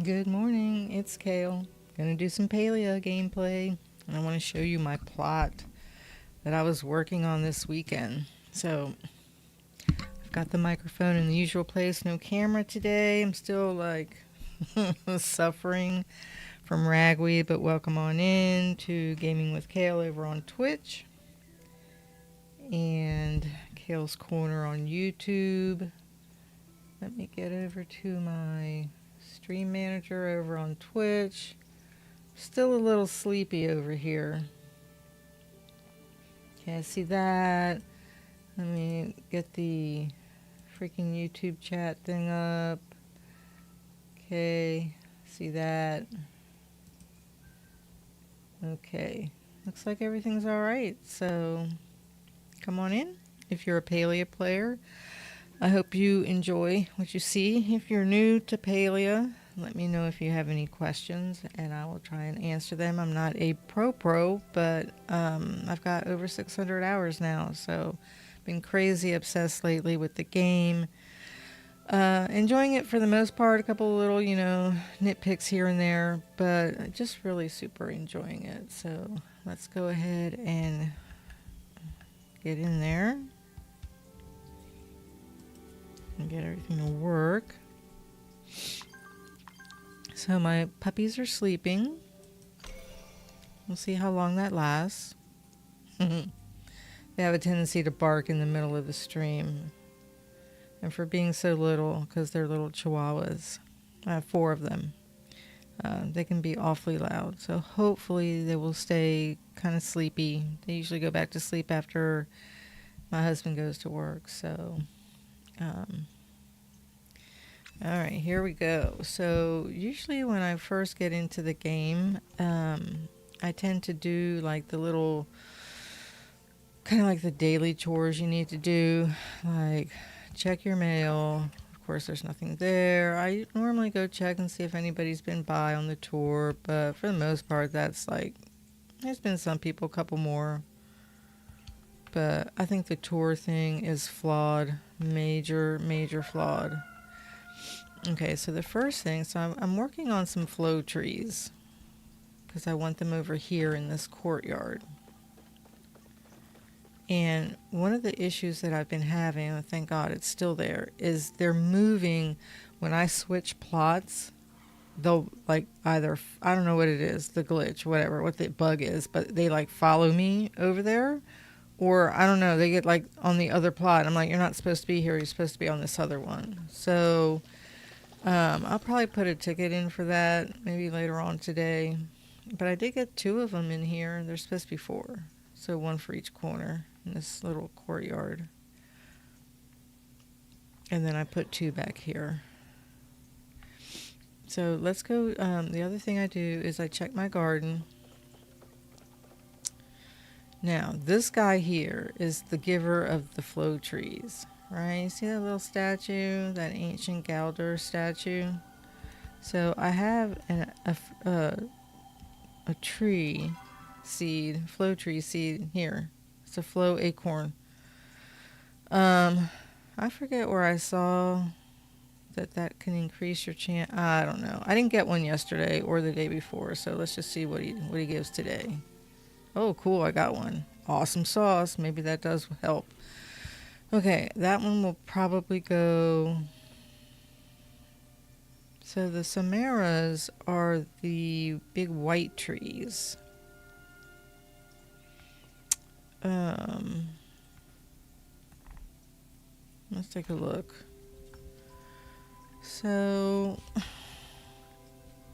Good morning, it's Kale. Gonna do some Palia gameplay, and I want to show you my plot that I was working on this weekend. So, I've got the microphone in the usual place, no camera today. I'm still like suffering from ragweed, but welcome on in to Gaming with Kale over on Twitch and Kale's Corner on YouTube. Let me get over to my stream manager over on Twitch. Still a little sleepy over here. Okay, I see that. Let me get the freaking YouTube chat thing up. Okay, see that. Okay, looks like everything's alright. So, come on in if you're a Palia player. I hope you enjoy what you see. If you're new to Palia, let me know if you have any questions and I will try and answer them. I'm not a pro, but I've got over 600 hours now, so been crazy obsessed lately with the game. Enjoying it for the most part, a couple of little, nitpicks here and there, but just really super enjoying it. So let's go ahead and get in there and get everything to work. So my puppies are sleeping. We'll see how long that lasts. They have a tendency to bark in the middle of the stream. And for being so little, because they're little chihuahuas, I have 4 of them, they can be awfully loud. So hopefully they will stay kind of sleepy. They usually go back to sleep after my husband goes to work. So, all right, here we go. So usually when I first get into the game, I tend to do like the little, kind of like the daily chores you need to do, like check your mail. Of course, there's nothing there. I normally go check and see if anybody's been by on the tour, but for the most part, that's like, there's been some people, a couple more. But I think the tour thing is flawed. Major flawed. Okay, so the first thing, so I'm working on some flow trees because I want them over here in this courtyard. And one of the issues that I've been having, and thank God it's still there, is they're moving when I switch plots. They'll like either, I don't know what it is, the glitch, whatever, what the bug is, but they like follow me over there. Or I don't know, they get like on the other plot. I'm like, you're not supposed to be here, you're supposed to be on this other one. So I'll probably put a ticket in for that maybe later on today. But I did get 2 of them in here. There's supposed to be 4. So 1 for each corner in this little courtyard. And then I put 2 back here. So let's go. The other thing I do is I check my garden. Now, this guy here is the giver of the flow trees, right? You see that little statue, that ancient Galdor statue? So I have a tree seed, flow tree seed here. It's a flow acorn. I forget where I saw that can increase your chance. I don't know. I didn't get one yesterday or the day before, so let's just see what he gives today. Oh, cool, I got one. Awesome sauce. Maybe that does help. Okay, that one will probably go. So the samaras are the big white trees. Let's take a look. So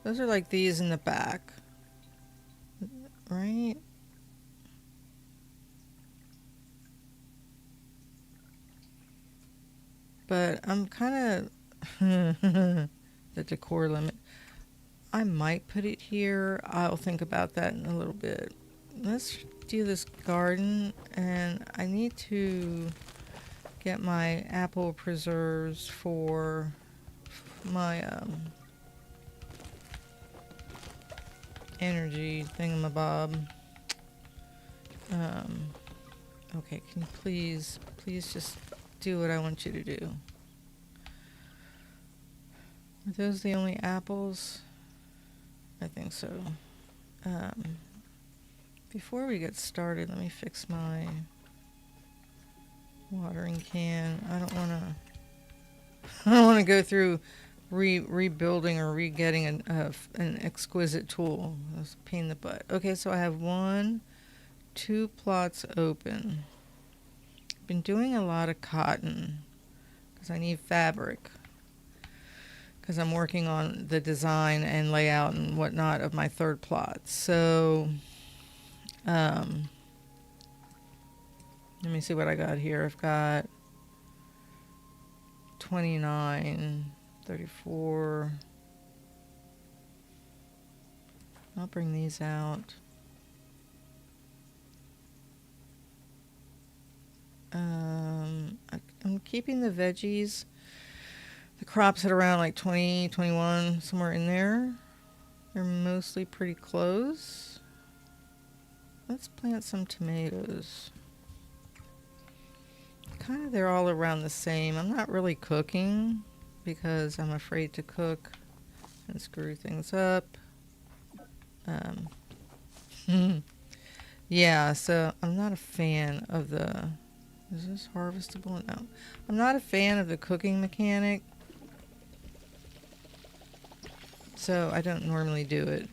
those are like these in the back, right? But I'm kind of the decor limit. I might put it here. I'll think about that in a little bit. Let's do this garden, and I need to get my apple preserves for my energy thingamabob. Okay, can you please just do what I want you to do? Are those the only apples? I think so. Um, Before we get started, let me fix my watering can. I don't want to. I don't want to go through rebuilding or re-getting an exquisite tool. That's a pain in the butt. Okay, so I have 2 plots open. Been doing a lot of cotton because I need fabric. Because I'm working on the design and layout and whatnot of my 3rd plot. So, let me see what I got here. I've got 29, 34. I'll bring these out. I'm keeping the veggies, the crops at around like 20, 21, somewhere in there. They're mostly pretty close. Let's plant some tomatoes. Kind of they're all around the same. I'm not really cooking because I'm afraid to cook and screw things up. Yeah, so I'm not a fan of the... Is this harvestable? No. I'm not a fan of the cooking mechanic, so I don't normally do it.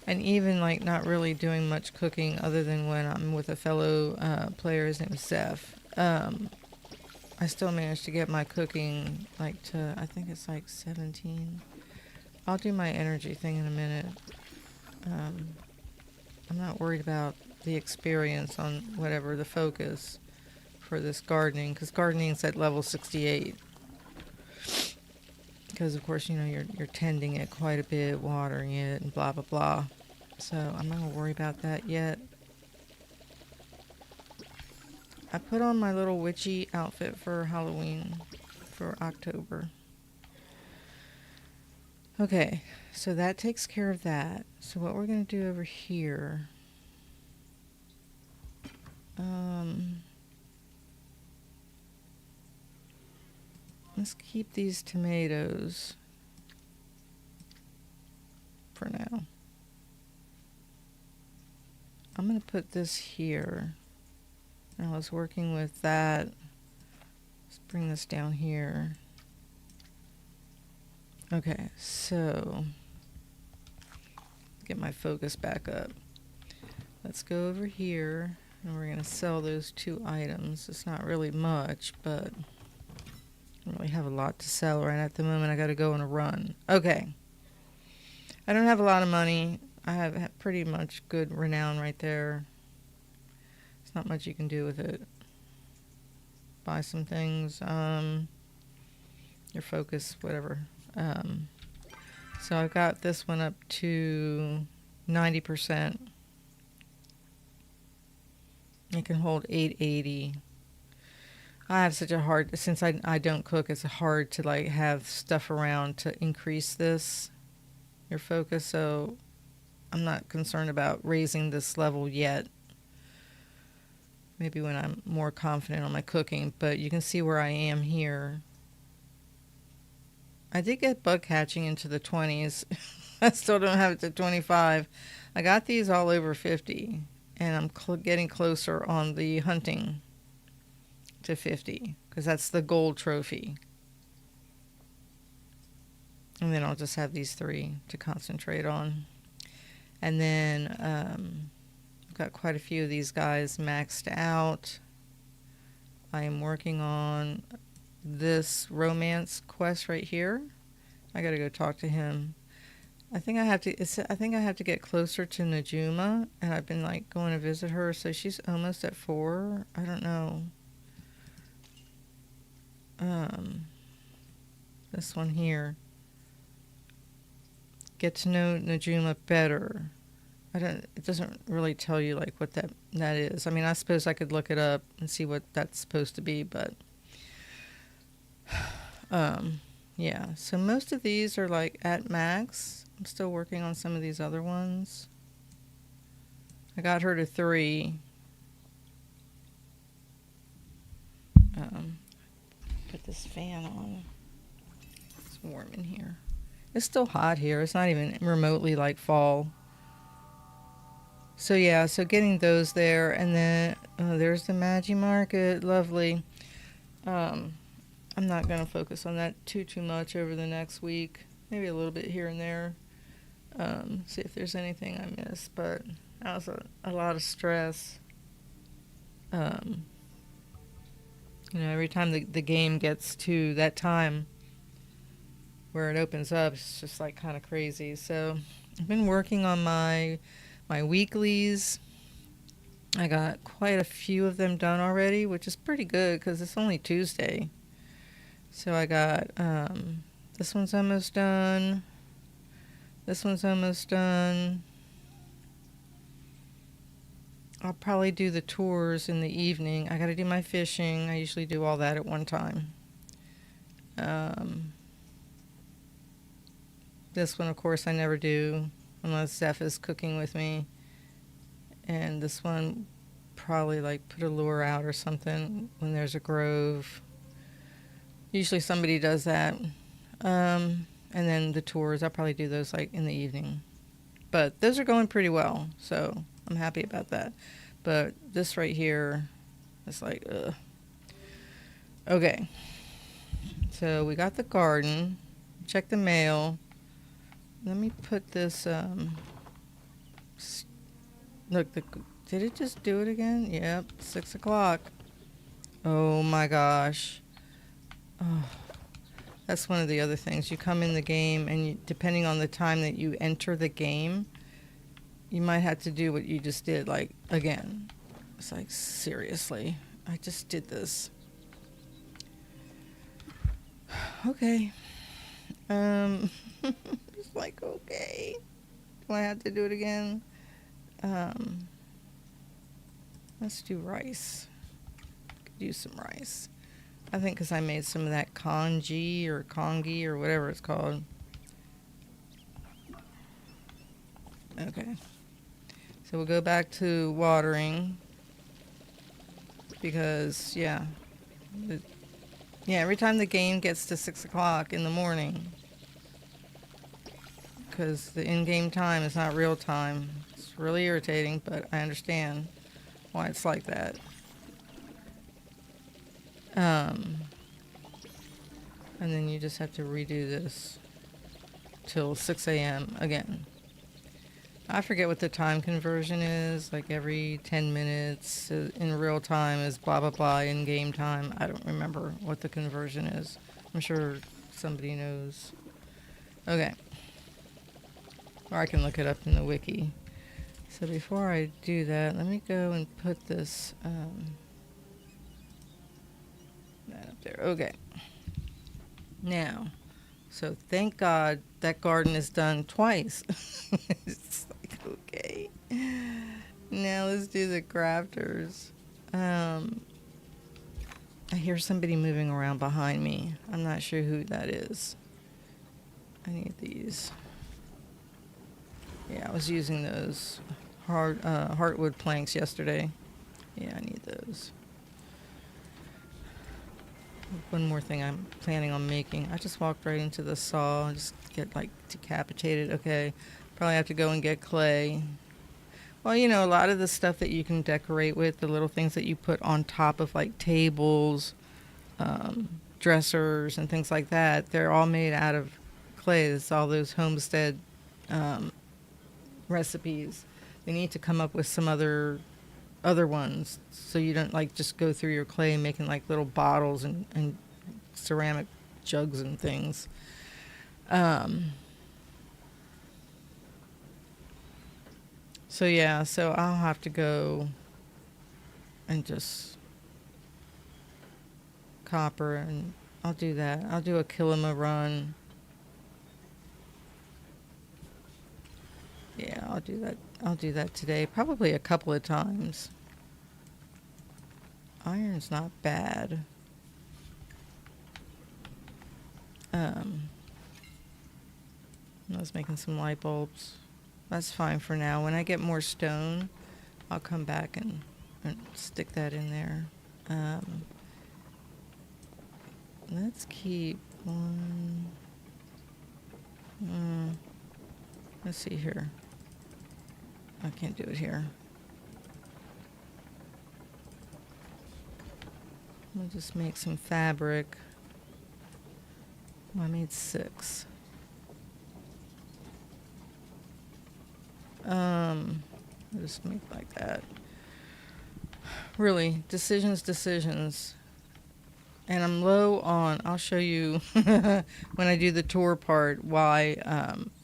And even like not really doing much cooking other than when I'm with a fellow player, his name is Zeph. I still managed to get my cooking like to, I think it's like 17. I'll do my energy thing in a minute. I'm not worried about the experience on whatever the focus for this gardening, because gardening's at level 68. Because of course, you know, you're tending it quite a bit, watering it, and blah blah blah. So I'm not gonna worry about that yet. I put on my little witchy outfit for Halloween for October. Okay, so that takes care of that. So what we're gonna do over here, let's keep these tomatoes for now. I'm going to put this here. I was working with that. Let's bring this down here. Okay, so get my focus back up. Let's go over here, and we're going to sell those 2 items. It's not really much, but I don't really have a lot to sell right at the moment. I got to go on a run. Okay. I don't have a lot of money. I have pretty much good renown right there. There's not much you can do with it. Buy some things. Your focus, whatever. So I've got this one up to 90%. It can hold 880. I have such a hard, since I don't cook, it's hard to like have stuff around to increase this, your focus, so I'm not concerned about raising this level yet. Maybe when I'm more confident on my cooking, but you can see where I am here. I did get bug catching into the 20s. I still don't have it to 25. I got these all over 50, and I'm getting closer on the hunting to 50, because that's the gold trophy. And then I'll just have these 3 to concentrate on. And then I've got quite a few of these guys maxed out. I am working on this romance quest right here. I gotta go talk to him. I think I have to get closer to Najuma, and I've been like going to visit her, so she's almost at 4. I don't know. This one here. Get to know Najuma better. It doesn't really tell you like what that is. I mean, I suppose I could look it up and see what that's supposed to be, but yeah. So most of these are like at max. I'm still working on some of these other ones. I got her to 3. Put this fan on. It's warm in here. It's still hot here. It's not even remotely like fall. So yeah, so getting those there, and then there's the Magi Market. Lovely. Um, I'm not gonna focus on that too much over the next week. Maybe a little bit here and there. See if there's anything I missed, but that was a lot of stress. Every time the game gets to that time where it opens up, it's just like kind of crazy. So I've been working on my weeklies. I got quite a few of them done already, which is pretty good because it's only Tuesday. So I got this one's almost done. This one's almost done. I'll probably do the tours in the evening. I got to do my fishing. I usually do all that at one time. This one, of course, I never do unless Zeph is cooking with me. And this one, probably like put a lure out or something when there's a grove. Usually somebody does that. And then the tours, I'll probably do those like in the evening. But those are going pretty well, so I'm happy about that. But this right here is like, ugh. Okay. So we got the garden. Check the mail. Let me put this, look, did it just do it again? Yep, 6 o'clock. Oh my gosh. Oh, that's one of the other things. You come in the game, and depending on the time that you enter the game, you might have to do what you just did, like, again. It's like, seriously, I just did this. Okay. It's like, okay. Do I have to do it again? Let's do rice. Could use some rice. I think because I made some of that congee or whatever it's called. Okay. So we'll go back to watering because, yeah, every time the game gets to 6 o'clock in the morning, because the in-game time is not real time. It's really irritating, but I understand why it's like that. And then you just have to redo this till 6 a.m. again. I forget what the time conversion is, like every 10 minutes in real time is blah, blah, blah in game time. I don't remember what the conversion is. I'm sure somebody knows. Okay. Or I can look it up in the wiki. So before I do that, let me go and put this, that up there. Okay. Now, so thank God that garden is done twice. It's like, okay. Now let's do the crafters. I hear somebody moving around behind me. I'm not sure who that is. I need these. Yeah, I was using those heartwood planks yesterday. Yeah, I need those. One more thing I'm planning on making. I just walked right into the saw and just get like decapitated. Okay, probably have to go and get clay. Well, a lot of the stuff that you can decorate with, the little things that you put on top of like tables, dressers and things like that, they're all made out of clay. It's all those homestead recipes. They need to come up with some other ones so you don't like just go through your clay making like little bottles and ceramic jugs and things. So yeah, so I'll have to go and just copper, and I'll do that. I'll do a Kilima run. Yeah, I'll do that. I'll do that today, probably a couple of times. Iron's not bad. I was making some light bulbs. That's fine for now. When I get more stone, I'll come back and stick that in there. Let's keep one. Let's see here. I can't do it here. I'll just make some fabric. I made 6. I'll just make like that. Really, decisions. And I'm low on, I'll show you when I do the tour part why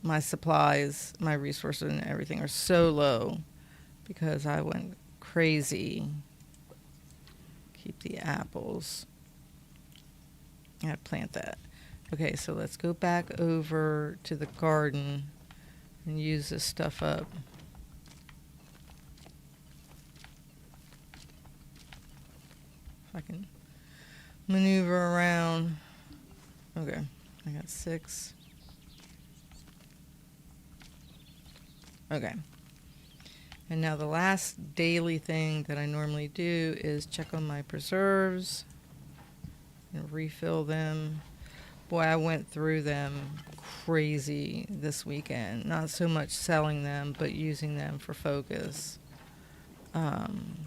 my supplies, my resources and everything are so low, because I went crazy. Keep the apples. I gotta plant that. Okay, so let's go back over to the garden and use this stuff up. If I can maneuver around. Okay, I got 6. Okay. And now the last daily thing that I normally do is check on my preserves and refill them. Boy, I went through them crazy this weekend. Not so much selling them, but using them for focus. Kind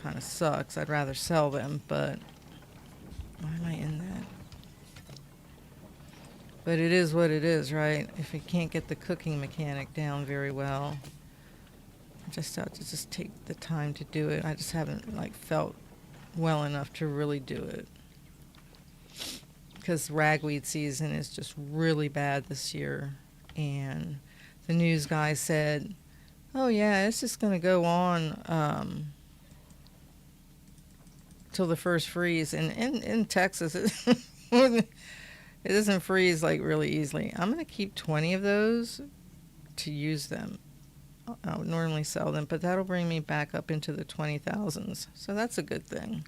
of sucks. I'd rather sell them, but why am I in that? But it is what it is, right? If you can't get the cooking mechanic down very well, I just have to just take the time to do it. I just haven't like felt well enough to really do it, because ragweed season is just really bad this year. And the news guy said, oh yeah, it's just going to go on till the first freeze. And in Texas, it doesn't freeze like really easily. I'm going to keep 20 of those to use them. I would normally sell them, but that'll bring me back up into the 20,000s. So that's a good thing.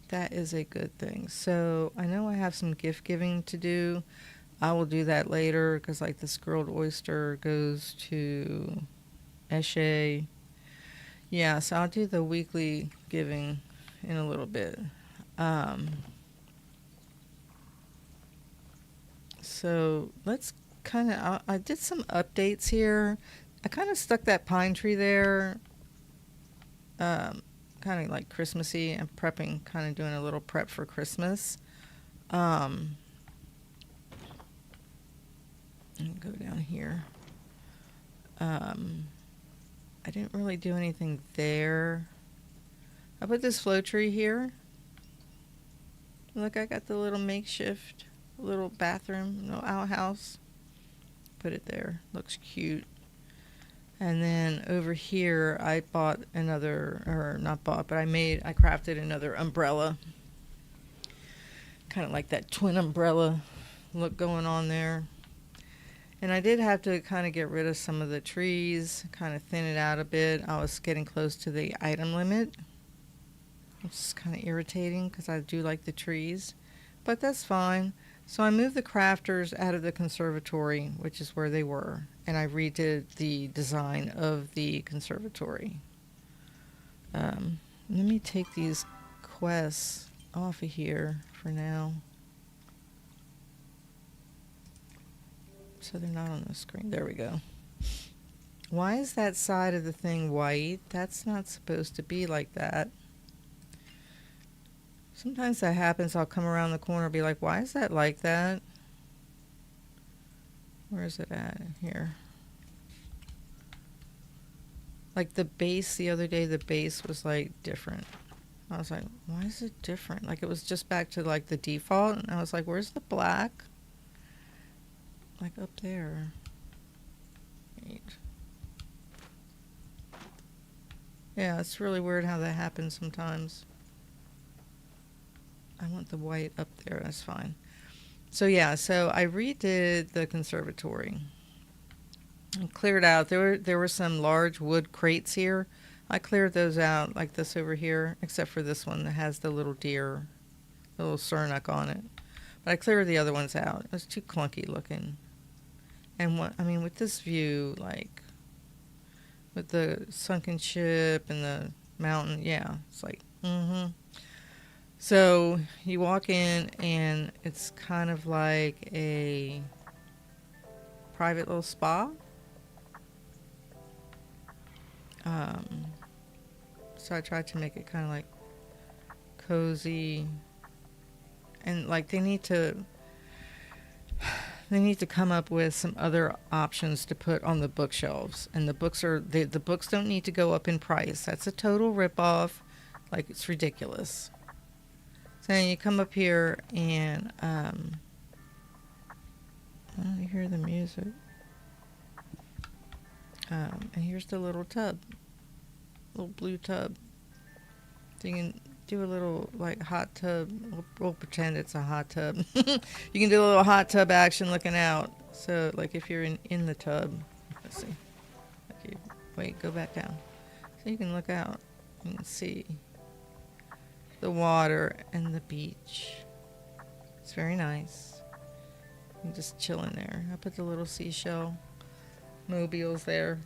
That is a good thing. So I know I have some gift giving to do. I will do that later, because like this grilled oyster goes to Eshe. Yeah, so I'll do the weekly giving in a little bit. So let's kind of, I did some updates here. I kind of stuck that pine tree there, kind of like Christmassy, and prepping, kind of doing a little prep for Christmas. And go down here. I didn't really do anything there. I put this flow tree here. Look, I got the little makeshift little bathroom, little outhouse. Put it there. Looks cute. And then over here, I bought another, or not bought, but I crafted another umbrella. Kind of like that twin umbrella look going on there. And I did have to kind of get rid of some of the trees, kind of thin it out a bit. I was getting close to the item limit, which is kind of irritating because I do like the trees, but that's fine. So I moved the crafters out of the conservatory, which is where they were, and I redid the design of the conservatory. Let me take these quests off of here for now, so they're not on the screen. There we go. Why is that side of the thing white? That's not supposed to be like that. Sometimes that happens. I'll come around the corner and be like, why is that like that? Where is it at? Here. Like the base the other day, the base was like different. I was like, why is it different? Like it was just back to like the default. And I was like, where's the black? Like up there. Wait. Yeah, it's really weird how that happens sometimes. I want the white up there. That's fine. So yeah, so I redid the conservatory and cleared out. There were some large wood crates here. I cleared those out like this over here, except for this one that has the little deer, the little surnock on it. But I cleared the other ones out. It was too clunky looking. And what I mean with this view, like with the sunken ship and the mountain, yeah, it's like, So you walk in, and it's kind of like a private little spa. Um, so I tried to make it kind of like cozy, and like they need to come up with some other options to put on the bookshelves. And the books don't need to go up in price. That's a total ripoff. Like, it's ridiculous. So then you come up here, and oh, you hear the music. And here's the little tub, little blue tub. So you can do a little like hot tub. We'll pretend it's a hot tub. You can do a little hot tub action looking out. So like if you're in the tub, let's see. Okay, wait, go back down. So you can look out. You can see the water and the beach. It's very nice. You can just chill in there. I put the little seashell mobiles there.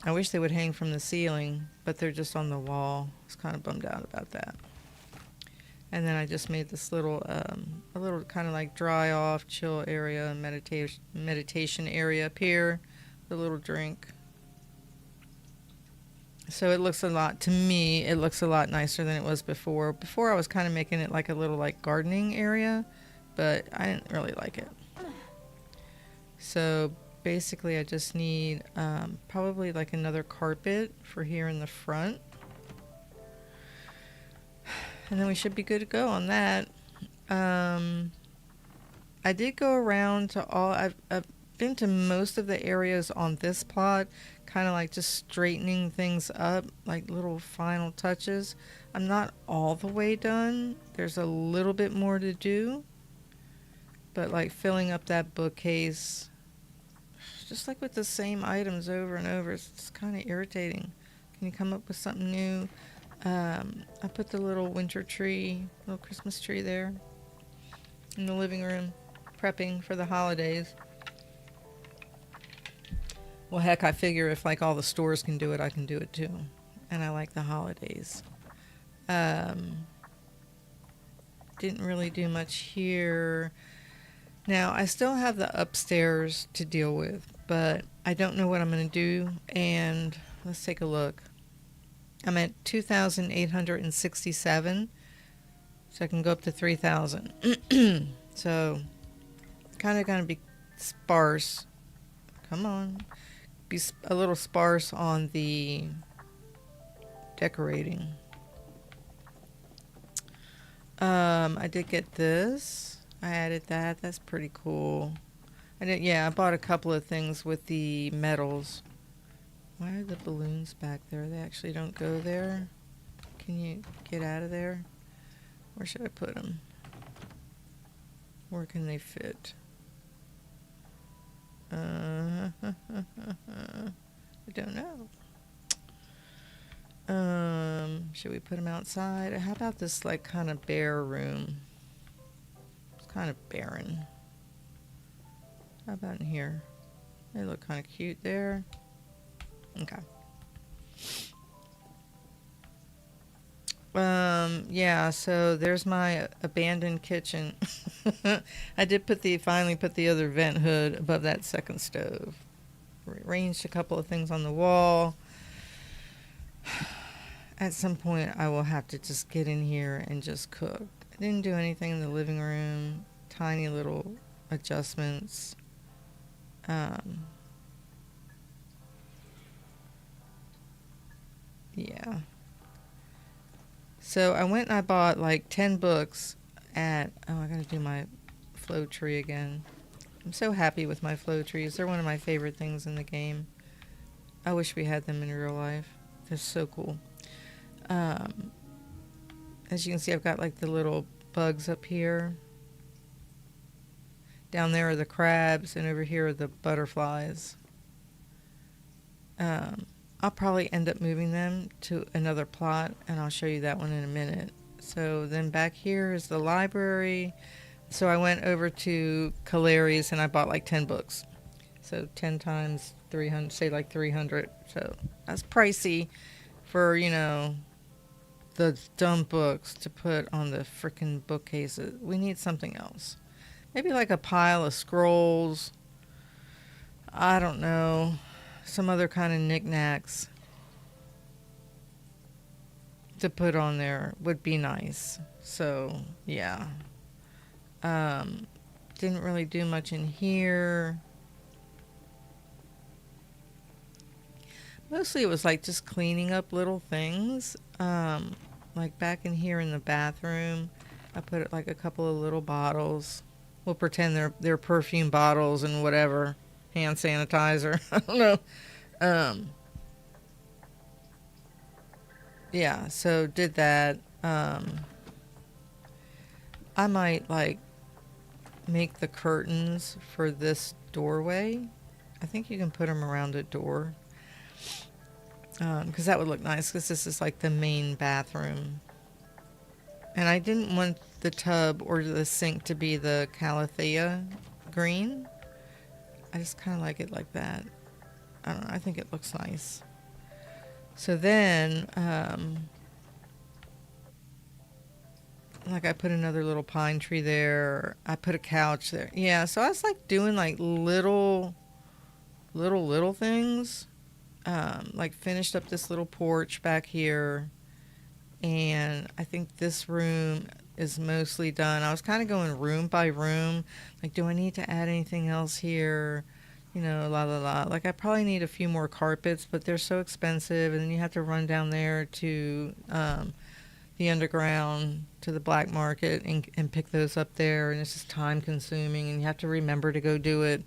I wish they would hang from the ceiling, but they're just on the wall. I was kind of bummed out about that. And then I just made this little, a little kind of like dry off, chill area, meditation area up here, a little drink. So it looks to me, it looks a lot nicer than it was before. Before I was kind of making it like a little like gardening area, but I didn't really like it. So basically I just need probably like another carpet for here in the front. And then we should be good to go on that. I did go around to I've been to most of the areas on this plot, kind of like just straightening things up, like little final touches. I'm not all the way done. There's a little bit more to do. But like filling up that bookcase, just like with the same items over and over, it's kind of irritating. Can you come up with something new? I put the little winter tree, little Christmas tree there in the living room, prepping for the holidays. Well, heck, I figure if like all the stores can do it, I can do it too. And I like the holidays. Didn't really do much here. Now, I still have the upstairs to deal with, but I don't know what I'm going to do. And let's take a look. I'm at 2,867, so I can go up to 3,000. So, kind of going to be sparse. Come on. Be a little sparse on the decorating. I did get this. I added that. That's pretty cool. I bought a couple of things with the metals. Why are the balloons back there? They actually don't go there. Can you get out of there? Where should I put them? Where can they fit? I don't know. Should we put them outside? How about this like kind of bare room? It's kind of barren. How about in here? They look kind of cute there. Okay. Yeah, so there's my abandoned kitchen. I did finally put the other vent hood above that second stove. Arranged a couple of things on the wall. At some point, I will have to just get in here and just cook. I didn't do anything in the living room. Tiny little adjustments. Yeah. So I went and I bought like 10 books I gotta do my flow tree again. I'm so happy with my flow trees. They're one of my favorite things in the game. I wish we had them in real life. They're so cool. As you can see, I've got like the little bugs up here. Down there are the crabs, and over here are the butterflies. I'll probably end up moving them to another plot, and I'll show you that one in a minute. So then back here is the library. So I went over to Caleri's and I bought like 10 books. So 10 times 300, say like 300. So that's pricey for, the dumb books to put on the frickin' bookcases. We need something else. Maybe like a pile of scrolls. I don't know. Some other kind of knickknacks to put on there would be nice. So, yeah. Um, didn't really do much in here. Mostly it was like just cleaning up little things. Like back in here in the bathroom, I put like a couple of little bottles. We'll pretend they're perfume bottles and whatever, hand sanitizer. I don't know. Um, yeah, so did that. I might like make the curtains for this doorway. I think you can put them around a door. Because that would look nice, because this is like the main bathroom. And I didn't want the tub or the sink to be the calathea green. I just kind of like it like that. I don't know, I think it looks nice. So then, like I put another little pine tree there. I put a couch there. Yeah, so I was like doing like little things. Like finished up this little porch back here, and I think this room is mostly done. I was kind of going room by room, like, do I need to add anything else here? You know, la la la. Like, I probably need a few more carpets, but they're so expensive, and then you have to run down there to the underground, to the black market, and pick those up there, and it's just time consuming, and you have to remember to go do it.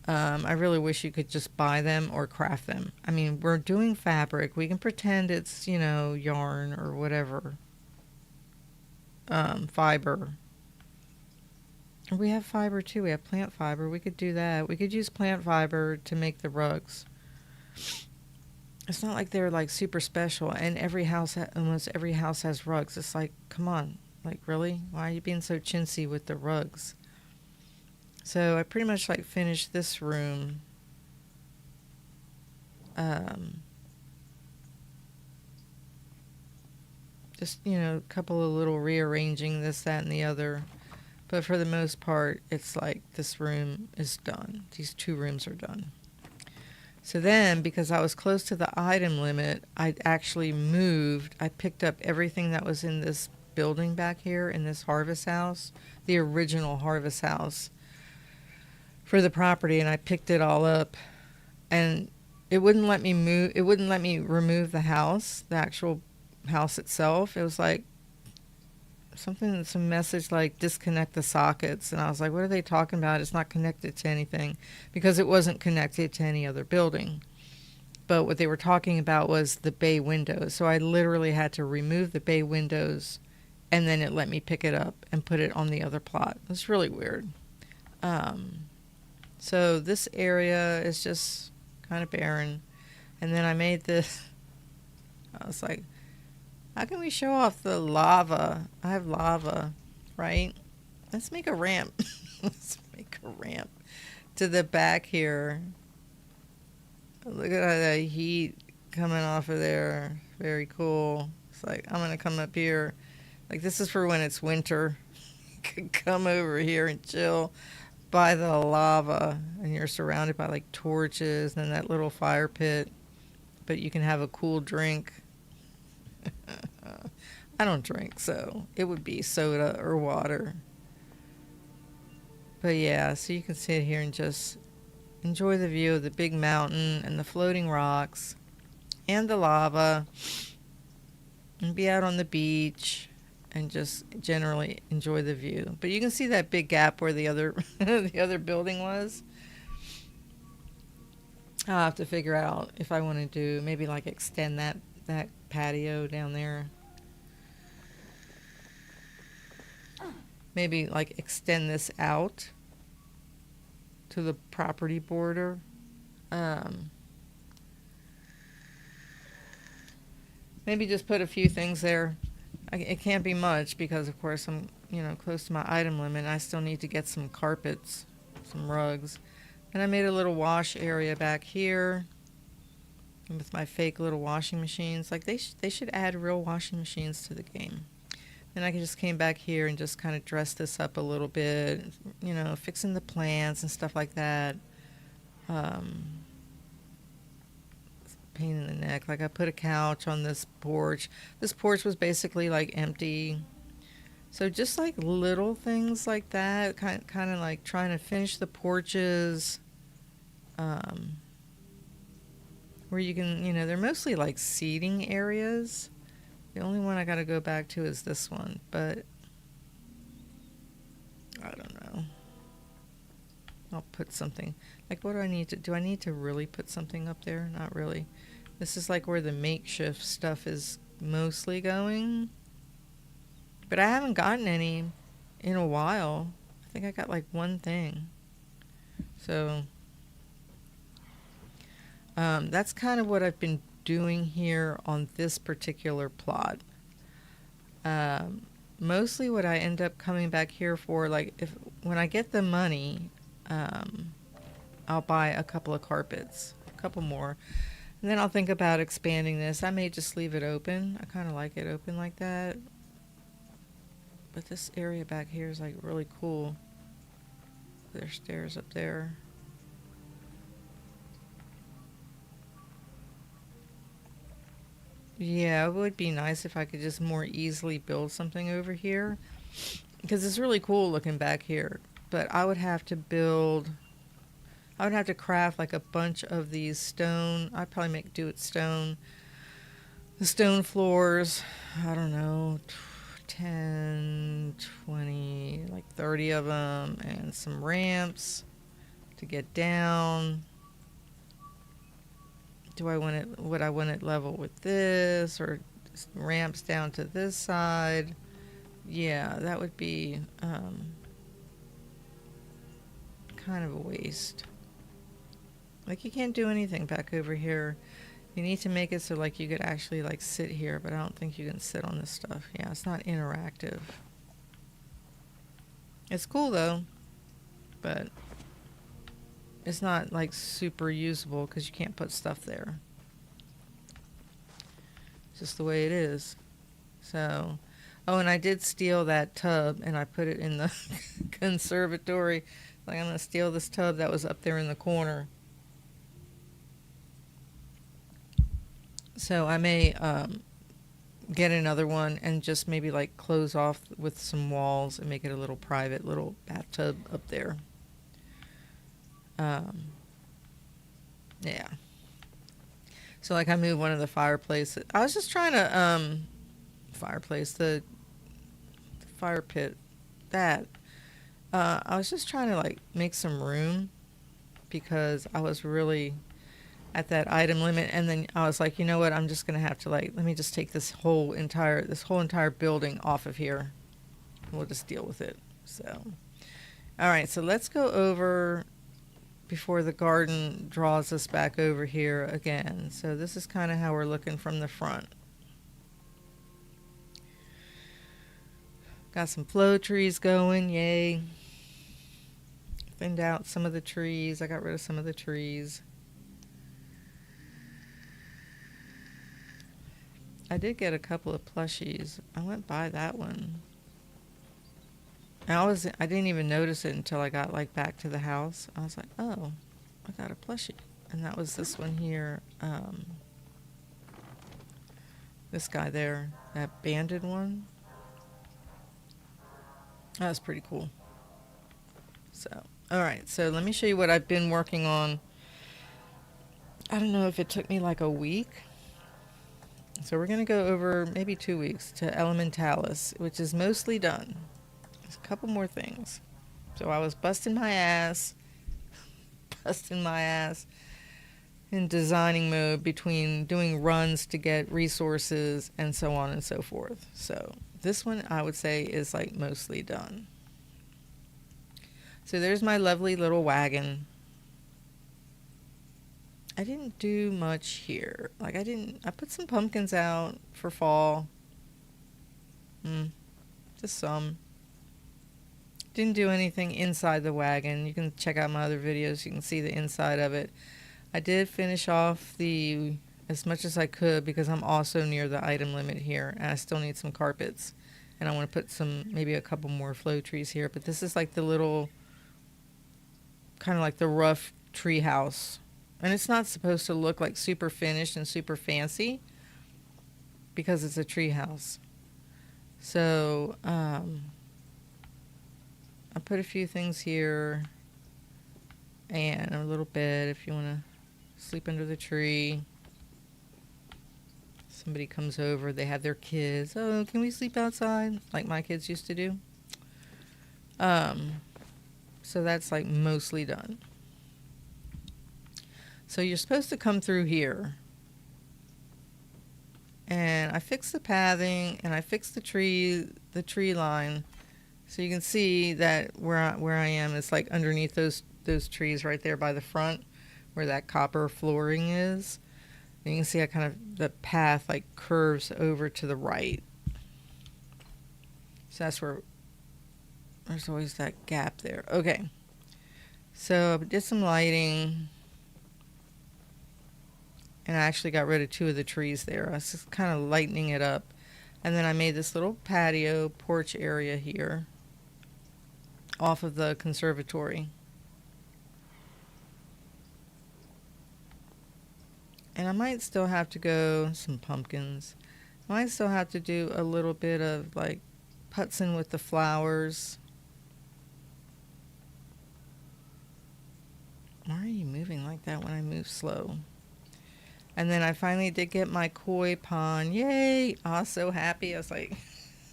I really wish you could just buy them or craft them. I mean, we're doing fabric. We can pretend it's, you know, yarn or whatever. Fiber. We have fiber too. We have plant fiber. We could do that. We could use plant fiber to make the rugs. It's not like they're like super special. And almost every house has rugs. It's like, come on. Like, really? Why are you being so chintzy with the rugs? So I pretty much like finished this room. Just, you know, a couple of little rearranging this, that, and the other. But for the most part, it's like this room is done. These two rooms are done. So then, because I was close to the item limit, I actually moved. I picked up everything that was in this building back here in this harvest house, the original harvest house, for the property, and I picked it all up, and it wouldn't let me move. It wouldn't let me remove the house, the actual house itself. It was like some message like disconnect the sockets, and I was like, what are they talking about? It's not connected to anything, because it wasn't connected to any other building. But what they were talking about was the bay windows. So I literally had to remove the bay windows, and then it let me pick it up and put it on the other plot. It was really weird. So this area is just kind of barren. And then I made this. I was like, how can we show off the lava? I have lava, right? Let's make a ramp. Let's make a ramp to the back here. Look at the heat coming off of there. Very cool. It's like, I'm going to come up here. Like, this is for when it's winter. You could come over here and chill by the lava, and you're surrounded by like torches and that little fire pit, but you can have a cool drink. I don't drink, so it would be soda or water. But yeah, so you can sit here and just enjoy the view of the big mountain and the floating rocks and the lava, and be out on the beach and just generally enjoy the view. But you can see that big gap where the other the other building was. I'll have to figure out if I want to do maybe like extend that patio down there. Maybe like extend this out to the property border. Maybe just put a few things there. It can't be much because, of course, I'm, you know, close to my item limit. I still need to get some carpets, some rugs. And I made a little wash area back here. with my fake little washing machines. Like they should add real washing machines to the game. And I just came back here and just kind of dressed this up a little bit, you know, fixing the plants and stuff like that. Pain in the neck. Like I put a couch on this porch. This porch was basically like empty. So just like little things like that, kind of like trying to finish the porches, where you can, you know, they're mostly like seating areas. The only one I got to go back to is this one, but I don't know. I'll put something. Like, what do I need to do? I need to really put something up there? Not really. This is like where the makeshift stuff is mostly going. But I haven't gotten any in a while. I think I got like one thing. So that's kind of what I've been doing here on this particular plot. Mostly what I end up coming back here for, like when I get the money, I'll buy a couple of carpets, a couple more. And then I'll think about expanding this. I may just leave it open. I kind of like it open like that. But this area back here is like really cool. There's stairs up there. Yeah, it would be nice if I could just more easily build something over here. Because it's really cool looking back here. But I would have to craft like a bunch of these stone. I'd probably do it stone. The stone floors, I don't know, 10, 20, like 30 of them, and some ramps to get down. Would I want it level with this, or ramps down to this side? Yeah, that would be kind of a waste. Like, you can't do anything back over here. You need to make it so like you could actually like sit here, but I don't think you can sit on this stuff. Yeah, it's not interactive. It's cool though, but it's not like super usable because you can't put stuff there. It's just the way it is. So, oh, and I did steal that tub and I put it in the conservatory. Like, I'm going to steal this tub that was up there in the corner. So I may get another one and just maybe like close off with some walls and make it a little private little bathtub up there. Yeah. So like I moved one of the fireplaces. I was just trying to the fire pit, that I was just trying to like make some room because I was really at that item limit, and then I was like, you know what, I'm just gonna have to like, let me just take this whole entire building off of here. We'll just deal with it. So all right, so let's go over before the garden draws us back over here again. So this is kind of how we're looking from the front. Got some flow trees going, yay. Thinned out some of the trees. I got rid of some of the trees. I did get a couple of plushies. I went by that one. I didn't even notice it until I got like back to the house. I was like, oh, I got a plushie. And that was this one here. This guy there, that banded one. That was pretty cool. So, all right. So let me show you what I've been working on. I don't know if it took me like a week. So we're going to go over maybe 2 weeks to Elementalis, which is mostly done. There's a couple more things. So I was busting my ass in designing mode between doing runs to get resources and so on and so forth. So this one I would say is like mostly done. So there's my lovely little wagon. I didn't do much here. Like I put some pumpkins out for fall. Just some. Didn't do anything inside the wagon. You can check out my other videos. You can see the inside of it. I did finish off the as much as I could because I'm also near the item limit here and I still need some carpets. And I want to put some, maybe a couple more flow trees here. But this is like the little, kind of like the rough tree house. And it's not supposed to look like super finished and super fancy because it's a tree house. So I put a few things here and a little bed if you want to sleep under the tree. Somebody comes over, they have their kids. Oh, can we sleep outside? Like my kids used to do. So that's like mostly done. So you're supposed to come through here. And I fixed the pathing and I fixed the tree line. So you can see that where I am is like underneath those trees right there by the front where that copper flooring is. And you can see how kind of the path like curves over to the right. So that's where there's always that gap there. Okay. So I did some lighting. And I actually got rid of 2 of the trees there. I was just kind of lightening it up. And then I made this little patio porch area here off of the conservatory. And I might still have to go, some pumpkins. I might still have to do a little bit of like putzing with the flowers. Why are you moving like that when I move slow? And then I finally did get my koi pond. Yay! I was so happy. I was like,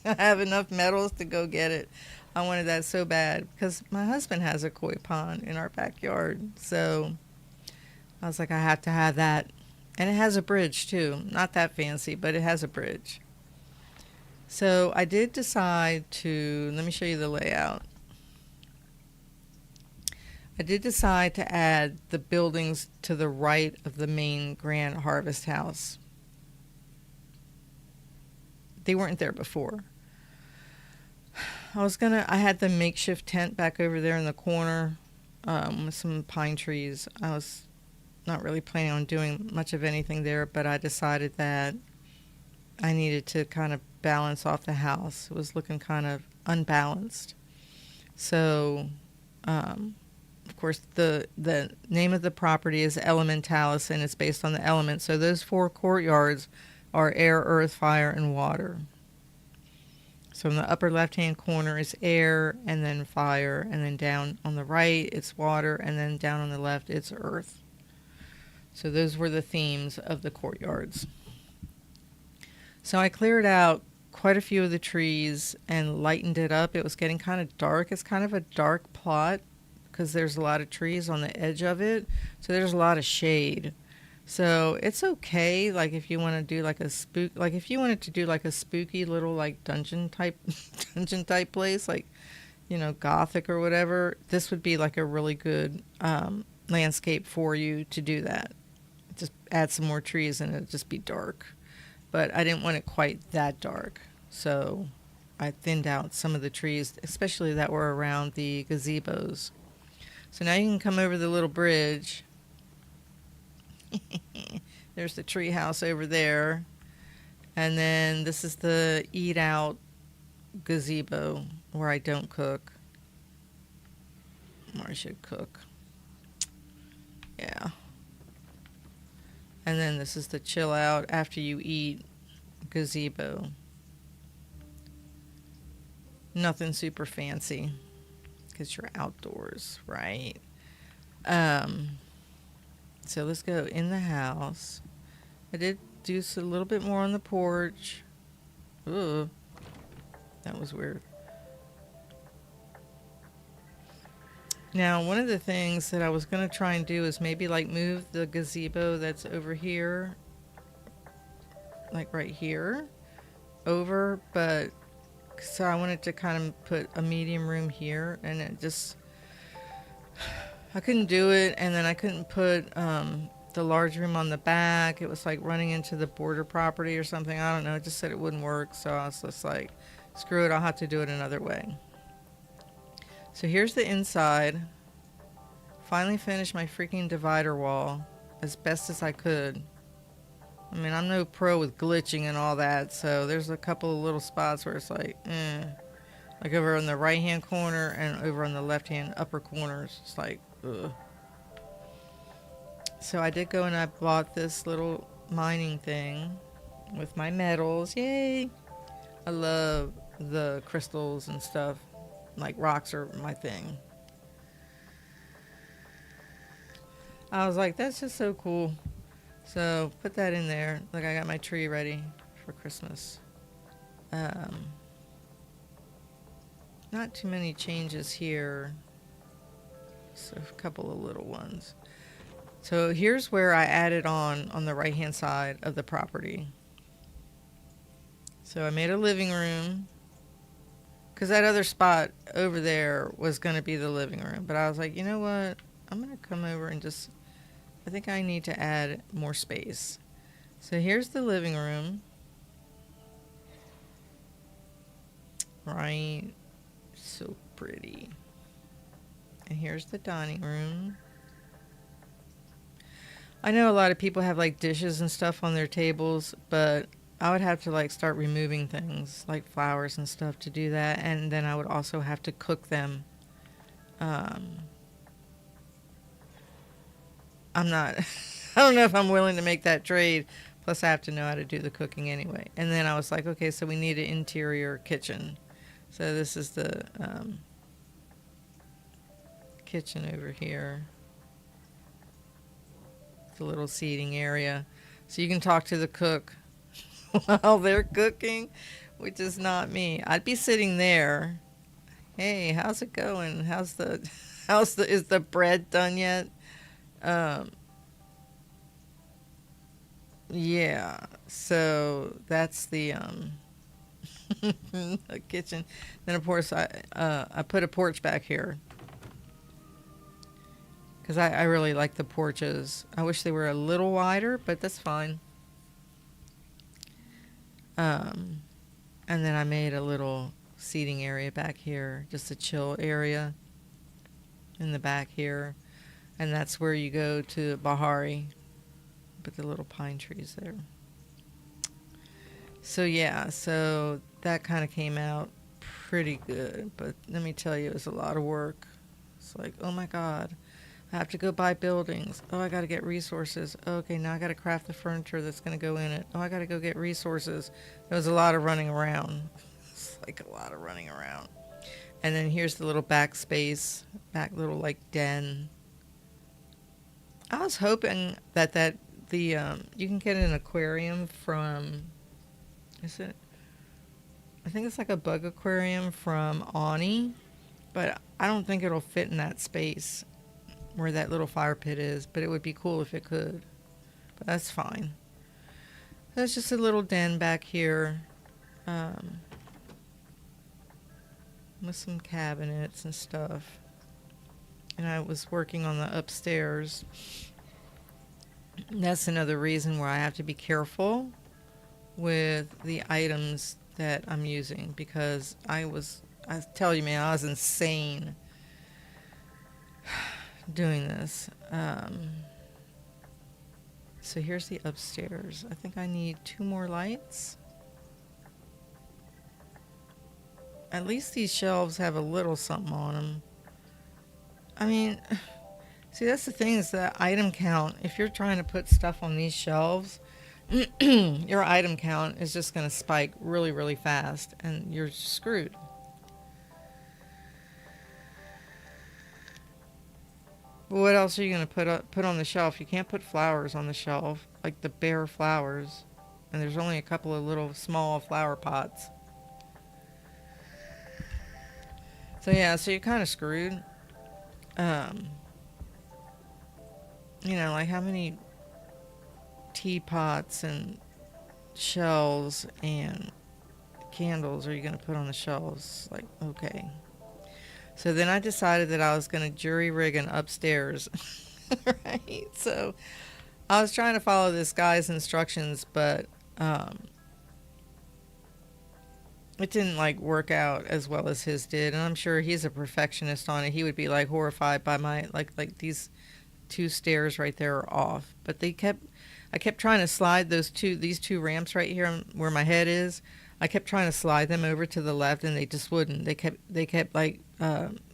I have enough metals to go get it. I wanted that so bad because my husband has a koi pond in our backyard. So I was like, I have to have that. And it has a bridge too. Not that fancy, but it has a bridge. So I did decide to, let me show you the layout. I did decide to add the buildings to the right of the main Grand Harvest House. They weren't there before. I had the makeshift tent back over there in the corner with some pine trees. I was not really planning on doing much of anything there, but I decided that I needed to kind of balance off the house. It was looking kind of unbalanced. So, of course, the name of the property is Elementalis, and it's based on the elements. So those 4 courtyards are air, earth, fire, and water. So in the upper left-hand corner is air, and then fire, and then down on the right it's water, and then down on the left it's earth. So those were the themes of the courtyards. So I cleared out quite a few of the trees and lightened it up. It was getting kind of dark. It's kind of a dark plot because there's a lot of trees on the edge of it. So there's a lot of shade. So it's okay, like if you want to do like if you wanted to do like a spooky little like dungeon type place, like, you know, gothic or whatever, this would be like a really good landscape for you to do that. Just add some more trees and it'll just be dark. But I didn't want it quite that dark. So I thinned out some of the trees, especially that were around the gazebos. So now you can come over the little bridge. There's the tree house over there. And then this is the eat out gazebo where I don't cook. Or I should cook. Yeah. And then this is the chill out after you eat gazebo. Nothing super fancy because you're outdoors, right? So let's go in the house. I did do a little bit more on the porch. Ooh, that was weird. Now, one of the things that I was going to try and do is maybe like move the gazebo that's over here, like right here, over, but so I wanted to kind of put a medium room here, and it just, I couldn't do it, and then I couldn't put the large room on the back. It was like running into the border property or something. I don't know. It just said it wouldn't work, so I was just like, screw it, I'll have to do it another way. So here's the inside. Finally finished my freaking divider wall as best as I could. I mean, I'm no pro with glitching and all that, so there's a couple of little spots where it's like, like over in the right hand corner and over on the left hand upper corners. It's like, ugh. So I did go and I bought this little mining thing with my metals. Yay! I love the crystals and stuff. Like rocks are my thing. I was like, that's just so cool. So put that in there. Like I got my tree ready for Christmas. Um, Not too many changes here. So a couple of little ones. So here's where I added on the right hand side of the property. So I made a living room because that other spot over there was going to be the living room. But I was like, you know what? I'm going to come over and just, I think I need to add more space. So here's the living room. Right. So pretty. And here's the dining room. I know a lot of people have like dishes and stuff on their tables, but I would have to like start removing things like flowers and stuff to do that. And then I would also have to cook them. I'm not, I don't know if I'm willing to make that trade. Plus I have to know how to do the cooking anyway. And then I was like, okay, so we need an interior kitchen. So this is the kitchen over here. The little seating area. So you can talk to the cook while they're cooking, which is not me. I'd be sitting there. Hey, how's it going? Is the bread done yet? Yeah. So that's the the kitchen. Then of course I put a porch back here because I really like the porches. I wish they were a little wider, but that's fine. And then I made a little seating area back here, just a chill area in the back here. And that's where you go to Bahari. Put the little pine trees there. So yeah, so that kind of came out pretty good. But let me tell you, it was a lot of work. It's like, oh my God. I have to go buy buildings. Oh, I got to get resources. Okay, now I got to craft the furniture that's going to go in it. Oh, I got to go get resources. There was a lot of running around. It's like a lot of running around. And then here's the little back space, back little like den. I was hoping that you can get an aquarium from, is it? I think it's like a bug aquarium from Ani, but I don't think it'll fit in that space where that little fire pit is, but it would be cool if it could. But that's fine. That's just a little den back here with some cabinets and stuff. And I was working on the upstairs. That's another reason where I have to be careful with the items that I'm using, because I tell you, man, I was insane doing this. So here's the upstairs. I think I need 2 more lights. At least these shelves have a little something on them. I mean, see, that's the thing, is the item count. If you're trying to put stuff on these shelves, your item count is just going to spike really, really fast, and you're screwed. But what else are you going to put on the shelf? You can't put flowers on the shelf, like the bare flowers. And there's only a couple of little small flower pots. So yeah, so you're kind of screwed. Like how many teapots and shelves and candles are you going to put on the shelves? Like, okay. So then I decided that I was going to jury rig an upstairs. Right? So I was trying to follow this guy's instructions, but it didn't like work out as well as his did. And I'm sure he's a perfectionist on it. He would be like horrified by my like these 2 stairs right there are off. But I kept trying to slide these two ramps right here where my head is. I kept trying to slide them over to the left, and they just wouldn't. They kept like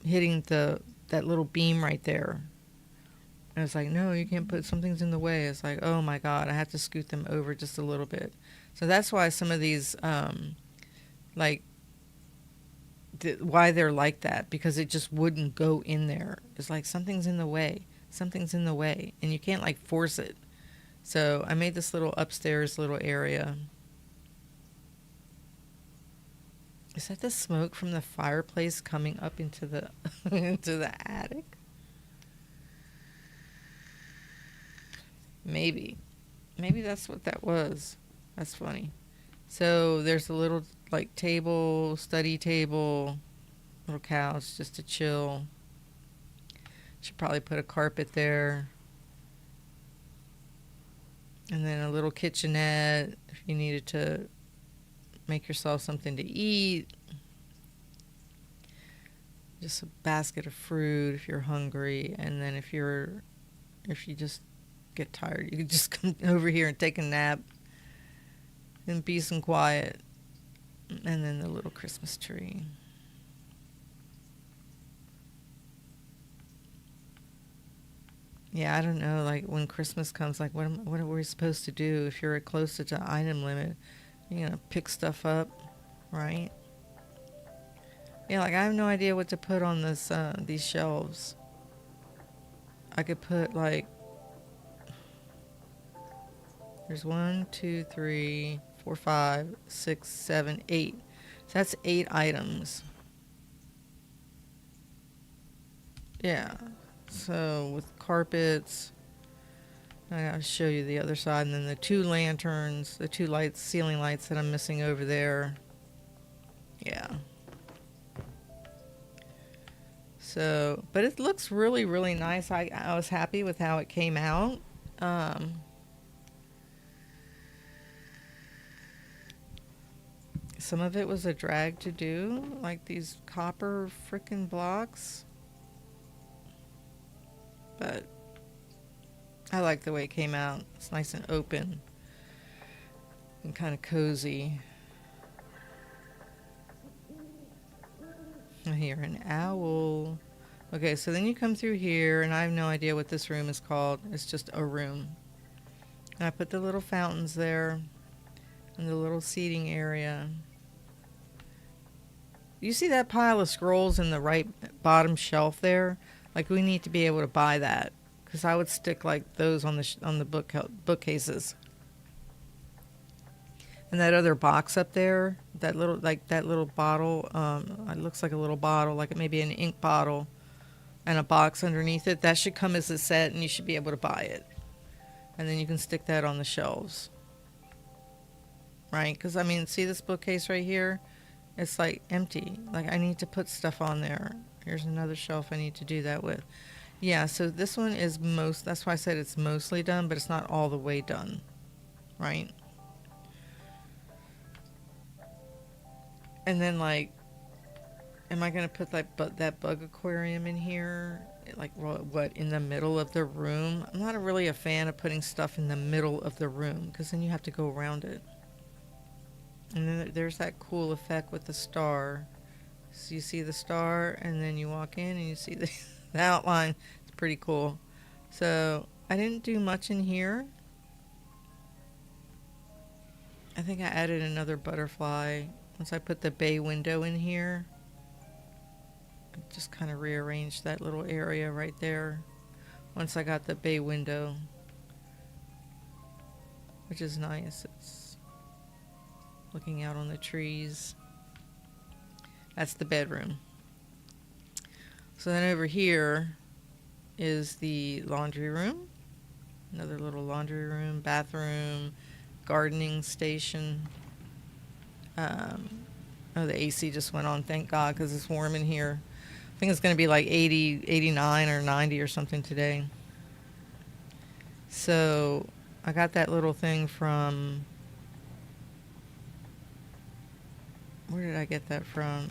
hitting that little beam right there. And it's like, no, you can't put something's in the way. It's like, oh my God, I have to scoot them over just a little bit. So that's why some of these, like, why they're like that, because it just wouldn't go in there. It's like something's in the way. Something's in the way, and you can't like force it. So I made this little upstairs little area. Is that the smoke from the fireplace coming up into the into the attic? Maybe. Maybe that's what that was. That's funny. So there's a little like table, study table, little couch just to chill. Should probably put a carpet there. And then a little kitchenette if you needed to make yourself something to eat. Just a basket of fruit if you're hungry. And then if you just get tired, you can just come over here and take a nap in peace and quiet. And then the little Christmas tree. Yeah, I don't know, like when Christmas comes, like what are we supposed to do if you're close to the item limit? You're gonna pick stuff up, right? Yeah, like I have no idea what to put on these shelves. I could put like, there's 1, 2, 3, 4, 5, 6, 7, 8. So that's 8 items. Yeah. So with carpets, I gotta show you the other side, and then the 2 lanterns, the 2 lights, ceiling lights that I'm missing over there. Yeah. So, but it looks really, really nice. I was happy with how it came out. Some of it was a drag to do, like these copper frickin' blocks. But I like the way it came out. It's nice and open and kind of cozy. I hear an owl. Okay, so then you come through here, and I have no idea what this room is called. It's just a room. And I put the little fountains there and the little seating area. You see that pile of scrolls in the right bottom shelf there? Like, we need to be able to buy that, because I would stick like those on the bookcases. And that other box up there, that little bottle, it looks like a little bottle, like it may be an ink bottle, and a box underneath it. That should come as a set, and you should be able to buy it. And then you can stick that on the shelves, right? Because I mean, see this bookcase right here? It's like empty. Like, I need to put stuff on there. Here's another shelf I need to do that with. Yeah, so this one is that's why I said it's mostly done, but it's not all the way done, right? And then, like, am I going to put that bug aquarium in here? Like, what, in the middle of the room? I'm not really a fan of putting stuff in the middle of the room, because then you have to go around it. And then there's that cool effect with the star. So you see the star, and then you walk in, and you see the outline. It's pretty cool. So I didn't do much in here. I think I added another butterfly once I put the bay window in here. I just kind of rearranged that little area right there once I got the bay window, which is nice. It's looking out on the trees. That's the bedroom. So then over here is the laundry room. Another little laundry room, bathroom, gardening station. Oh, the AC just went on, thank God, because it's warm in here. I think it's going to be like 80, 89 or 90 or something today. So I got that little thing from... Where did I get that from?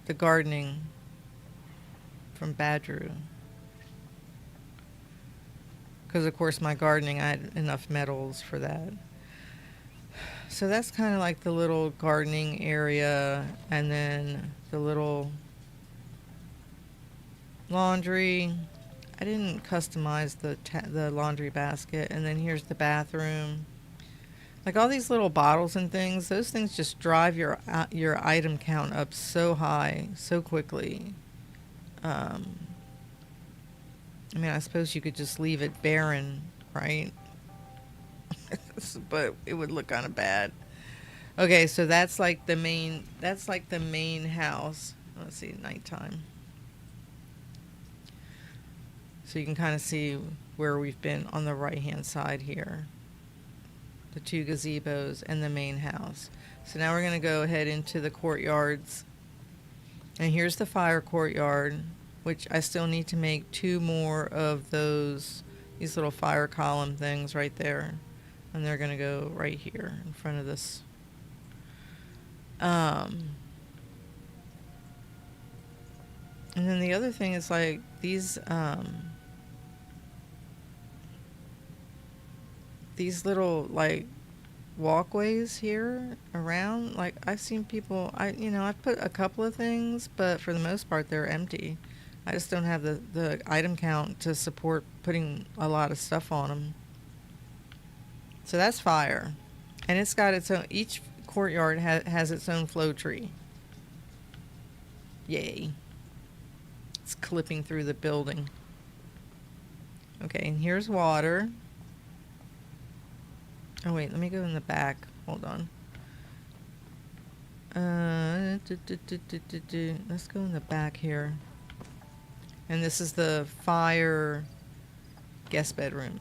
The gardening from Badru. because of course my gardening, I had enough metals for that. So that's kind of like the little gardening area, and then the little laundry. I didn't customize the laundry basket, and then here's the bathroom. Like all these little bottles and things, those things just drive your item count up so high so quickly. Um, I mean, I suppose you could just leave it barren, right? But it would look kind of bad. Okay, so that's like the main. That's like the main house. Let's see, nighttime. So you can kind of see where we've been on the right hand side here. The two gazebos and the main house. So now we're going to go ahead into the courtyards. And here's the fire courtyard, which I still need to make two more of these little fire column things right there. And they're going to go right here in front of this. And then the other thing is like these little like walkways here around. Like I've seen people, I've put a couple of things, but for the most part they're empty. I just don't have the item count to support putting a lot of stuff on them. So that's fire. And it's got its own, each courtyard has its own flow tree. Yay. It's clipping through the building. Okay, and here's water. Oh wait, let me go in the back. Hold on. Let's go in the back here. And this is the fire guest bedroom.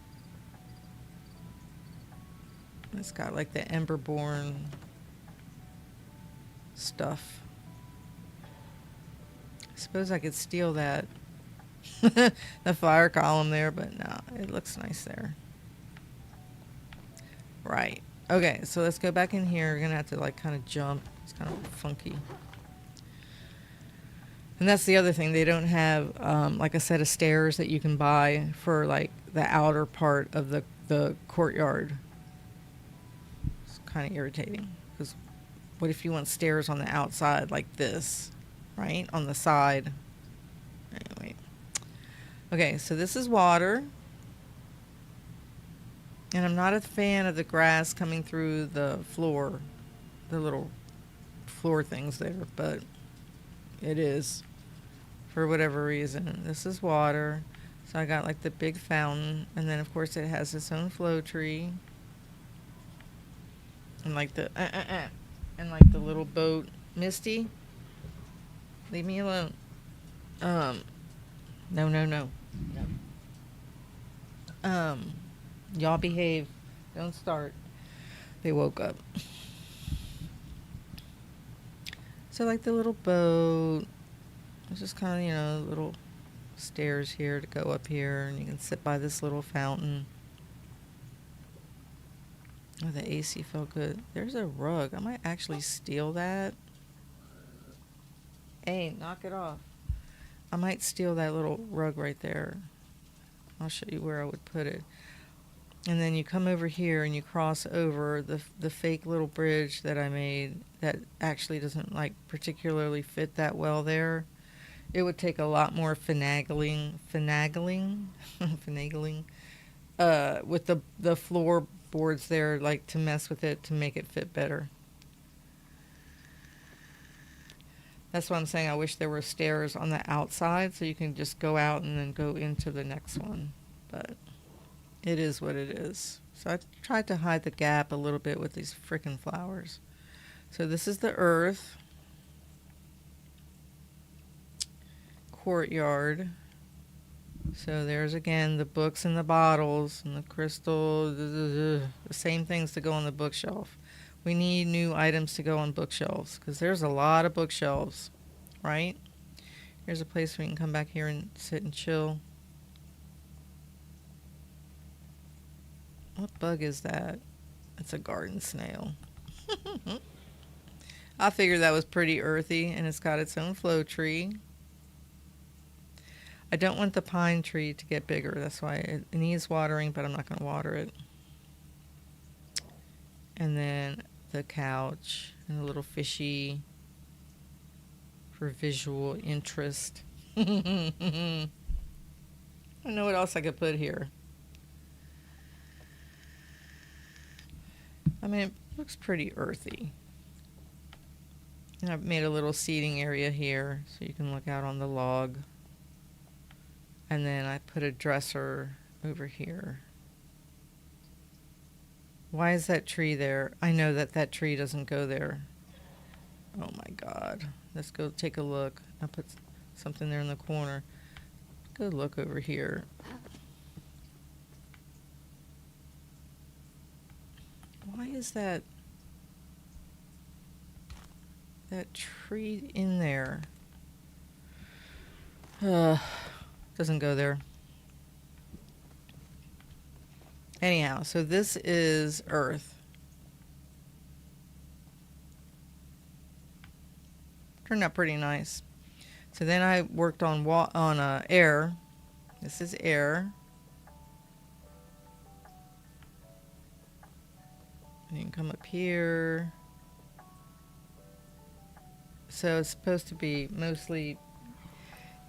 It's got like the Emberborn stuff. I suppose I could steal that. The fire column there, but no, it looks nice there. Right. Okay, so let's go back in here. We're going to have to like kind of jump. It's kind of funky. And that's the other thing. They don't have like a set of stairs that you can buy for like the outer part of the courtyard. It's kind of irritating. Because what if you want stairs on the outside like this, right? On the side. Anyway. Okay, so this is water. And I'm not a fan of the grass coming through the floor, the little floor things there, but it is for whatever reason. This is water. So I got like the big fountain, and then of course it has its own flow tree. And like and like the little boat. Misty, leave me alone. No. Y'all behave. Don't start. They woke up. So like the little boat. It's just kind of, little stairs here to go up here. And you can sit by this little fountain. Oh, the AC felt good. There's a rug. I might actually steal that. Hey, knock it off. I might steal that little rug right there. I'll show you where I would put it. And then you come over here and you cross over the fake little bridge that I made that actually doesn't like particularly fit that well there. It would take a lot more finagling with the floorboards there, like to mess with it to make it fit better. That's what I'm saying. I wish there were stairs on the outside so you can just go out and then go into the next one. But it is what it is. So I tried to hide the gap a little bit with these frickin' flowers. So this is the earth. Courtyard. So there's again the books and the bottles and the crystal. The same things to go on the bookshelf. We need new items to go on bookshelves because there's a lot of bookshelves, right? Here's a place where you can come back here and sit and chill. What bug is that? It's a garden snail. I figured that was pretty earthy, and it's got its own flow tree. I don't want the pine tree to get bigger. That's why it needs watering, but I'm not going to water it. And then the couch and a little fishy for visual interest. I don't know what else I could put here. I mean, it looks pretty earthy. And I've made a little seating area here so you can look out on the log. And then I put a dresser over here. Why is that tree there? I know that that tree doesn't go there. Oh my God. Let's go take a look. I put something there in the corner. Go look over here. Why is that tree in there? Doesn't go there. Anyhow, so this is earth. Turned out pretty nice. So then I worked on air. This is air. You can come up here. So it's supposed to be mostly,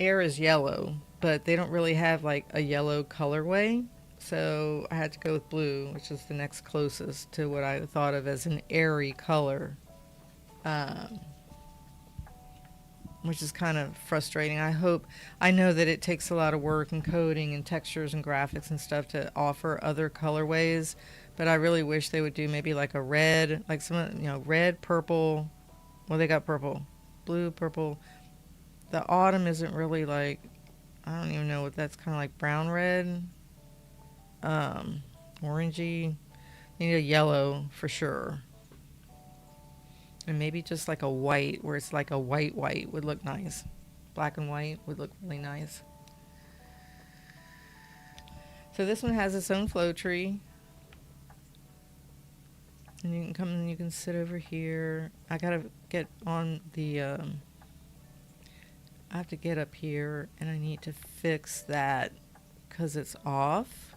air is yellow, but they don't really have like a yellow colorway. So I had to go with blue, which is the next closest to what I thought of as an airy color. Which is kind of frustrating. I know that it takes a lot of work and coding and textures and graphics and stuff to offer other colorways, but I really wish they would do maybe like a red, like some, red, purple. Well, they got purple, blue, purple. The autumn isn't really like, I don't even know what that's kind of like, brown red, orangey. You need a yellow for sure. And maybe just like a white, where it's like a white would look nice. Black and white would look really nice. So this one has its own flow tree. And you can come and you can sit over here. I gotta get on the, I have to get up here and I need to fix that because it's off.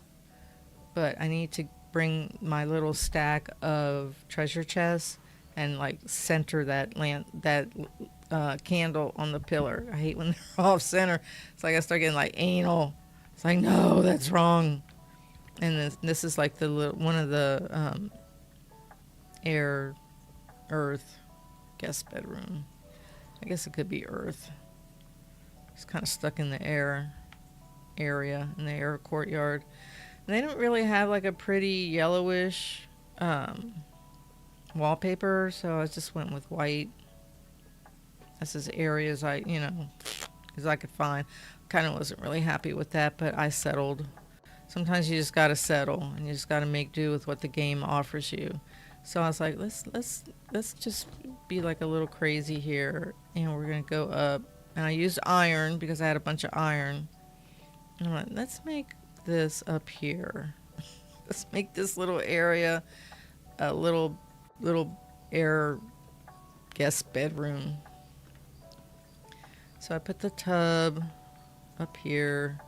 But I need to bring my little stack of treasure chests and like center that candle on the pillar. I hate when they're off center. It's like I start getting like anal. It's like, no, that's wrong. And this is like one of the earth guest bedroom. I guess it could be earth. It's kind of stuck in the air area, in the air courtyard. And they don't really have like a pretty yellowish wallpaper, so I just went with white. That's as airy as I could find. Kind of wasn't really happy with that, but I settled. Sometimes you just gotta settle, and you just gotta make do with what the game offers you. So I was like, let's just be like a little crazy here, and we're gonna go up. And I used iron because I had a bunch of iron. And I'm like, let's make this up here. Let's make this little area a little air guest bedroom. So I put the tub up here.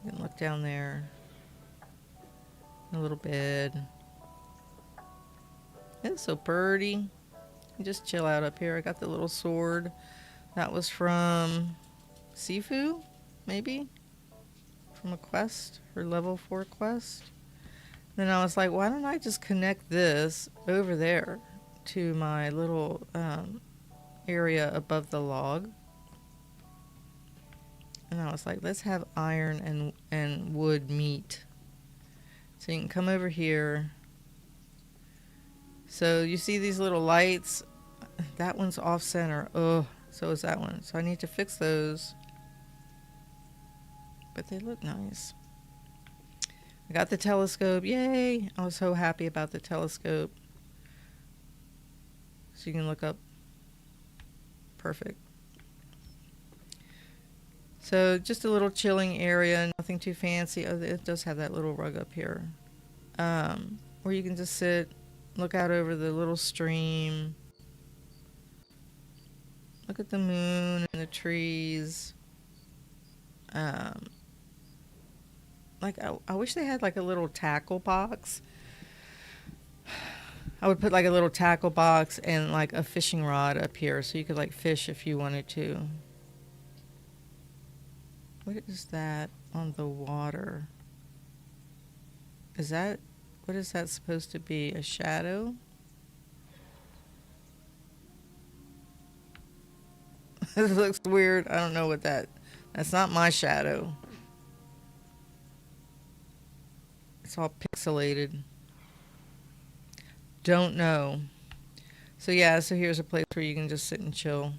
You can look down there. A little bed. It's so pretty. You just chill out up here. I got the little sword. That was from Sifu, maybe? From a quest, her level 4 quest. Then I was like, why don't I just connect this over there to my little area above the log? And I was like, let's have iron and wood meet. So you can come over here. So you see these little lights? That one's off center. Oh, so is that one. So I need to fix those. But they look nice. I got the telescope. Yay! I was so happy about the telescope. So you can look up. Perfect. So just a little chilling area. Nothing too fancy. Oh, it does have that little rug up here. Where you can just sit, look out over the little stream. Look at the moon and the trees. Um, like I wish they had like a little tackle box. I would put like a little tackle box and like a fishing rod up here so you could like fish if you wanted to. What is that on the water? Is that, what is that supposed to be? A shadow? This looks weird. I don't know what that's not my shadow. It's all pixelated. Don't know. So yeah, so here's a place where you can just sit and chill.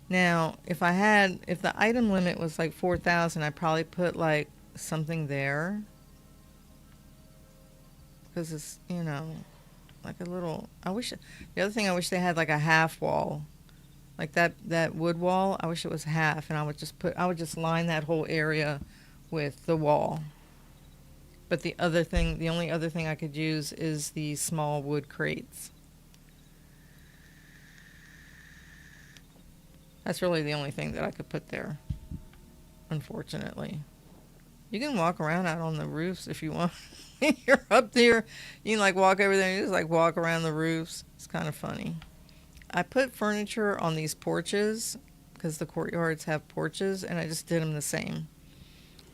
Now, if the item limit was like 4,000, I'd probably put like something there. Because it's, like a little, the other thing I wish they had like a half wall. Like that wood wall, I wish it was half, and I would just line that whole area with the wall. But the only other thing I could use is the small wood crates. That's really the only thing that I could put there, unfortunately. You can walk around out on the roofs if you want. You're up there, you can like walk over there and just like walk around the roofs. It's kind of funny. I put furniture on these porches because the courtyards have porches, and I just did them the same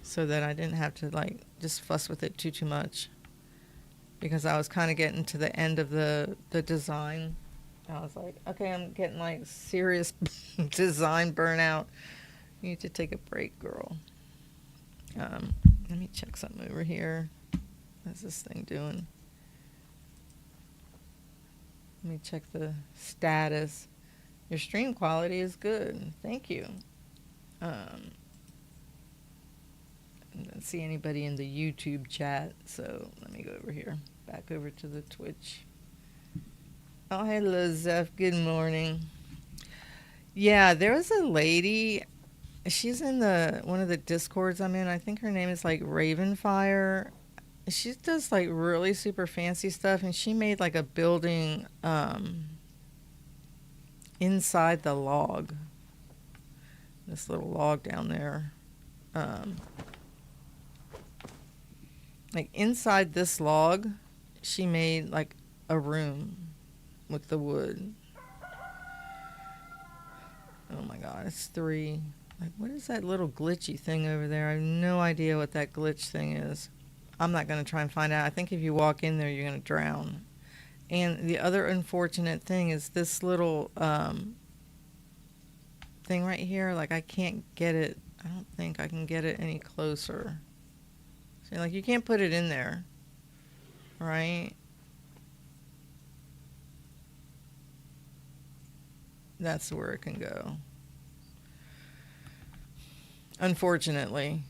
so that I didn't have to like just fuss with it too much, because I was kind of getting to the end of the design. I was like, okay, I'm getting like serious design burnout. You need to take a break, girl. Let me check something over here. What's this thing doing? Let me check the status. Your stream quality is good. Thank you. I don't see anybody in the YouTube chat, so let me go over here. Back over to the Twitch. Oh, hello, Zeph. Good morning. Yeah, there was a lady. She's in one of the Discords I'm in. I think her name is like Ravenfire. She does like really super fancy stuff, and she made like a building inside the log. This little log down there. Like inside this log, she made like a room with the wood. Oh my god, it's 3. Like, what is that little glitchy thing over there? I have no idea what that glitch thing is. I'm not going to try and find out. I think if you walk in there, you're going to drown. And the other unfortunate thing is this little thing right here. Like, I can't get it. I don't think I can get it any closer. See, like, you can't put it in there. Right? That's where it can go. Unfortunately.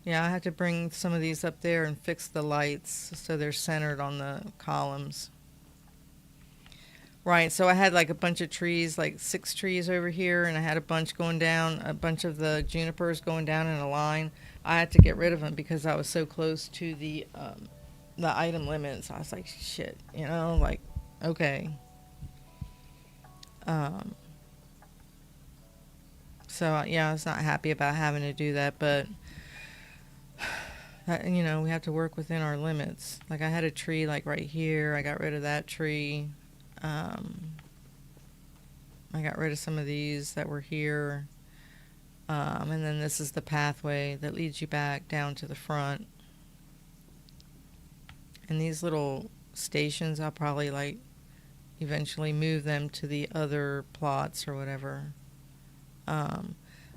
Yeah, I had to bring some of these up there and fix the lights so they're centered on the columns. Right, so I had like a bunch of trees, like 6 trees over here, and I had a bunch going down, a bunch of the junipers going down in a line. I had to get rid of them because I was so close to the item limit. So I was like, shit, like, okay. So yeah, I was not happy about having to do that, but we have to work within our limits. Like I had a tree like right here. I got rid of that tree. I got rid of some of these that were here. And then this is the pathway that leads you back down to the front. And these little stations, I'll probably like eventually move them to the other plots or whatever.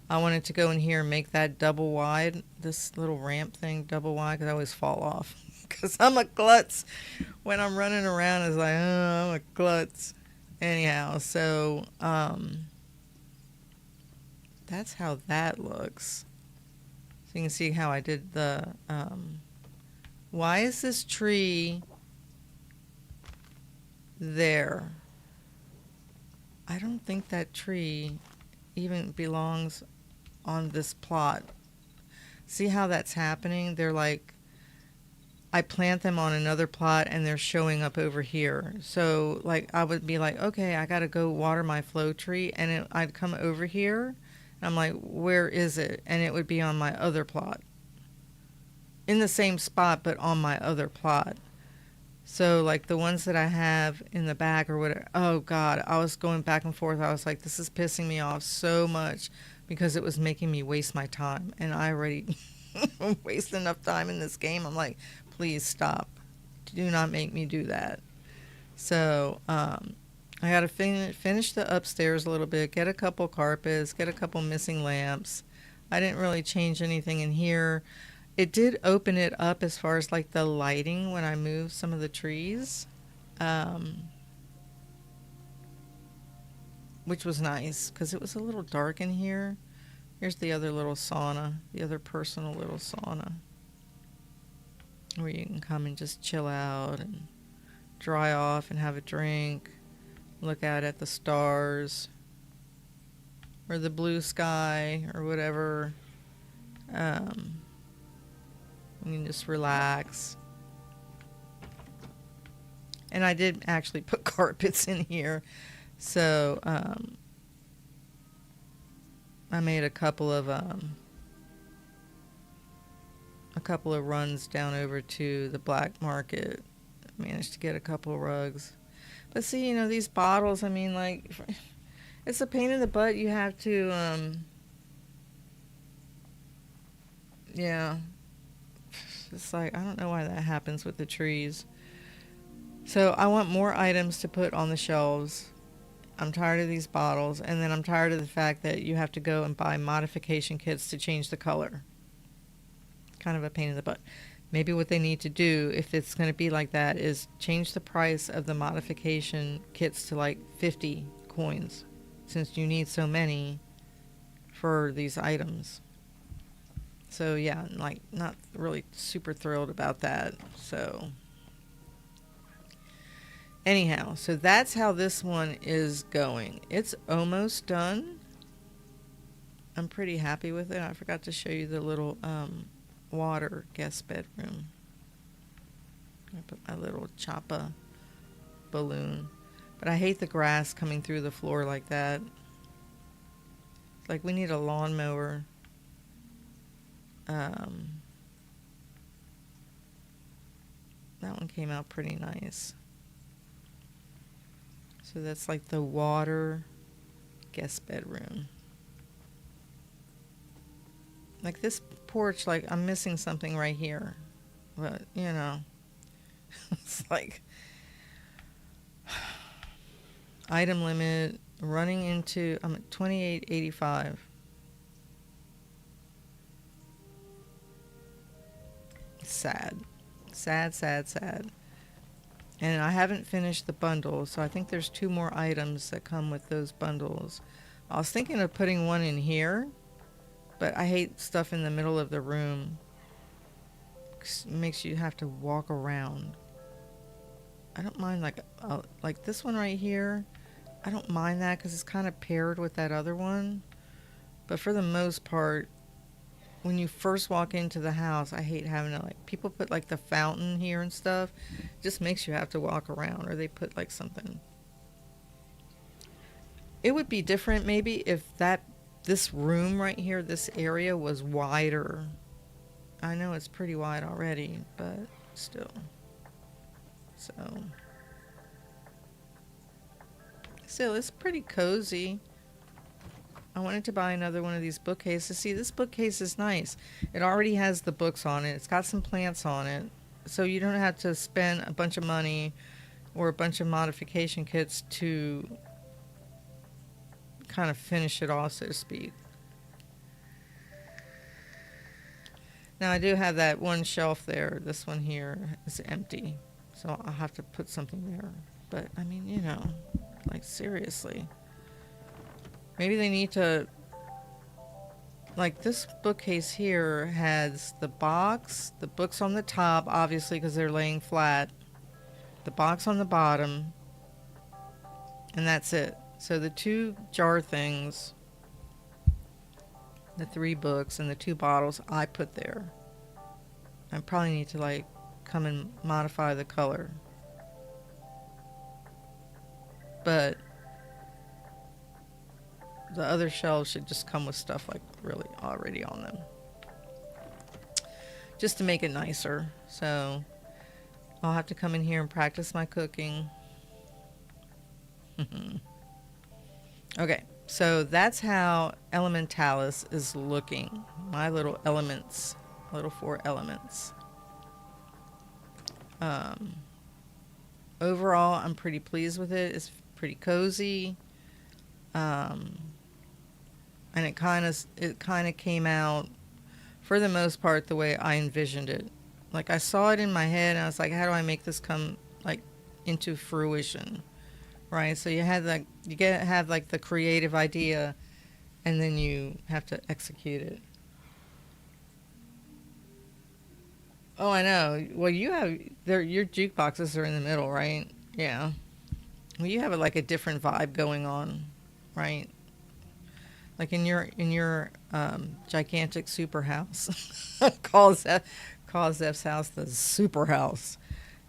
I wanted to go in here and make that double wide, this little ramp thing double wide, because I always fall off. Because I'm a klutz. When I'm running around, it's like, oh, I'm a klutz. Anyhow, so that's how that looks. So you can see how I did the... why is this tree there? I don't think that tree even belongs on this plot. See how that's happening? They're like I plant them on another plot and they're showing up over here. So like I would be like, okay, I got to go water my flow tree, and I'd come over here and I'm like, where is it? And it would be on my other plot. In the same spot, but on my other plot. So like the ones that I have in the back or whatever, oh God, I was going back and forth. I was like, this is pissing me off so much because it was making me waste my time. And I already waste enough time in this game. I'm like, please stop. Do not make me do that. So I got to finish the upstairs a little bit, get a couple carpets, get a couple missing lamps. I didn't really change anything in here. It did open it up as far as like the lighting when I moved some of the trees, which was nice because it was a little dark in here. Here's the other little sauna, the other personal little sauna where you can come and just chill out and dry off and have a drink, look out at the stars or the blue sky or whatever. You can just relax. And I did actually put carpets in here. So I made a couple of runs down over to the black market. Managed to get a couple of rugs. But see, you know, these bottles, I mean, like, it's a pain in the butt. You have to, yeah. It's like, I don't know why that happens with the trees. So I want more items to put on the shelves. I'm tired of these bottles. And then I'm tired of the fact that you have to go and buy modification kits to change the color. Kind of a pain in the butt. Maybe what they need to do, if it's going to be like that, is change the price of the modification kits to like 50 coins, since you need so many for these items. So yeah, like not really super thrilled about that. So anyhow, so that's how this one is going. It's almost done. I'm pretty happy with it. I forgot to show you the little water guest bedroom. I put my little choppa balloon. But I hate the grass coming through the floor like that. Like we need a lawnmower. That one came out pretty nice. So that's like the water guest bedroom. Like this porch, like I'm missing something right here. But, you know, it's like item limit running into, I'm at 28.85. Sad. Sad, sad, sad. And I haven't finished the bundle, so I think there's 2 more items that come with those bundles. I was thinking of putting one in here, but I hate stuff in the middle of the room. It makes you have to walk around. I don't mind like this one right here. I don't mind that because it's kind of paired with that other one. But for the most part, when you first walk into the house, I hate having to, like, people put like the fountain here and stuff. It just makes you have to walk around, or they put like something. It would be different maybe if this room right here, this area was wider. I know it's pretty wide already, but still. So still, it's pretty cozy. I wanted to buy another one of these bookcases. See, this bookcase is nice. It already has the books on it. It's got some plants on it. So you don't have to spend a bunch of money or a bunch of modification kits to kind of finish it off, so to speak. Now, I do have that one shelf there. This one here is empty. So I'll have to put something there. But, I mean, you know, like, seriously. Maybe they need to, like, this bookcase here has the box, the books on the top, obviously, because they're laying flat, the box on the bottom, and that's it. So the 2 jar things, the 3 books, and the 2 bottles I put there. I probably need to, like, come and modify the color. But the other shelves should just come with stuff like really already on them, just to make it nicer. So I'll have to come in here and practice my cooking. Okay, so that's how Elementalis is looking. My little elements, little 4 elements. Overall, I'm pretty pleased with it. It's pretty cozy, and it kind of came out for the most part the way I envisioned it. Like I saw it in my head, and I was like, how do I make this come like into fruition? Right? So you have like the creative idea, and then you have to execute it. Oh, I know. Well, you have your jukeboxes are in the middle, right? Yeah. Well, you have like a different vibe going on, right? Like in your gigantic super house. calls Zeff's house the super house.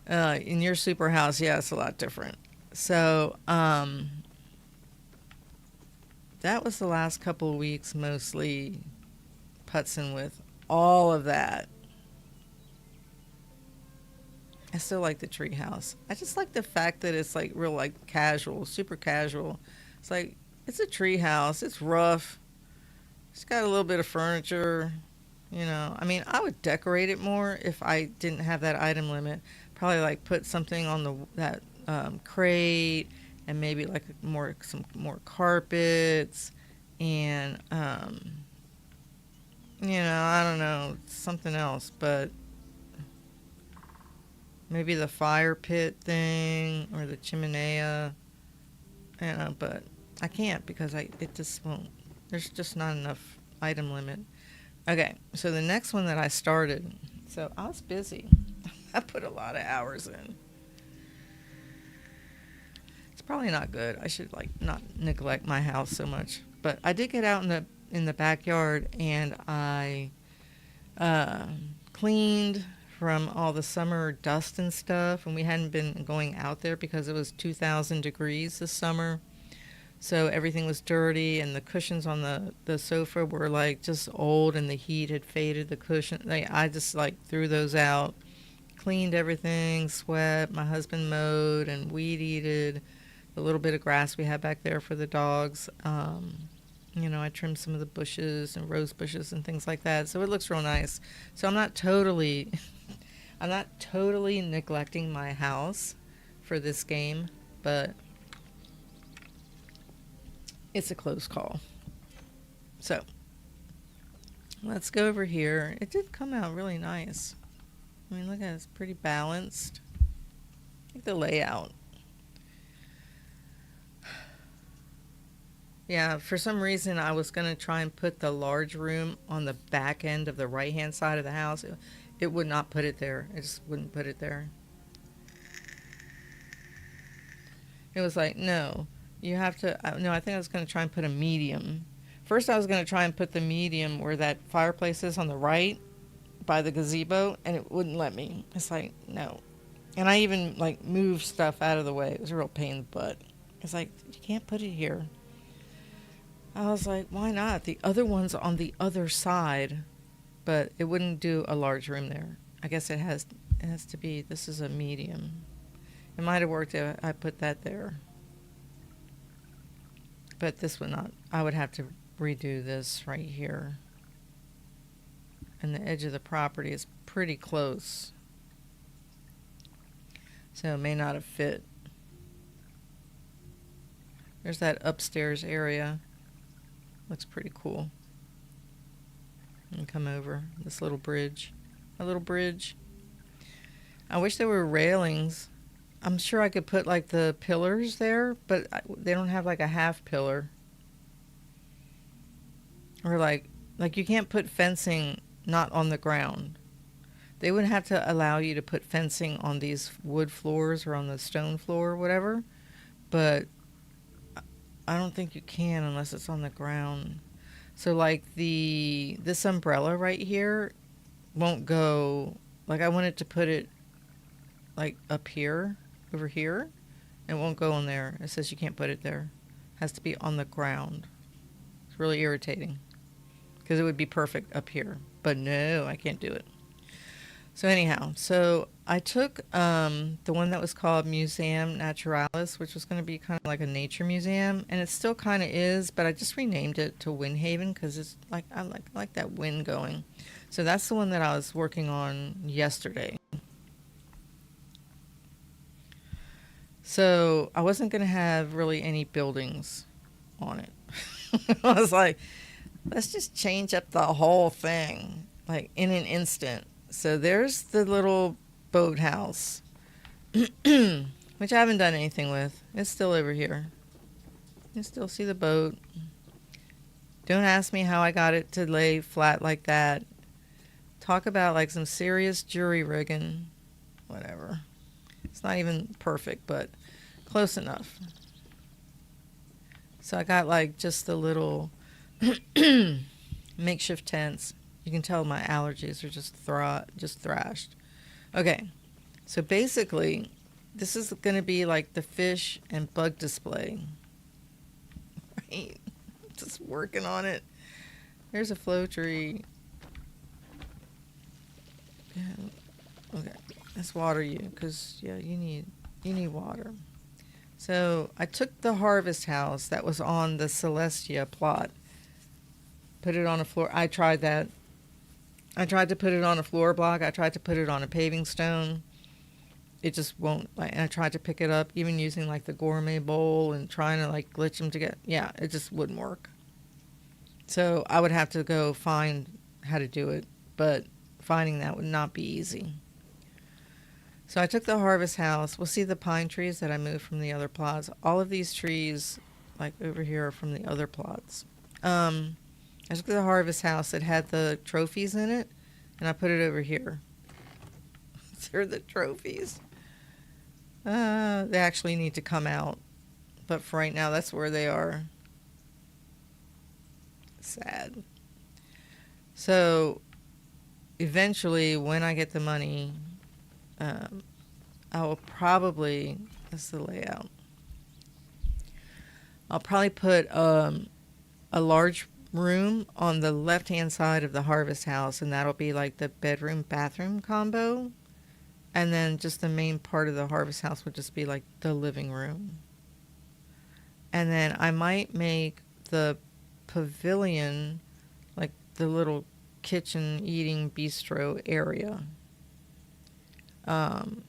In your super house, yeah, it's a lot different. So that was the last couple of weeks, mostly putzing with all of that. I still like the tree house. I just like the fact that it's like real like casual, super casual. It's like it's a tree house. It's rough. It's got a little bit of furniture. You know, I mean, I would decorate it more if I didn't have that item limit. Probably like put something on that crate, and maybe like some more carpets, and I don't know, something else, but maybe the fire pit thing or the chimenea. But I can't because it just won't. There's just not enough item limit. Okay, so the next one that I started, so I was busy. I put a lot of hours in. It's probably not good. I should like not neglect my house so much. But I did get out in the backyard, and I cleaned from all the summer dust and stuff, and we hadn't been going out there because it was 2,000 degrees this summer. So everything was dirty, and the cushions on the sofa were like just old, and the heat had faded the cushion. I just like threw those out, cleaned everything, swept. My husband mowed and weed eated the little bit of grass we had back there for the dogs. I trimmed some of the bushes and rose bushes and things like that. So it looks real nice. So I'm not totally neglecting my house for this game, but it's a close call. So let's go over here. It did come out really nice. I mean, look at it. It's pretty balanced. I like the layout. Yeah, for some reason I was going to try and put the large room on the back end of the right-hand side of the house. It would not put it there. It just wouldn't put it there. It was like, no, you have to... No, I think I was going to try and put a medium. First I was going to try and put the medium where that fireplace is on the right by the gazebo, and it wouldn't let me. It's like, no. And I even, like, moved stuff out of the way. It was a real pain in the butt. It's like, you can't put it here. I was like, why not? The other one's on the other side, but it wouldn't do a large room there. I guess it has to be, this is a medium. It might have worked if I put that there. But this would not. I would have to redo this right here. And the edge of the property is pretty close. So it may not have fit. There's that upstairs area. Looks pretty cool. And come over this little bridge. A little bridge. I wish there were railings. I'm sure I could put like the pillars there, but they don't have like a half pillar. Or like you can't put fencing not on the ground. They would have to allow you to put fencing on these wood floors or on the stone floor or whatever. But I don't think you can unless it's on the ground. So like this umbrella right here won't go, like I wanted to put it like up here, over here. It won't go in there. It says you can't put it there. It has to be on the ground. It's really irritating because it would be perfect up here. But no, I can't do it. So anyhow, so I took the one that was called Museum Naturalis, which was going to be kind of like a nature museum, and it still kind of is, but I just renamed it to Windhaven because it's like I like that wind going. So that's the one that I was working on yesterday. So I wasn't going to have really any buildings on it. I was like, let's just change up the whole thing, like in an instant. So there's the little boathouse, which I haven't done anything with. It's still over here. You still see the boat. Don't ask me how I got it to lay flat like that. Talk about like some serious jury rigging. Whatever. It's not even perfect, but close enough. So I got like just the little makeshift tents. You can tell my allergies are just thrashed. Okay, so basically, this is going to be like the fish and bug display. Right? Just working on it. There's a flow tree. Yeah. Okay, let's water you because yeah, you need water. So I took the harvest house that was on the Celestia plot, put it on a floor. I tried that. I tried to put it on a floor block. I tried to put it on a paving stone. It just won't. And I tried to pick it up, even using like the gourmet bowl and trying to like glitch them together. Yeah, it just wouldn't work. So I would have to go find how to do it, but finding that would not be easy. So I took the harvest house. We'll see the pine trees that I moved from the other plots. All of these trees, like over here, are from the other plots. I took the harvest house that had the trophies in it, and I put it over here. They're the trophies. They actually need to come out, but for right now, that's where they are. Sad. So eventually, when I get the money, I will probably, that's the layout. I'll probably put a large room on the left hand side of the harvest house, and that'll be like the bedroom bathroom combo, and then just the main part of the harvest house would just be like the living room. And then I might make the pavilion like the little kitchen eating bistro area, and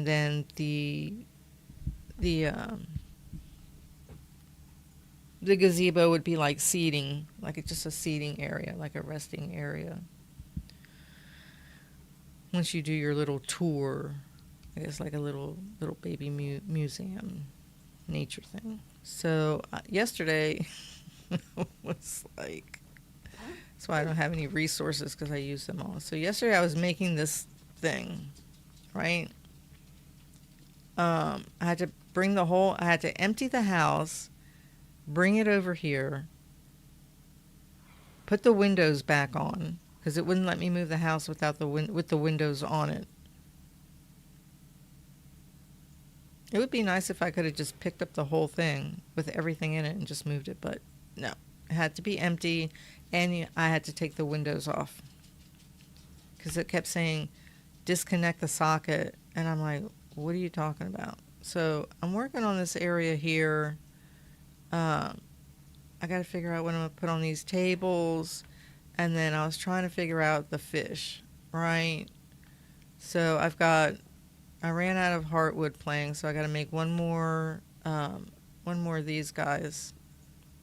then the gazebo would be like seating, like it's just a seating area, like a resting area. Once you do your little tour, I guess like a little baby museum, nature thing. So yesterday was like, that's why I don't have any resources because I use them all. So yesterday I was making this thing, right? I had to I had to empty the house, bring it over here, put the windows back on because it wouldn't let me move the house without with the windows on it. It would be nice if I could have just picked up the whole thing with everything in it and just moved it, but no. It had to be empty, and I had to take the windows off because it kept saying disconnect the socket, and I'm like, what are you talking about? So I'm working on this area here. I got to figure out what I'm going to put on these tables. And then I was trying to figure out the fish, right? So I ran out of heartwood planks, so I got to make one more of these guys,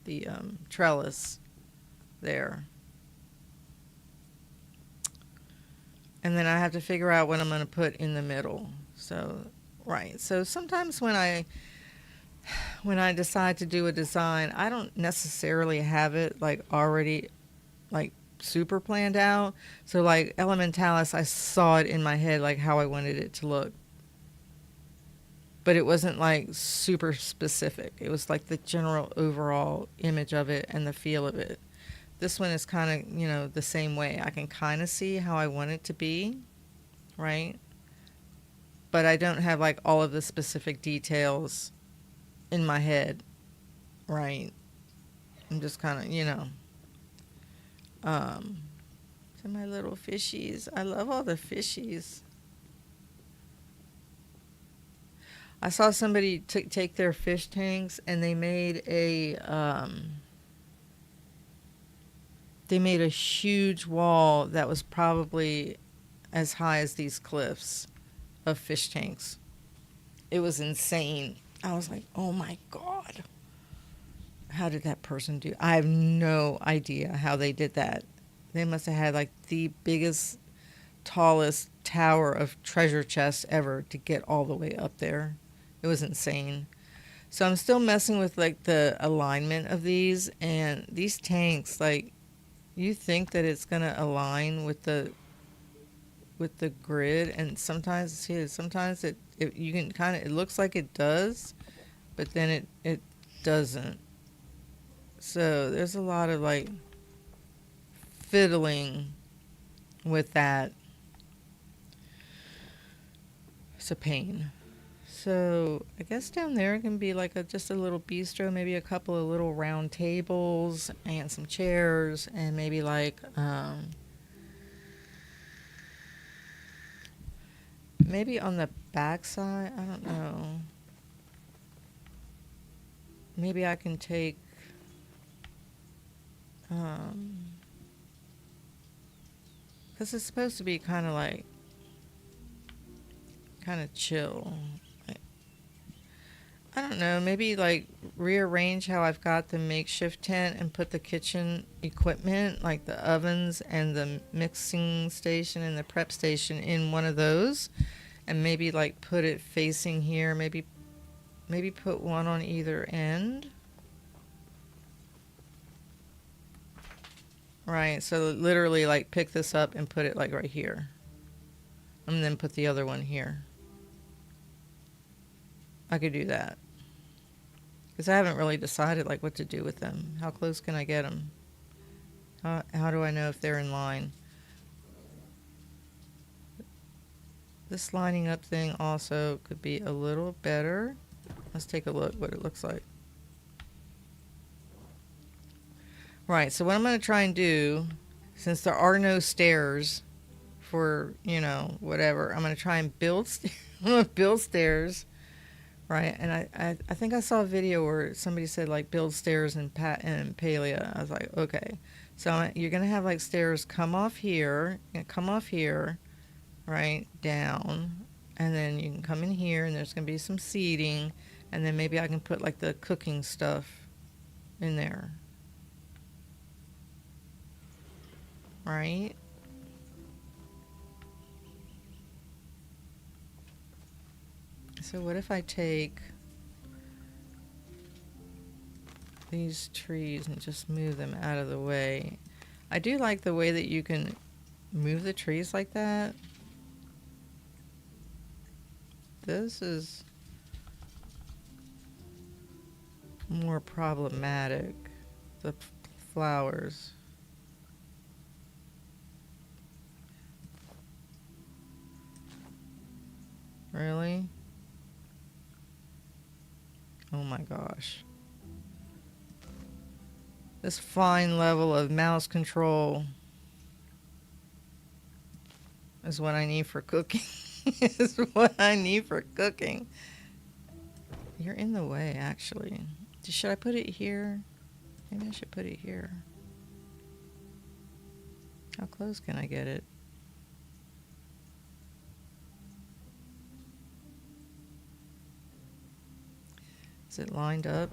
the trellis there. And then I have to figure out what I'm going to put in the middle. So, right. So sometimes when I decide to do a design, I don't necessarily have it like already like super planned out. So like Elementalis, I saw it in my head like how I wanted it to look. But it wasn't like super specific. It was like the general overall image of it and the feel of it. This one is kind of, the same way. I can kind of see how I want it to be, right? but I don't have like all of the specific details in my head, right? I'm just kind of, um, so my little fishies. I love all the fishies. I saw somebody take their fish tanks and they made a huge wall that was probably as high as these cliffs of fish tanks. It was insane. I was like, oh my God. How did that person do? I have no idea how they did that. They must have had like the biggest, tallest tower of treasure chests ever to get all the way up there. It was insane. So I'm still messing with like the alignment of these, and these tanks, like, you think that it's gonna align with the grid, and sometimes it you can kind of, it looks like it does, but then it doesn't. So there's a lot of like fiddling with that. It's a pain. So I guess down there can be like just a little bistro, maybe a couple of little round tables and some chairs, and maybe like maybe on the back side, I don't know. Maybe I can take because it's supposed to be kind of like kind of chill. I don't know, maybe like rearrange how I've got the makeshift tent and put the kitchen equipment, like the ovens and the mixing station and the prep station, in one of those, and maybe like put it facing here, maybe put one on either end. Right, so literally like pick this up and put it like right here. And then put the other one here. I could do that. Because I haven't really decided like what to do with them. How close can I get them? How do I know if they're in line? This lining up thing also could be a little better. Let's take a look what it looks like. Right, so what I'm going to try and do, since there are no stairs for, whatever, I'm going to try and build, build stairs. Right, and I think I saw a video where somebody said like build stairs in Palia. I was like, okay, so you're gonna have like stairs come off here, right down, and then you can come in here, and there's gonna be some seating, and then maybe I can put like the cooking stuff in there, right? So what if I take these trees and just move them out of the way? I do like the way that you can move the trees like that. This is more problematic. The flowers. Really? Oh my gosh. This fine level of mouse control is what I need for cooking. Is what I need for cooking. You're in the way, actually. Should I put it here? Maybe I should put it here. How close can I get it? Is it lined up?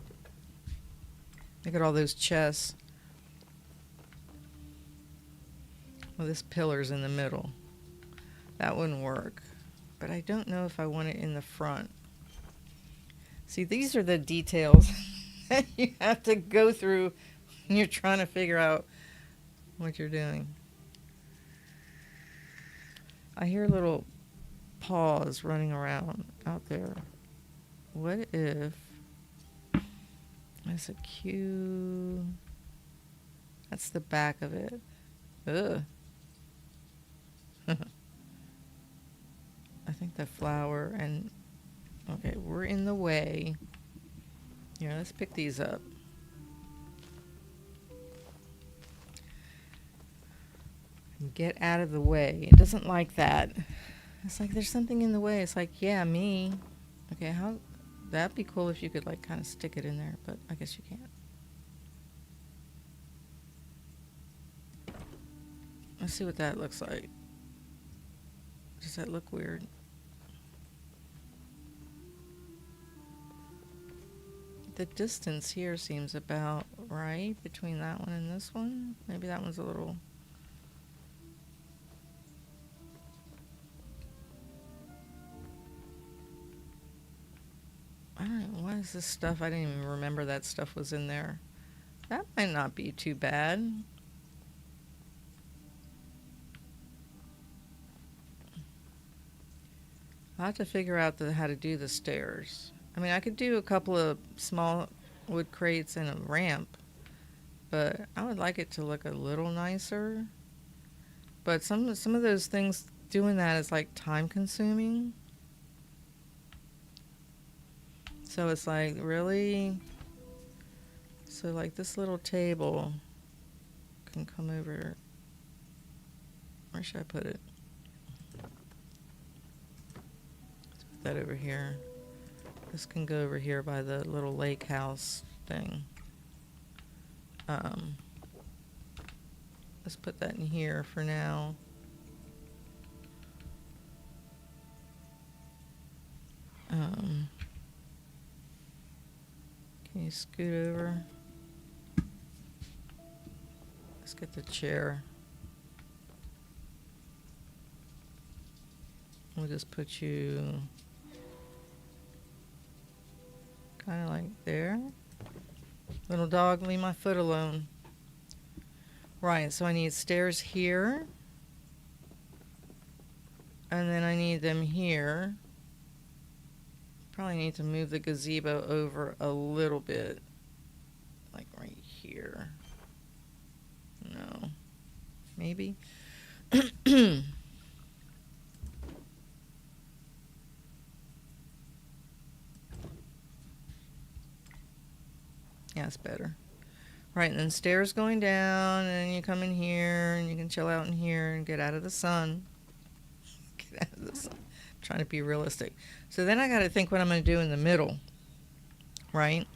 Look at all those chests. Well, this pillar's in the middle. That wouldn't work. But I don't know if I want it in the front. See, these are the details that you have to go through when you're trying to figure out what you're doing. I hear little paws running around out there. What if... That's a cute... That's the back of it. Ugh. I think the flower and... Okay, we're in the way. Here, let's pick these up. Get out of the way. It doesn't like that. It's like there's something in the way. It's like, yeah, me. Okay, how... That'd be cool if you could, like, kind of stick it in there, but I guess you can't. Let's see what that looks like. Does that look weird? The distance here seems about right between that one and this one. Maybe that one's a little... I don't know. What is this stuff? I didn't even remember that stuff was in there. That might not be too bad. I'll have to figure out how to do the stairs. I mean, I could do a couple of small wood crates and a ramp, but I would like it to look a little nicer. But some of those things, doing that is like time consuming. So it's like, really? So like this little table can come over. Where should I put it? Let's put that over here. This can go over here by the little lake house thing. Let's put that in here for now. Can you scoot over? Let's get the chair. We'll just put you kind of like there. Little dog, leave my foot alone. Right, so I need stairs here. And then I need them here. Probably need to move the gazebo over a little bit. Like right here. No. Maybe. Yeah, it's better. Right, and then stairs going down, and then you come in here, and you can chill out in here and get out of the sun. Get out of the sun. I'm trying to be realistic. So then I got to think what I'm going to do in the middle, right?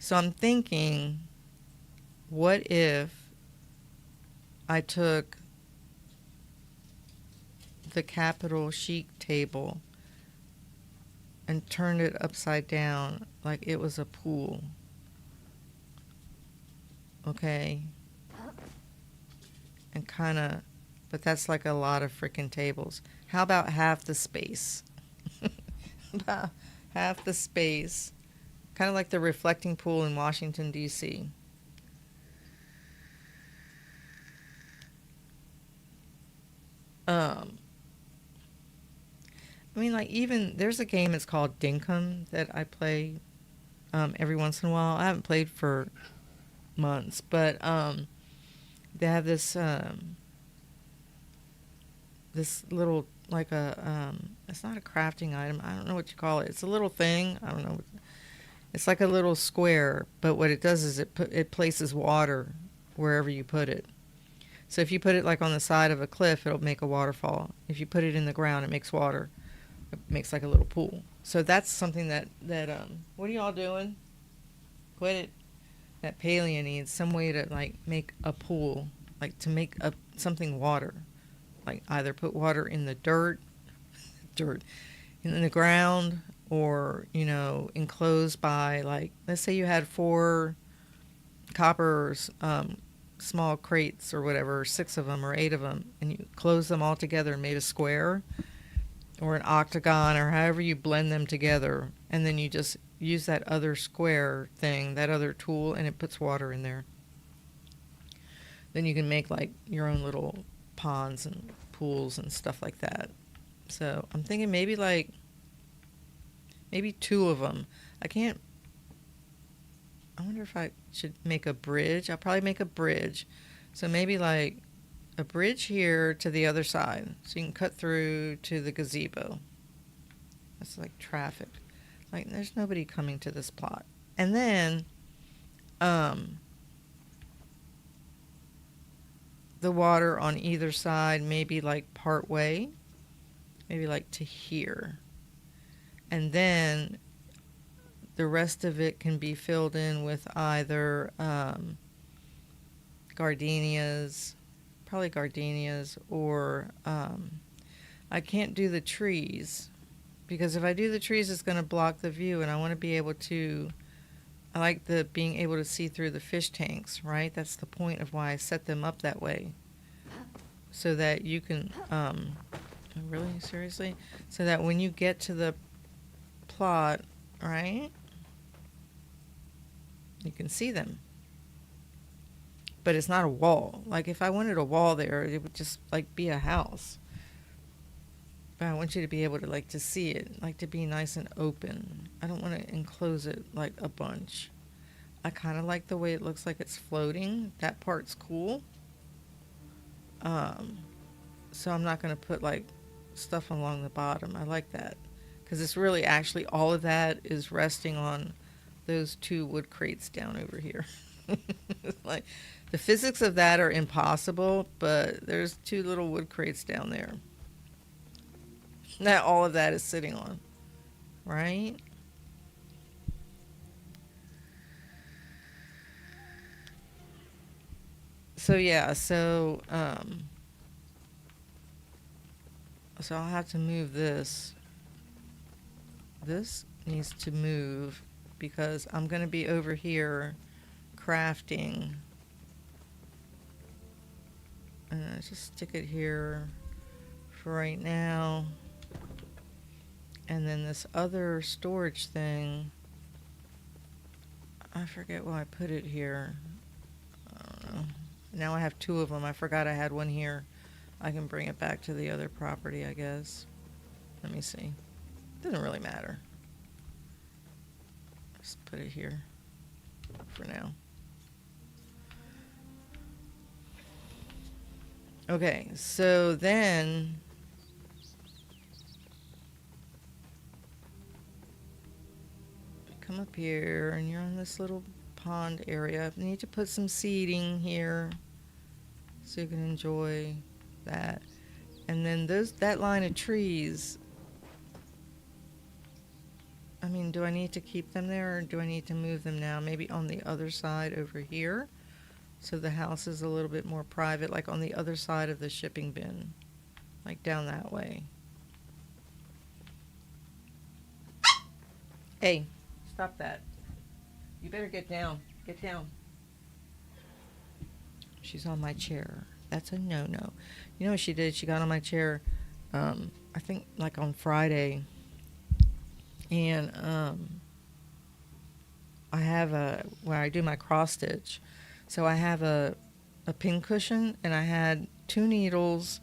So I'm thinking, what if I took the capital chic table and turned it upside down like it was a pool? Okay, and kind of, but that's like a lot of freaking tables. How about half the space? About half the space, kind of like the reflecting pool in Washington, D.C. I mean, like, even there's a game, it's called Dinkum, that I play every once in a while. I haven't played for months, but they have this this little, like a it's not a crafting item, I don't know what you call it. It's a little thing, I don't know. It's like a little square, but what it does is it places water wherever you put it. So if you put it like on the side of a cliff, it'll make a waterfall. If you put it in the ground, it makes water. It makes like a little pool. So that's something that what are y'all doing? Quit it. That Palia needs some way to like make a pool, like to make something water, like either put water in the dirt in the ground, or enclosed by, like, let's say you had 4 copper small crates or whatever, 6 of them or 8 of them, and you close them all together and made a square or an octagon or however you blend them together, and then you just use that other square thing, that other tool, and it puts water in there. Then you can make like your own little ponds and pools and stuff like that. So I'm thinking maybe 2 of them. I wonder if I should make a bridge. I'll probably make a bridge. So maybe like a bridge here to the other side, so you can cut through to the gazebo. It's like traffic. Like there's nobody coming to this plot. And then um, the water on either side, maybe like part way, maybe like to here. And then the rest of it can be filled in with either gardenias, probably gardenias, or I can't do the trees because if I do the trees, it's going to block the view, and I want to be able to. I like the being able to see through the fish tanks, right? That's the point of why I set them up that way, so that you can. Really, seriously, so that when you get to the plot, right, you can see them. But it's not a wall. Like if I wanted a wall there, it would just like be a house. But I want you to be able to like to see it, like to be nice and open. I don't want to enclose it like a bunch. I kind of like the way it looks like it's floating. That part's cool. Um, so I'm not going to put like stuff along the bottom. I like that because it's really actually all of that is resting on those two wood crates down over here. Like the physics of that are impossible, but there's two little wood crates down there that all of that is sitting on, right? So yeah, so I'll have to move this. This needs to move because I'm going to be over here crafting. And I just stick it here for right now. And then this other storage thing, I forget why I put it here. I don't know. Now I have two of them. I forgot I had one here. I can bring it back to the other property, I guess. Let me see. Doesn't really matter. Just put it here for now. Okay, so then come up here and you're on this little pond area. I need to put some seating here so you can enjoy that. And then that line of trees, I mean, do I need to keep them there or do I need to move them now? Maybe on the other side over here. So the house is a little bit more private, like on the other side of the shipping bin, like down that way. Hey, stop that. You better get down. Get down. She's on my chair. That's a no-no. You know what she did? She got on my chair, I think like on Friday. And I have where I do my cross stitch. So I have a pin cushion, and I had 2 needles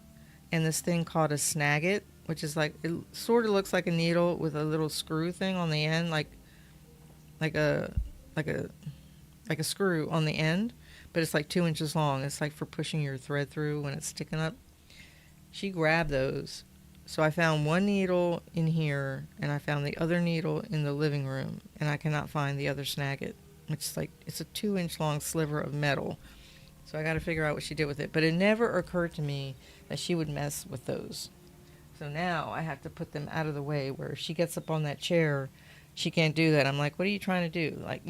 and this thing called a snagget, which is like, it sort of looks like a needle with a little screw thing on the end, like a like a like a screw on the end, but it's like 2 inches long. It's like for pushing your thread through when it's sticking up. She grabbed those. So I found one needle in here, and I found the other needle in the living room, and I cannot find the other snagget. It's like, it's a 2-inch long sliver of metal. So I got to figure out what she did with it. But it never occurred to me that she would mess with those. So now I have to put them out of the way where if she gets up on that chair, she can't do that. I'm like, what are you trying to do? Like,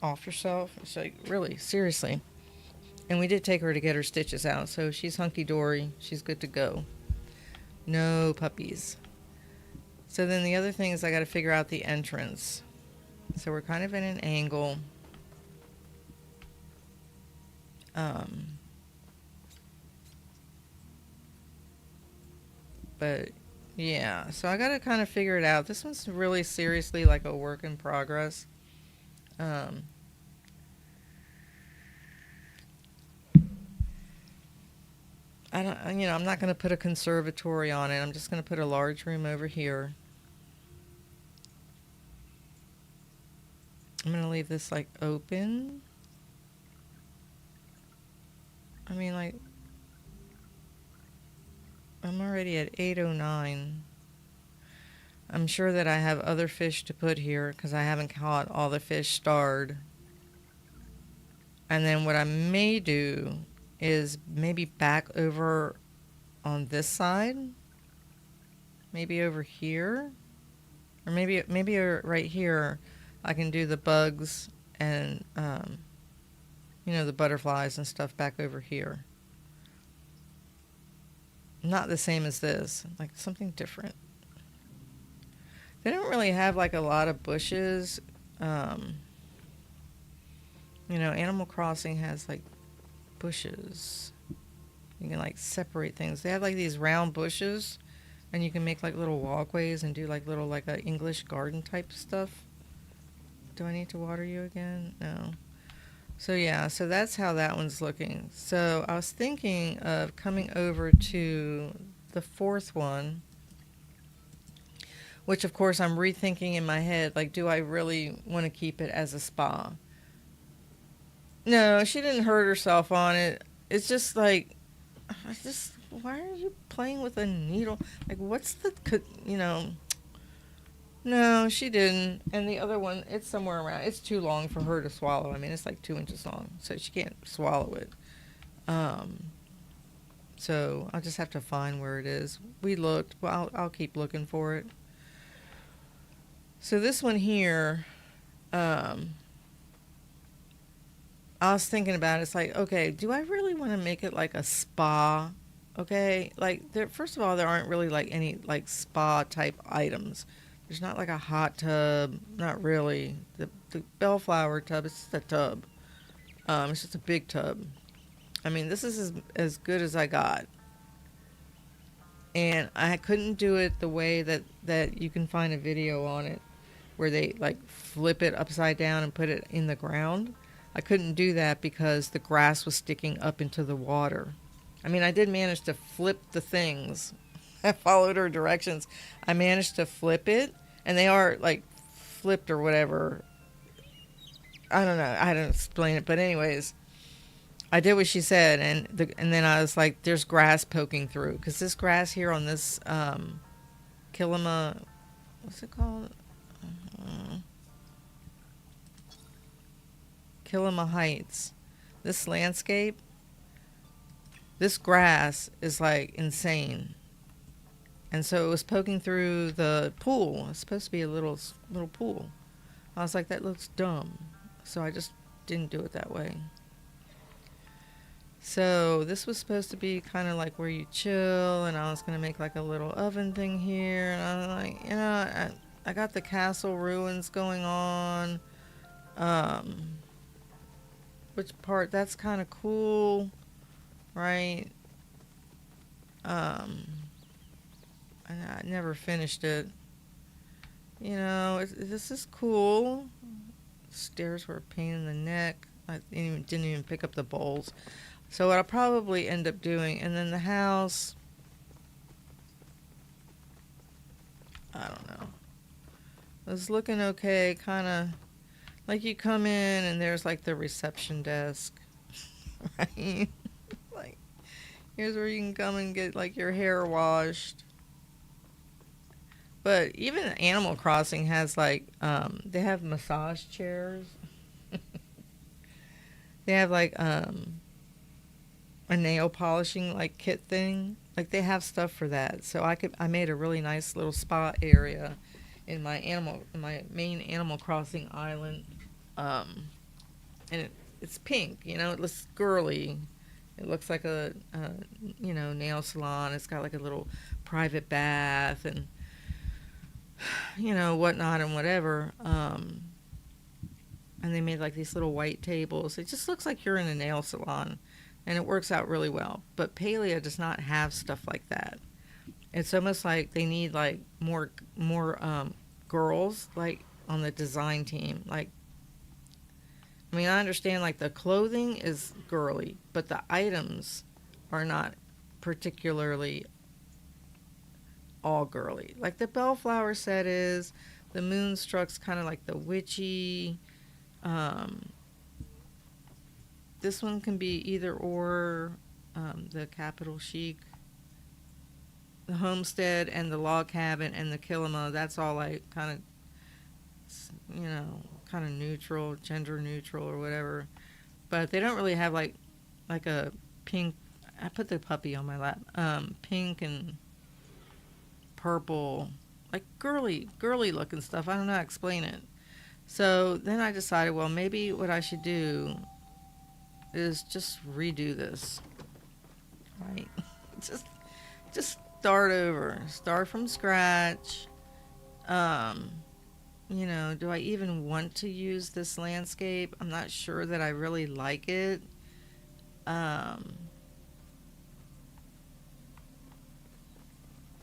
off yourself? It's like, really? Seriously? And we did take her to get her stitches out. So she's hunky-dory. She's good to go. No puppies. So then the other thing is I got to figure out the entrance. So we're kind of in an angle. But yeah, so I got to kind of figure it out. This one's really seriously like a work in progress. Um, I'm not going to put a conservatory on it. I'm just going to put a large room over here. I'm going to leave this like open. I mean, like, I'm already at 8:09. I'm sure that I have other fish to put here because I haven't caught all the fish starred. And then what I may do is maybe back over on this side, maybe over here, or maybe right here. I can do the bugs and the butterflies and stuff back over here. Not the same as this, like something different. They don't really have like a lot of bushes. Um, Animal Crossing has like bushes. You can like separate things. They have like these round bushes, and you can make like little walkways and do like little like a English garden type stuff. Do I need to water you again? No. So yeah, so that's how that one's looking. So I was thinking of coming over to the fourth one, which of course I'm rethinking in my head, like, do I really want to keep it as a spa? No, she didn't hurt herself on it. It's just like, why are you playing with a needle? Like, what's the, No, she didn't. And the other one, it's somewhere around. It's too long for her to swallow. I mean, it's like 2 inches long, so she can't swallow it. Um, so I'll just have to find where it is. We looked. Well, I'll keep looking for it. So this one here, I was thinking about it. It's like, okay, do I really want to make it like a spa? Okay, like first of all, there aren't really like any like spa type items. There's not like a hot tub, not really. The bellflower tub, it's just a tub. It's just a big tub. I mean, this is as good as I got. And I couldn't do it the way that you can find a video on it where they like flip it upside down and put it in the ground. I couldn't do that because the grass was sticking up into the water. I mean, I did manage to flip the things. I followed her directions. I managed to flip it, and they are like flipped or whatever. I don't know. I don't explain it, but anyways, I did what she said, and then I was like, "There's grass poking through," because this grass here on this Kilima, what's it called? Kilima Heights. This landscape, this grass is like insane. And so it was poking through the pool. It's supposed to be a little pool. I was like, that looks dumb. So I just didn't do it that way. So this was supposed to be kind of like where you chill, and I was going to make like a little oven thing here. And I was like, I got the castle ruins going on. Which part, that's kind of cool, right? I never finished it. This is cool. Stairs were a pain in the neck. I didn't even pick up the bowls. So what I'll probably end up doing, and then the house, I don't know. It was looking okay, kind of like you come in and there's like the reception desk, right? Like, here's where you can come and get like your hair washed. But even Animal Crossing has like, they have massage chairs. They have like a nail polishing like kit thing. Like they have stuff for that. So I made a really nice little spa area in my main Animal Crossing island. And it's pink, it looks girly. It looks like a nail salon. It's got like a little private bath and whatnot and whatever. And they made like these little white tables. It just looks like you're in a nail salon, and it works out really well. But Palia does not have stuff like that. It's almost like they need like more girls like on the design team. Like, I mean, I understand like the clothing is girly, but the items are not particularly all girly. Like the bellflower set is, the moonstruck's kind of like the witchy. This one can be either or, the capital chic. the homestead and the log cabin and the kilima, that's all like kind of, kind of neutral, gender neutral or whatever. But they don't really have like a pink. I put the puppy on my lap. Pink and purple, like girly looking stuff. I don't know how to explain it. So then I decided, well, maybe what I should do is just redo this, right? just just start over, start from scratch. Um, do I even want to use this landscape? I'm not sure that I really like it. Um,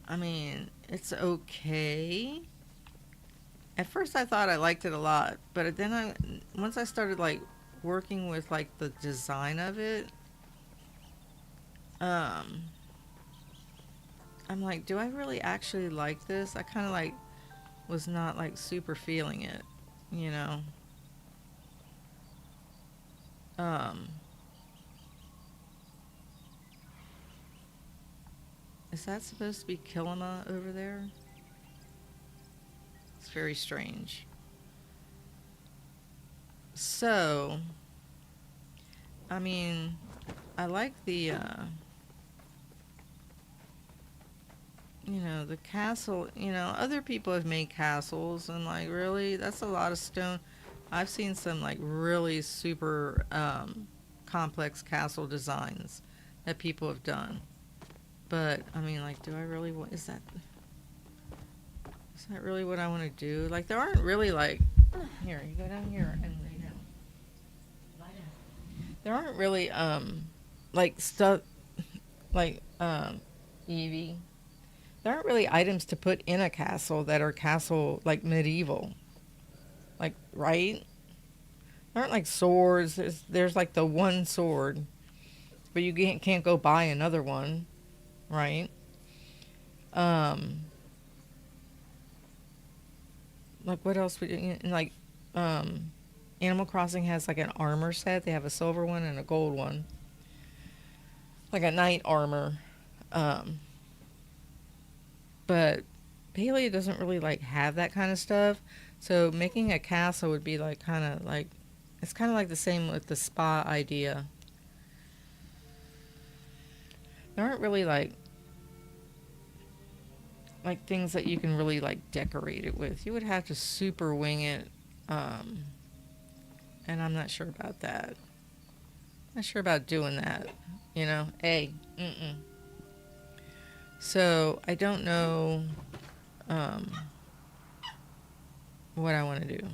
I mean, it's okay. At first, I thought I liked it a lot, but then once I started like working with like the design of it, um, I'm like, do I really actually like this? I kind of like was not like super feeling it, you know. Um, is that supposed to be Kilima over there? It's very strange. So, I mean, I like the castle. Other people have made castles, and like, really, that's a lot of stone. I've seen some like really super complex castle designs that people have done. But I mean, like, do I really want? Is that really what I want to do? Like, there aren't really like. Here, you go down here and lay down. Lie down. There aren't really like stuff like Evie. There aren't really items to put in a castle that are castle like medieval. Like, right? There aren't like swords. There's like the one sword, but you can't go buy another one, right? Um, like what else would you like? Um, Animal Crossing has like an armor set. They have a silver one and a gold one, like a knight armor. Um, but Palia doesn't really like have that kind of stuff. So making a castle would be like kind of like it's kind of like the same with the spa idea. There aren't really like things that you can really like decorate it with. You would have to super wing it, um, and I'm not sure about that. Not sure about doing that. A. Mm-mm. So I don't know um, what I want to do.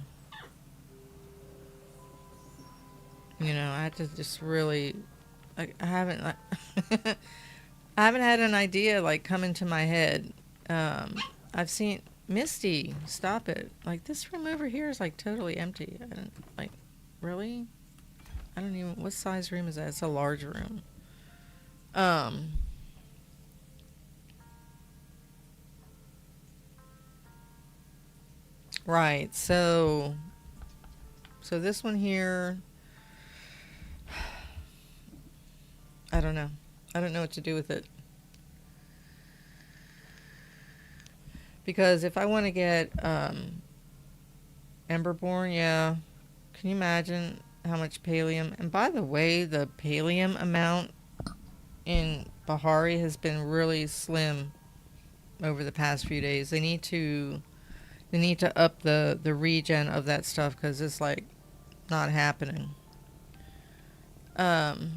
I have to just really. I haven't. I haven't had an idea like come into my head. I've seen Misty. Stop it! Like this room over here is like totally empty. I don't like. Really? I don't even. What size room is that? It's a large room. Um. Right. So this one here. I don't know. I don't know what to do with it. Because if I want to get Emberborn, yeah. Can you imagine how much pallium? And by the way, the pallium amount in Bahari has been really slim over the past few days. They need to up the regen of that stuff because it's like not happening. Um,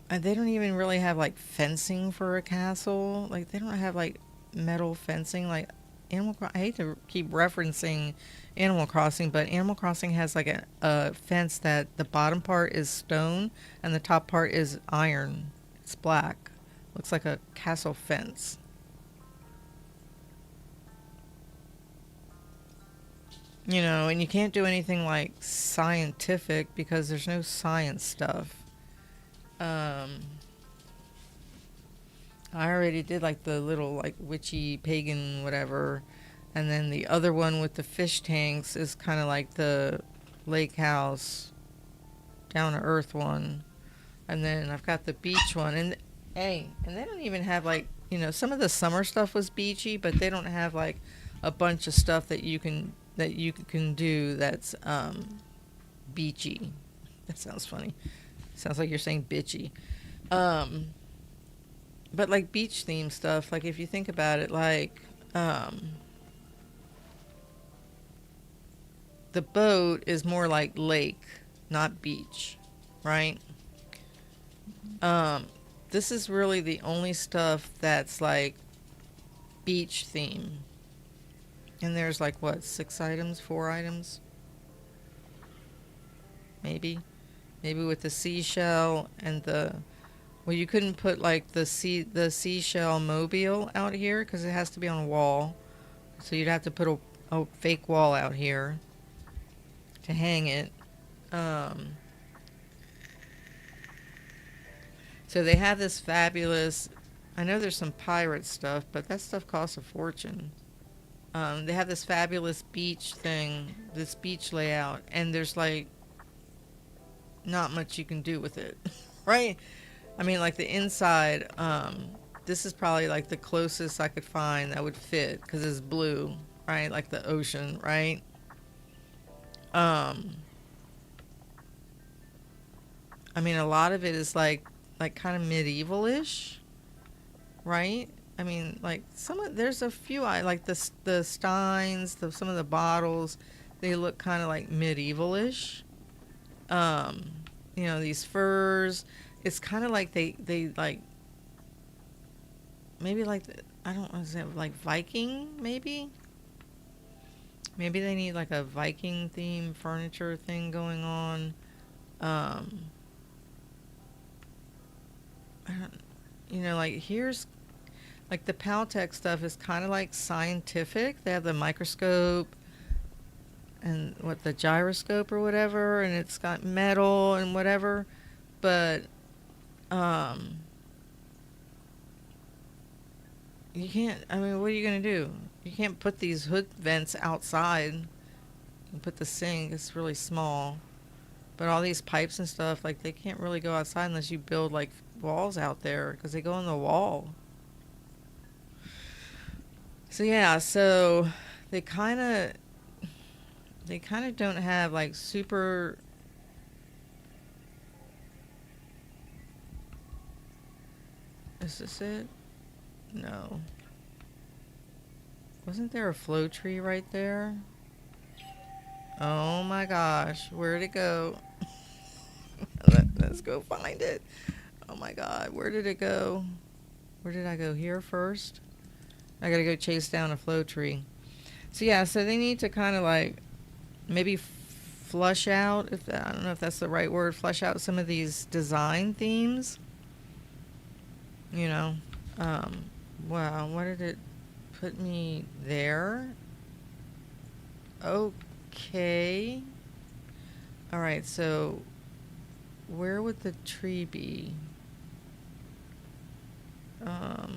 and they don't even really have like fencing for a castle. Like they don't have like metal fencing. Like I hate to keep referencing Animal Crossing, but Animal Crossing has like a fence that the bottom part is stone and the top part is iron. It's black. Looks like a castle fence. And you can't do anything like scientific because there's no science stuff. Um, I already did like the little like witchy pagan whatever, and then the other one with the fish tanks is kind of like the lake house down to earth one. And then I've got the beach one. And hey, and they don't even have like, some of the summer stuff was beachy, but they don't have like a bunch of stuff that you can do that's beachy. That sounds funny. Sounds like you're saying bitchy. Um, but like beach theme stuff, like if you think about it, like the boat is more like lake, not beach, right? Um, this is really the only stuff that's like beach theme. And there's like what, 6 items, 4 items, maybe, maybe with the seashell and the. Well, you couldn't put like the seashell mobile out here because it has to be on a wall. So you'd have to put a fake wall out here to hang it. Um, so they have this fabulous. I know there's some pirate stuff, but that stuff costs a fortune. They have this fabulous beach thing, this beach layout, and there's like not much you can do with it, right? I mean, like the inside, this is probably like the closest I could find that would fit because it's blue, right? Like the ocean, right? Um, I mean, a lot of it is like kind of medieval-ish, right? I mean, like there's a few I like the steins, some of the bottles, they look kind of like medieval-ish. Um, these furs, it's kind of like they like maybe like I don't know, is it like Viking maybe? Maybe they need like a Viking theme furniture thing going on. Um, I don't, like here's like the Paltech stuff is kind of like scientific. They have the microscope and what the gyroscope or whatever, and it's got metal and whatever. But um, you can't. I mean, what are you gonna do? You can't put these hood vents outside. You put the sink. It's really small. But all these pipes and stuff, like they can't really go outside unless you build like walls out there because they go on the wall. So yeah, so they kind of don't have like super. Is this it? No. Wasn't there a flow tree right there? Oh my gosh, where'd it go? Let's go find it. Oh my god, where did it go? Where did I go? Here first? I gotta go chase down a flow tree. So yeah, so they need to kind of like maybe flush out, if I don't know if that's the right word, flush out some of these design themes. You know, wow, what did it put me there? Okay. All right, so where would the tree be? I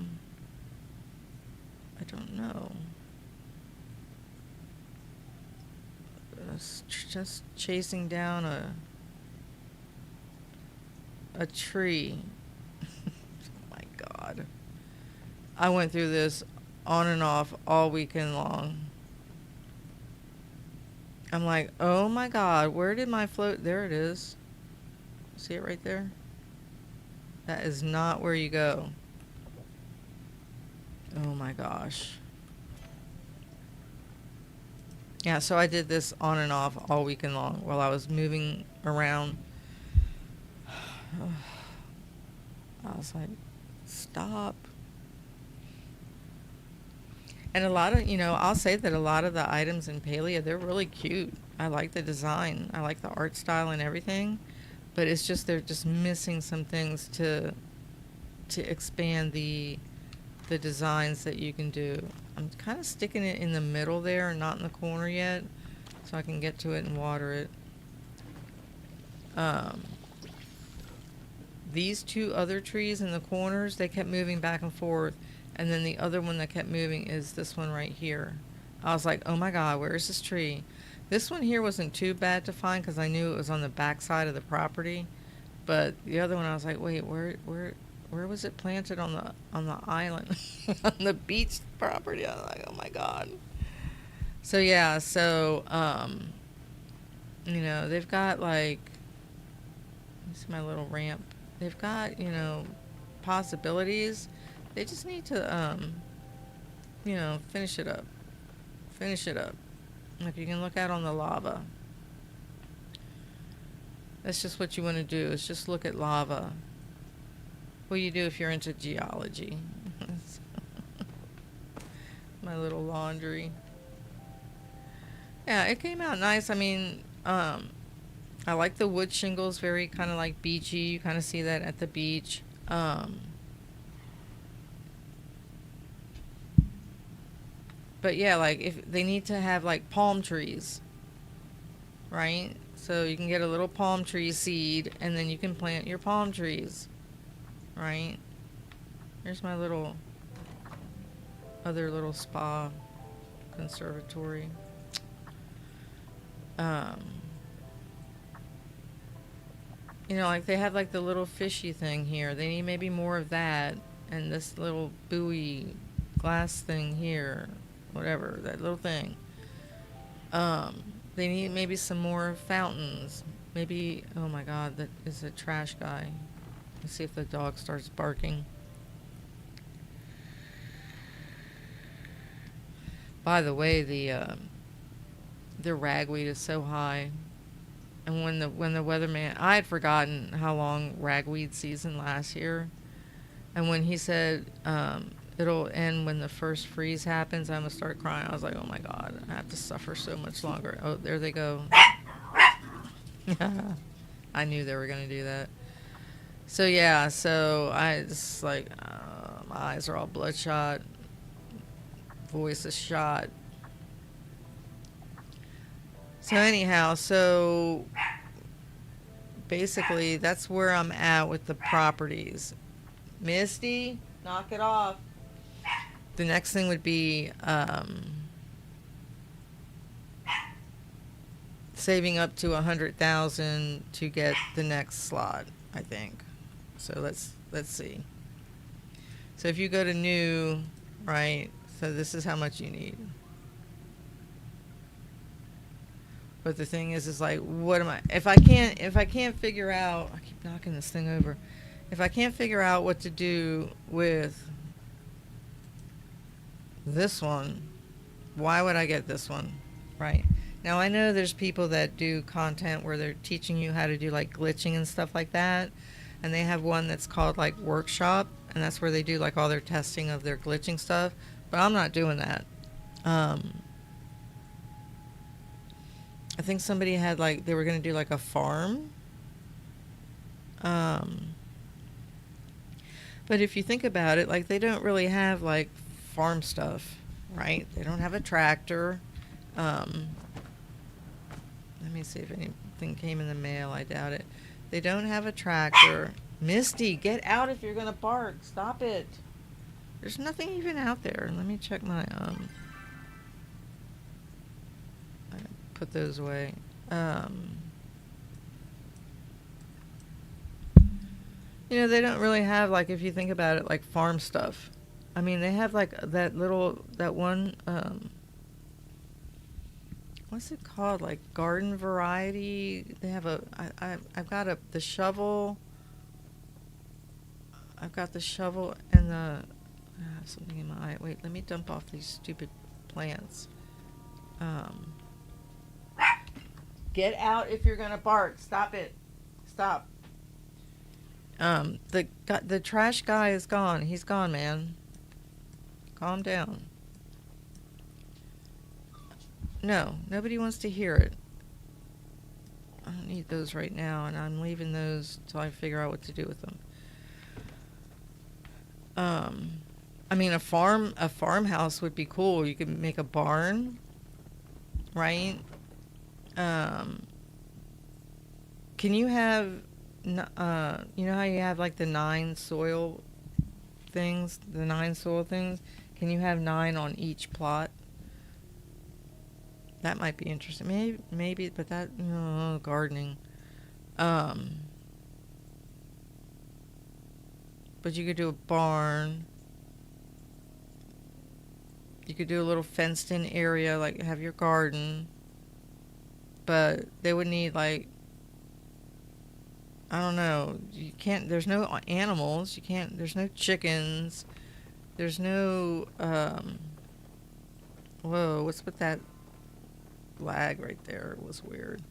don't know. Just chasing down a tree. Oh my god. I went through this on and off all weekend long. I'm like, oh my god, where did my float? There it is. See it right there? That is not where you go. Oh my gosh. Yeah, so I did this on and off all weekend long while I was moving around. I was like, stop. And a lot of, I'll say that a lot of the items in Palia, they're really cute. I like the design. I like the art style and everything. But it's just, they're just missing some things to expand the designs that you can do. I'm kind of sticking it in the middle there and not in the corner yet, so I can get to it and water it. These two other trees in the corners, they kept moving back and forth, and then the other one that kept moving is this one right here. I was like, oh my god, where is this tree? This one here wasn't too bad to find because I knew it was on the back side of the property, But the other one, I was like, wait, where was it planted on the island, on the beach property? I was like, oh my god. So yeah, they've got like, this is my little ramp. They've got, possibilities. They just need to, finish it up. Finish it up. Like you can look out on the lava. That's just what you want to do, is just look at lava. What do you do if you're into geology? My little laundry. Yeah, it came out nice. I mean, I like the wood shingles, very kind of like beachy. You kind of see that at the beach. But yeah, like if they need to have like palm trees, right? So you can get a little palm tree seed and then you can plant your palm trees, right? Here's my little other little spa conservatory. Um, like they have like the little fishy thing here. They need maybe more of that, and this little buoy glass thing here, whatever, that little thing. They need maybe some more fountains. Maybe, oh my god, that is a trash guy. Let's see if the dog starts barking. By the way, the ragweed is so high. And when the weatherman, I had forgotten how long ragweed season lasts here. And when he said it'll end when the first freeze happens, I'm gonna start crying. I was like, oh my god, I have to suffer so much longer. Oh, there they go. I knew they were gonna do that. So yeah, so I just like, my eyes are all bloodshot, voice is shot. So anyhow, so basically that's where I'm at with the properties. Misty, knock it off. The next thing would be saving up to 100,000 to get the next slot, I think. So let's see. So if you go to new, right? So this is how much you need. But the thing is like, what am I? If I can't figure out, I keep knocking this thing over. If I can't figure out what to do with this one, why would I get this one, right? Now I know there's people that do content where they're teaching you how to do like glitching and stuff like that, and they have one that's called like workshop, and that's where they do like all their testing of their glitching stuff. But I'm not doing that. I think somebody had like, they were going to do like a farm. But if you think about it, like they don't really have like farm stuff, right? They don't have a tractor. Let me see if anything came in the mail. I doubt it. They don't have a tractor. Misty, get out if you're going to bark. Stop it. There's nothing even out there. Let me check my, put those away. They don't really have, like, if you think about it, like farm stuff. I mean, they have like that one, what's it called? Like garden variety. They have I've got the shovel. I've got the shovel and I have something in my eye. Wait, let me dump off these stupid plants. Get out if you're gonna bark. Stop it. Stop. The trash guy is gone. He's gone, man. Calm down. No, nobody wants to hear it. I don't need those right now, and I'm leaving those till I figure out what to do with them. I mean, a farmhouse would be cool. You could make a barn, right? Can you have, you know how you have like the 9 soil things, Can you have 9 on each plot? That might be interesting. Maybe, but that, gardening. but you could do a barn. You could do a little fenced in area, like have your garden. But they would need like, I don't know. You can't. There's no animals. You can't. There's no chickens. There's no. Whoa! What's with that lag right there? It was weird.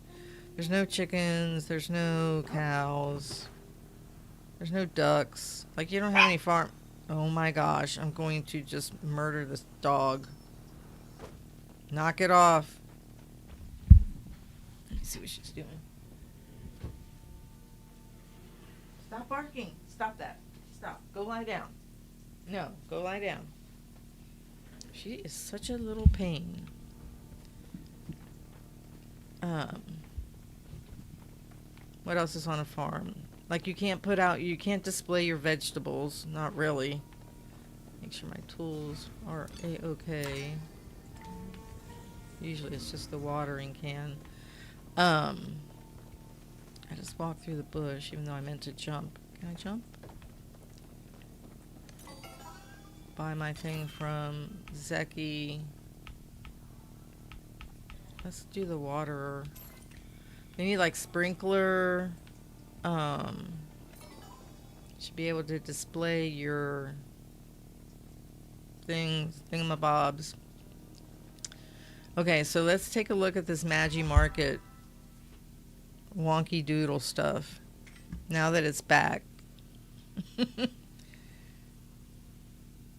There's no chickens. There's no cows. There's no ducks. Like you don't have any farm. Oh my gosh! I'm going to just murder this dog. Knock it off. Let me see what she's doing. Stop barking. Stop that. Stop. Go lie down. No, go lie down. She is such a little pain. What else is on a farm? Like you can't display your vegetables. Not really. Make sure my tools are a-okay. Usually it's just the watering can. I just walked through the bush even though I meant to jump. Can I jump? Buy my thing from Zeki. Let's do the waterer. They need like sprinkler. Should be able to display your thingamabobs. Okay, so let's take a look at this Magi Market wonky doodle stuff. Now that it's back.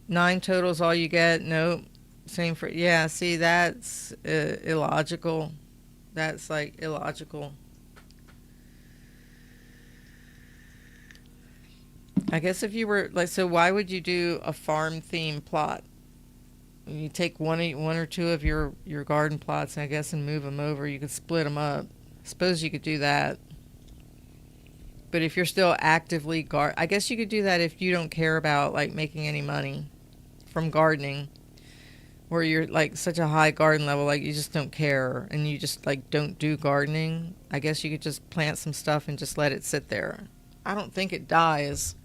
9 totals all you get. Nope. Same for, yeah, see, that's illogical. That's like illogical. I guess if you were like, so why would you do a farm theme plot? You take one or two of your garden plots, I guess, and move them over. You could split them up. Suppose you could do that. But if you're still actively I guess you could do that if you don't care about like making any money from gardening, where you're like such a high garden level, like you just don't care and you just like don't do gardening. I guess you could just plant some stuff and just let it sit there. I don't think it dies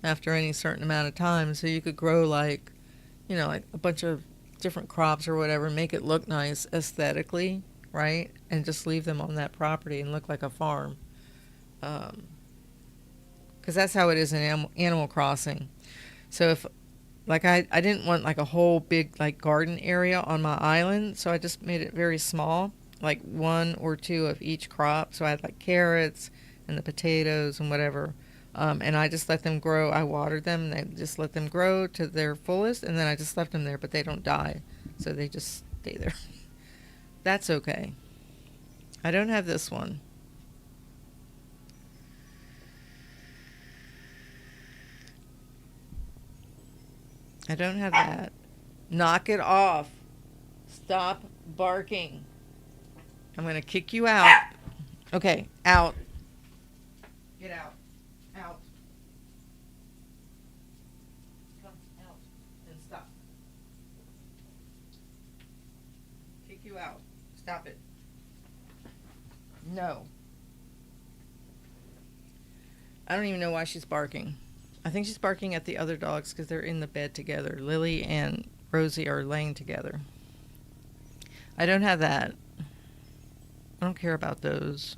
after any certain amount of time, so you could grow like, you know, like a bunch of different crops or whatever, make it look nice aesthetically, right? And just leave them on that property and look like a farm. Because that's how it is in Animal Crossing. So if, like, I didn't want like a whole big like garden area on my island, so I just made it very small, like 1 or 2 of each crop. So I had like carrots and the potatoes and whatever. And I just let them grow. I watered them, and I just let them grow to their fullest, and then I just left them there, but they don't die. So they just stay there. That's okay. I don't have this one. I don't have that. Knock it off. Stop barking. I'm going to kick you out. Okay, out. Get out. Out. Come out and stop. Kick you out. Stop it. No. I don't even know why she's barking. I think she's barking at the other dogs because they're in the bed together. Lily and Rosie are laying together. I don't have that. I don't care about those.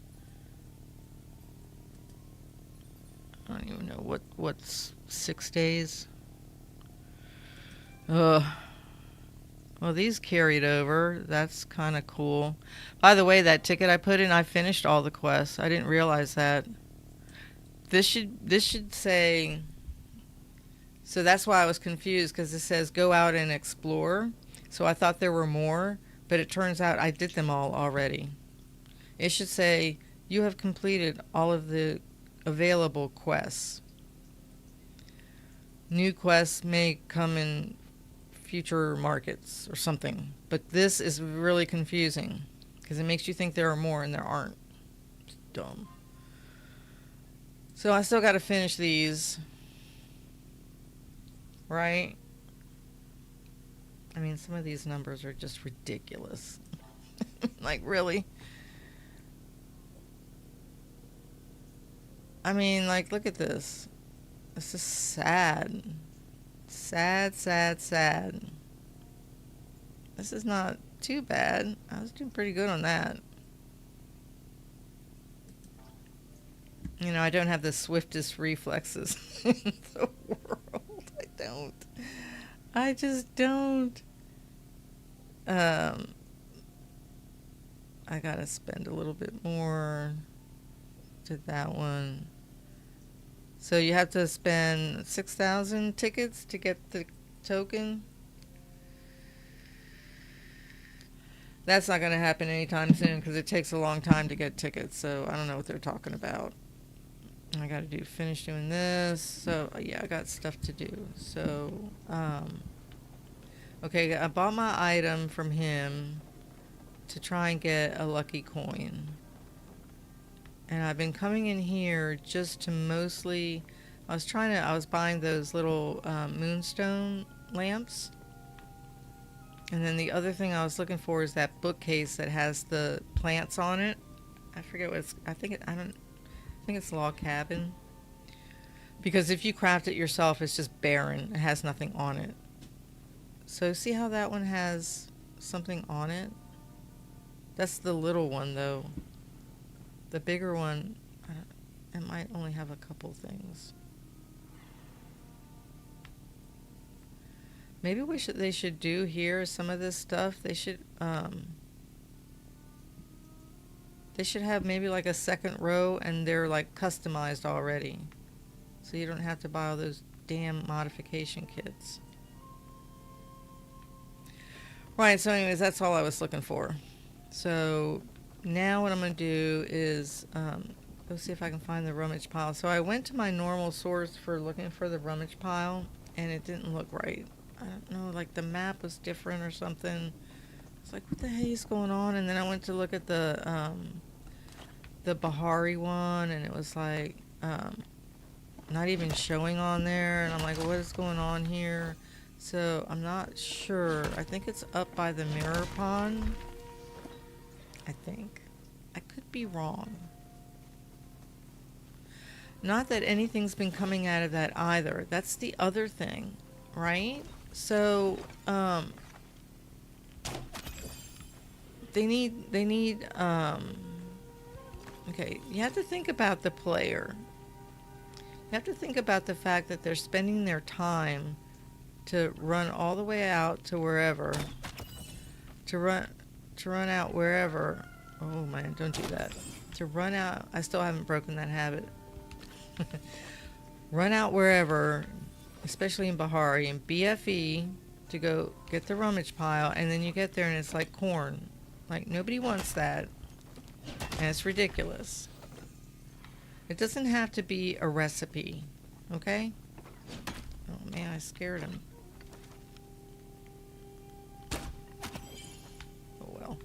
I don't even know what's 6 days. Ugh. Well, these carried over. That's kind of cool. By the way, that ticket I put in, I finished all the quests. I didn't realize that. This should say. So that's why I was confused, because it says go out and explore. So I thought there were more, but it turns out I did them all already. It should say you have completed all of the available quests. New quests may come in future markets or something. But this is really confusing because it makes you think there are more and there aren't. It's dumb. So I still got to finish these. Right? I mean, some of these numbers are just ridiculous. Like, really? I mean, like, look at this. This is sad. Sad, sad, sad. This is not too bad. I was doing pretty good on that. You know, I don't have the swiftest reflexes in the world. I don't. I just don't. Um, I gotta spend a little bit more to that one. So you have to spend 6,000 tickets to get the token. That's not going to happen anytime soon because it takes a long time to get tickets. So I don't know what they're talking about. I got to finish doing this. So yeah, I got stuff to do. So, okay, I bought my item from him to try and get a lucky coin. And I've been coming in here just to mostly, I was buying those little moonstone lamps. And then the other thing I was looking for is that bookcase that has the plants on it. I forget what it's, I think it's log cabin. Because if you craft it yourself, it's just barren. It has nothing on it. So see how that one has something on it? That's the little one though. The bigger one, it might only have a couple things. Maybe they should do here some of this stuff. They should have maybe like a second row and they're like customized already. So you don't have to buy all those damn modification kits. Right, so anyways, that's all I was looking for. So now what I'm going to do is go see if I can find the rummage pile. So I went to my normal source for looking for the rummage pile and it didn't look right. I don't know, like the map was different or something. It's like, what the hell is going on? And then I went to look at the Bahari one, and it was like not even showing on there. And I'm like, what is going on here? So I'm not sure. I think it's up by the mirror pond. I think. I could be wrong. Not that anything's been coming out of that either. That's the other thing, right? So, they need, okay, you have to think about the player. You have to think about the fact that they're spending their time to run all the way out to wherever, to run out wherever. Oh man, don't do that. To run out, I still haven't broken that habit. Run out wherever, especially in Bahari and BFE, to go get the rummage pile, and then you get there and it's like corn. Like nobody wants that, and it's ridiculous. It doesn't have to be a recipe, okay? Oh man, I scared him. Oh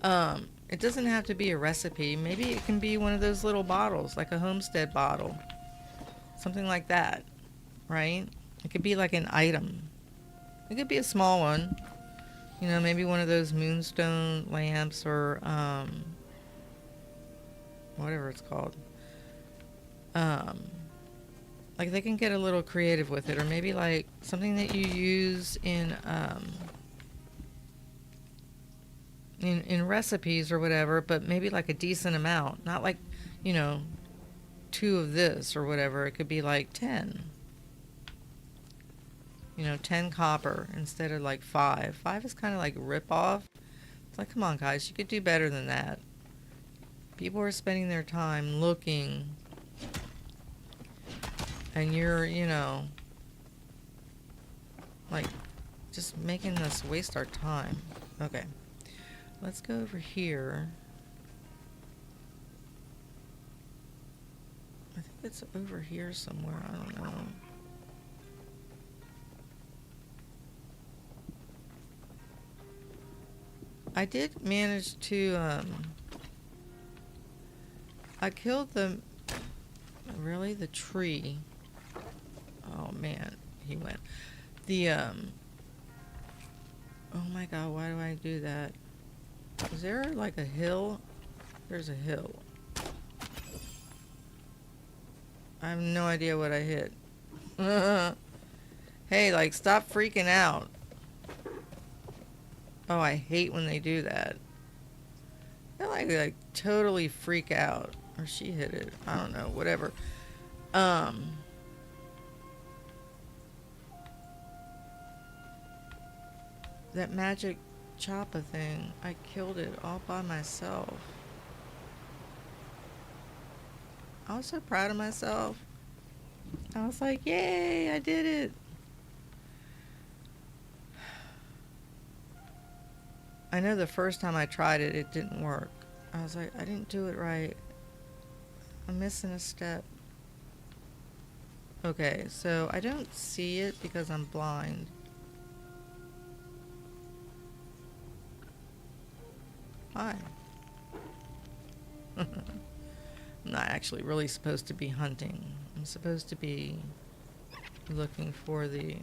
well. It doesn't have to be a recipe. Maybe it can be one of those little bottles, like a homestead bottle. Something like that, right? It could be like an item. It could be a small one. You know, maybe one of those moonstone lamps or whatever it's called. Like they can get a little creative with it, or maybe like something that you use in recipes or whatever, but maybe like a decent amount, not like, you know, 2 of this or whatever. It could be like 10. You know, 10 copper instead of like 5. 5 is kind of like rip off. It's like, come on guys, you could do better than that. People are spending their time looking, and you're, you know, like just making us waste our time. Okay, let's go over here. I think it's over here somewhere. I don't know. I did manage to, I killed the tree. Oh man, he went. Oh my god, why do I do that? Is there like a hill? There's a hill. I have no idea what I hit. Hey, like, stop freaking out. Oh, I hate when they do that. They like totally freak out. Or she hit it. I don't know. Whatever. Um. That magic choppa thing, I killed it all by myself. I was so proud of myself. I was like, yay, I did it. I know the first time I tried it, it didn't work. I was like, I didn't do it right. I'm missing a step. Okay, so I don't see it because I'm blind. Hi. I'm not actually really supposed to be hunting. I'm supposed to be looking for the...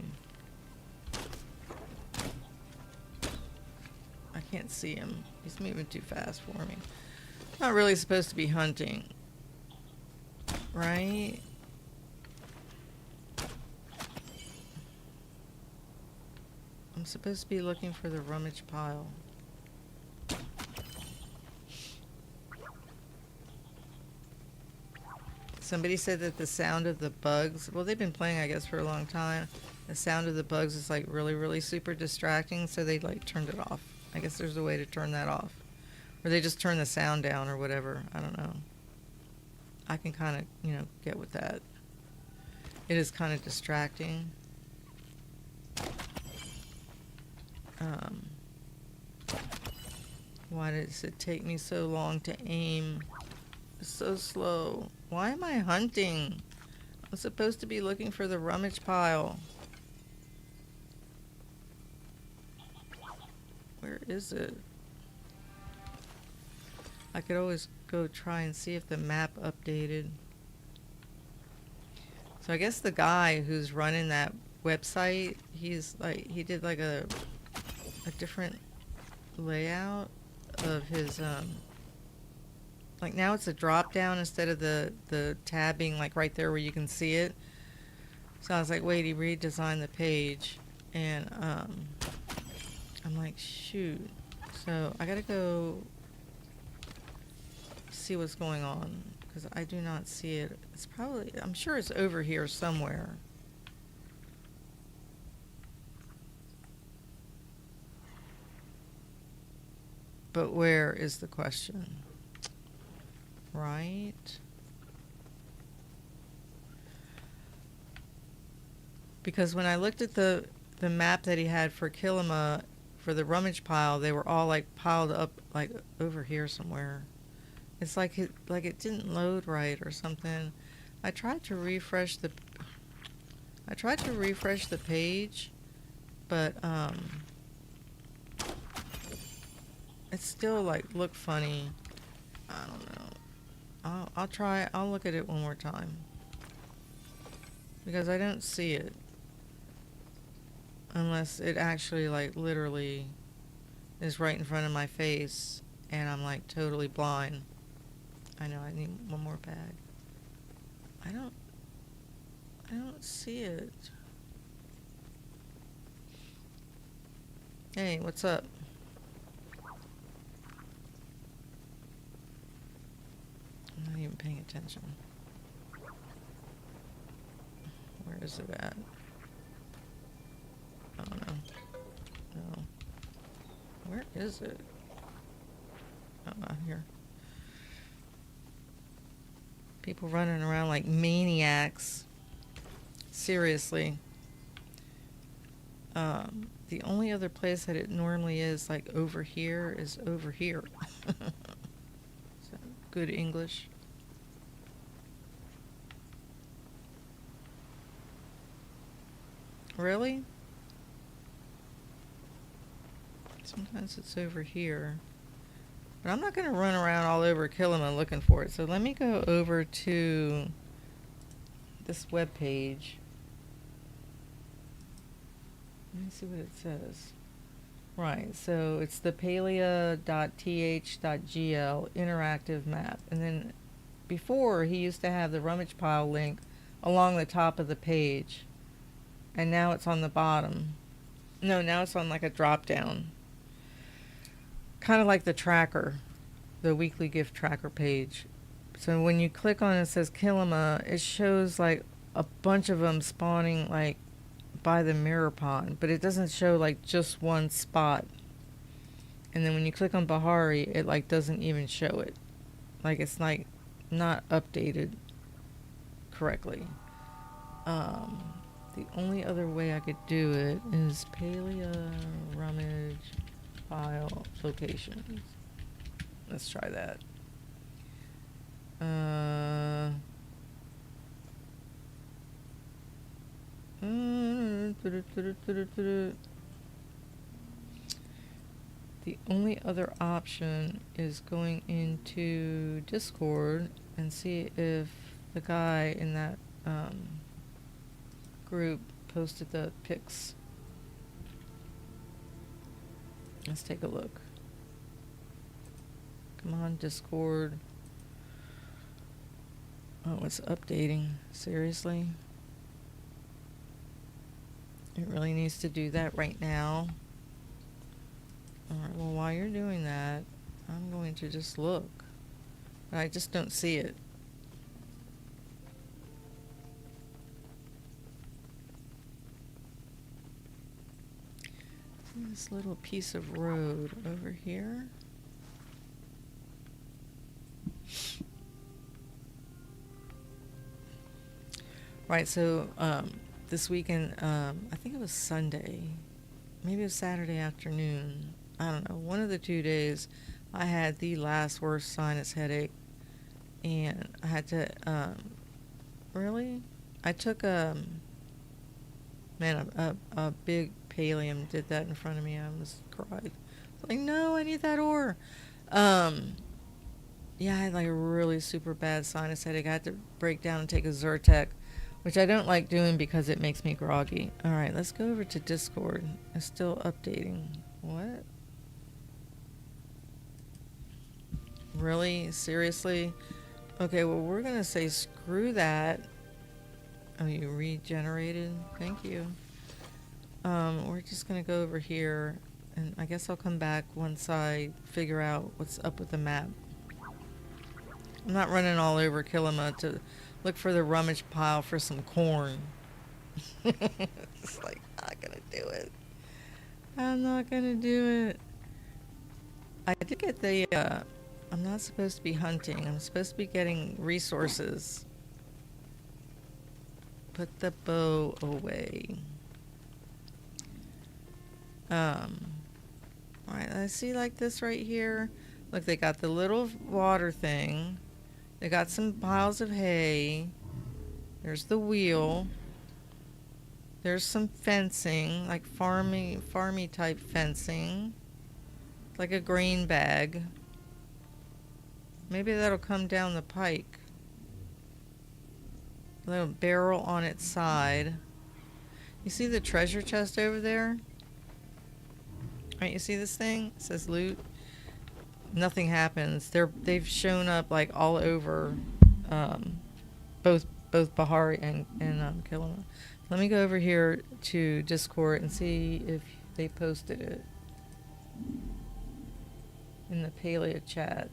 I can't see him. He's moving too fast for me. Not really supposed to be hunting. Right? I'm supposed to be looking for the rummage pile. Somebody said that the sound of the bugs, well, they've been playing, I guess, for a long time. The sound of the bugs is like really, really super distracting, so they like turned it off. I guess there's a way to turn that off. Or they just turn the sound down or whatever. I don't know. I can kind of, get with that. It is kind of distracting. Why does it take me so long to aim? It's so slow. Why am I hunting? I'm supposed to be looking for the rummage pile. Where is it? I could always go try and see if the map updated. So I guess the guy who's running that website, he did like a different layout of his like now it's a drop down instead of the tab being like right there where you can see it. So I was like, wait, he redesigned the page, and I'm like, shoot. So I gotta go see what's going on because I do not see it. It's probably, I'm sure it's over here somewhere. But where is the question? Right? Because when I looked at the map that he had for Kilima, for the rummage pile, they were all like piled up like over here somewhere. It's like it didn't load right or something. I tried to refresh the page, but it still like looked funny. I don't know. I'll look at it one more time because I don't see it unless it actually like literally is right in front of my face and I'm like totally blind. I know I need one more bag. I don't see it. Hey, what's up? I'm not even paying attention. Where is it at? I don't know. No. Where is it? Oh, not here. People running around like maniacs. Seriously. The only other place that it normally is like over here is over here. Is that good English? Really? Sometimes it's over here. But I'm not going to run around all over Kilima looking for it. So let me go over to this web page. Let me see what it says. Right, so it's the palia.th.gl interactive map. And then before he used to have the rummage pile link along the top of the page. And now it's on the bottom. No, now it's on like a drop down. Kind of like the tracker, the weekly gift tracker page. So when you click on it, it says Kilima, it shows like a bunch of them spawning like by the mirror pond, but it doesn't show like just one spot. And then when you click on Bahari, it like doesn't even show it. Like it's like not updated correctly. The only other way I could do it is Palia rummage file locations. Let's try that. The only other option is going into Discord and see if the guy in that group posted the pics. Let's take a look. Come on, Discord. Oh, it's updating. Seriously? It really needs to do that right now. Alright, well, while you're doing that, I'm going to just look. But I just don't see it. This little piece of road over here. Right, so this weekend, I think it was Sunday, maybe it was Saturday afternoon, I don't know, one of the 2 days, I had the last worst sinus headache, and I had to, really? I took, man, a big Palium did that in front of me. I almost cried. It's like, no, I need that ore. Yeah, I had like a really super bad sinus headache. I had to break down and take a Zyrtec, which I don't like doing because it makes me groggy. All right, let's go over to Discord. It's still updating. What? Really? Seriously? Okay, well, we're going to say screw that. Oh, you regenerated? Thank you. We're just going to go over here, and I guess I'll come back once I figure out what's up with the map. I'm not running all over Kilima to look for the rummage pile for some corn. It's like, not going to do it. I'm not going to do it. I did get the, I'm not supposed to be hunting. I'm supposed to be getting resources. Put the bow away. Alright, I see like this right here. Look, they got the little water thing. They got some piles of hay. There's the wheel. There's some fencing, like farmy type fencing. Like a grain bag. Maybe that'll come down the pike. A little barrel on its side. You see the treasure chest over there? Right, you see this thing? It says loot. Nothing happens. They've shown up like all over both Bahari and Kilima. Let me go over here to Discord and see if they posted it in the Palia chat.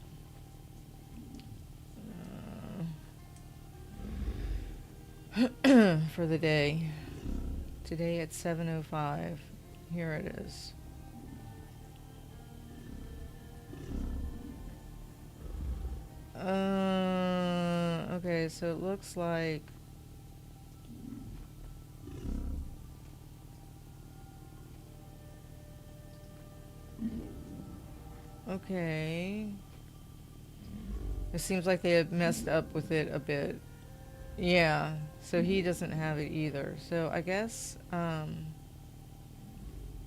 For the day. Today at 7:05. Here it is. Okay, so it looks like okay. It seems like they had messed up with it a bit. Yeah, so he doesn't have it either. So I guess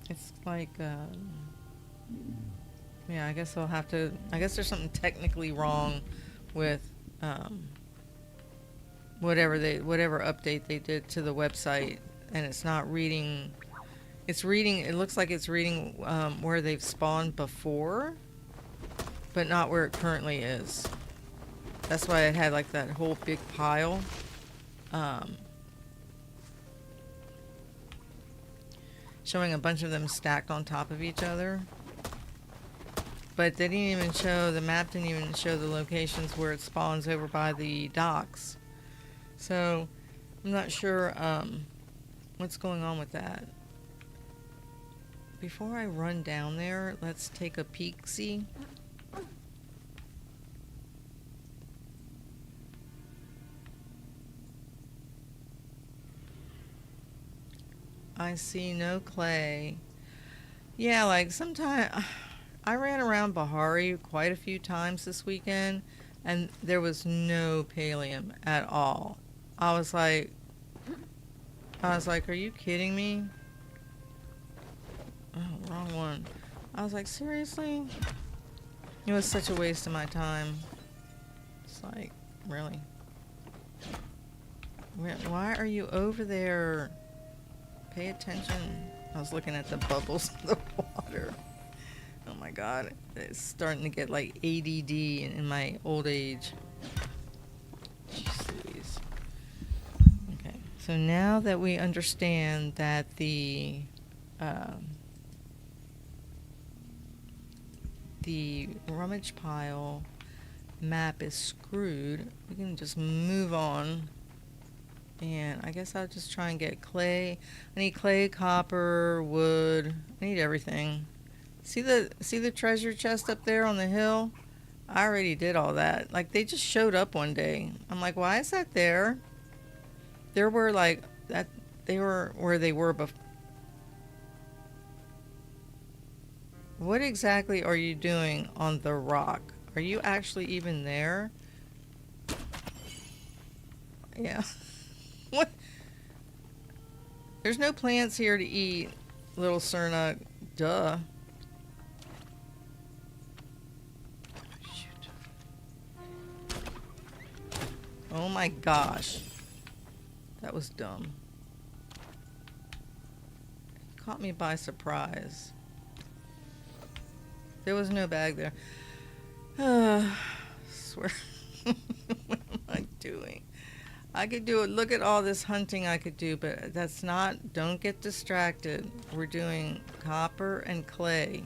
it's like yeah, I guess I'll have to, I guess there's something technically wrong with whatever update they did to the website, and it's not reading, it's reading, it looks like it's reading where they've spawned before, but not where it currently is. That's why it had like that whole big pile. um, showing a bunch of them stacked on top of each other. But they didn't even show, the map didn't even show the locations where it spawns over by the docks. So I'm not sure what's going on with that. Before I run down there, let's take a peek-see. I see no clay. Yeah, like sometimes I ran around Bahari quite a few times this weekend and there was no pallium at all. I was like, are you kidding me? Oh, wrong one. I was like, seriously? It was such a waste of my time. It's like, really? Why are you over there? Pay attention. I was looking at the bubbles of the water. Oh my god. It's starting to get like ADD in my old age. Jeez Louise. Okay, so now that we understand that the rummage pile map is screwed, we can just move on. And I guess I'll just try and get clay. I need clay, copper, wood. I need everything. See the treasure chest up there on the hill? I already did all that. Like, they just showed up one day. I'm like, why is that there? There were like that. They were where they were before. What exactly are you doing on the rock? Are you actually even there? Yeah. What? There's no plants here to eat, little Cerna. Duh. Shoot. Oh my gosh. That was dumb. It caught me by surprise. There was no bag there. Swear. What am I doing? I could do it. Look at all this hunting I could do, but that's not, don't get distracted. We're doing copper and clay.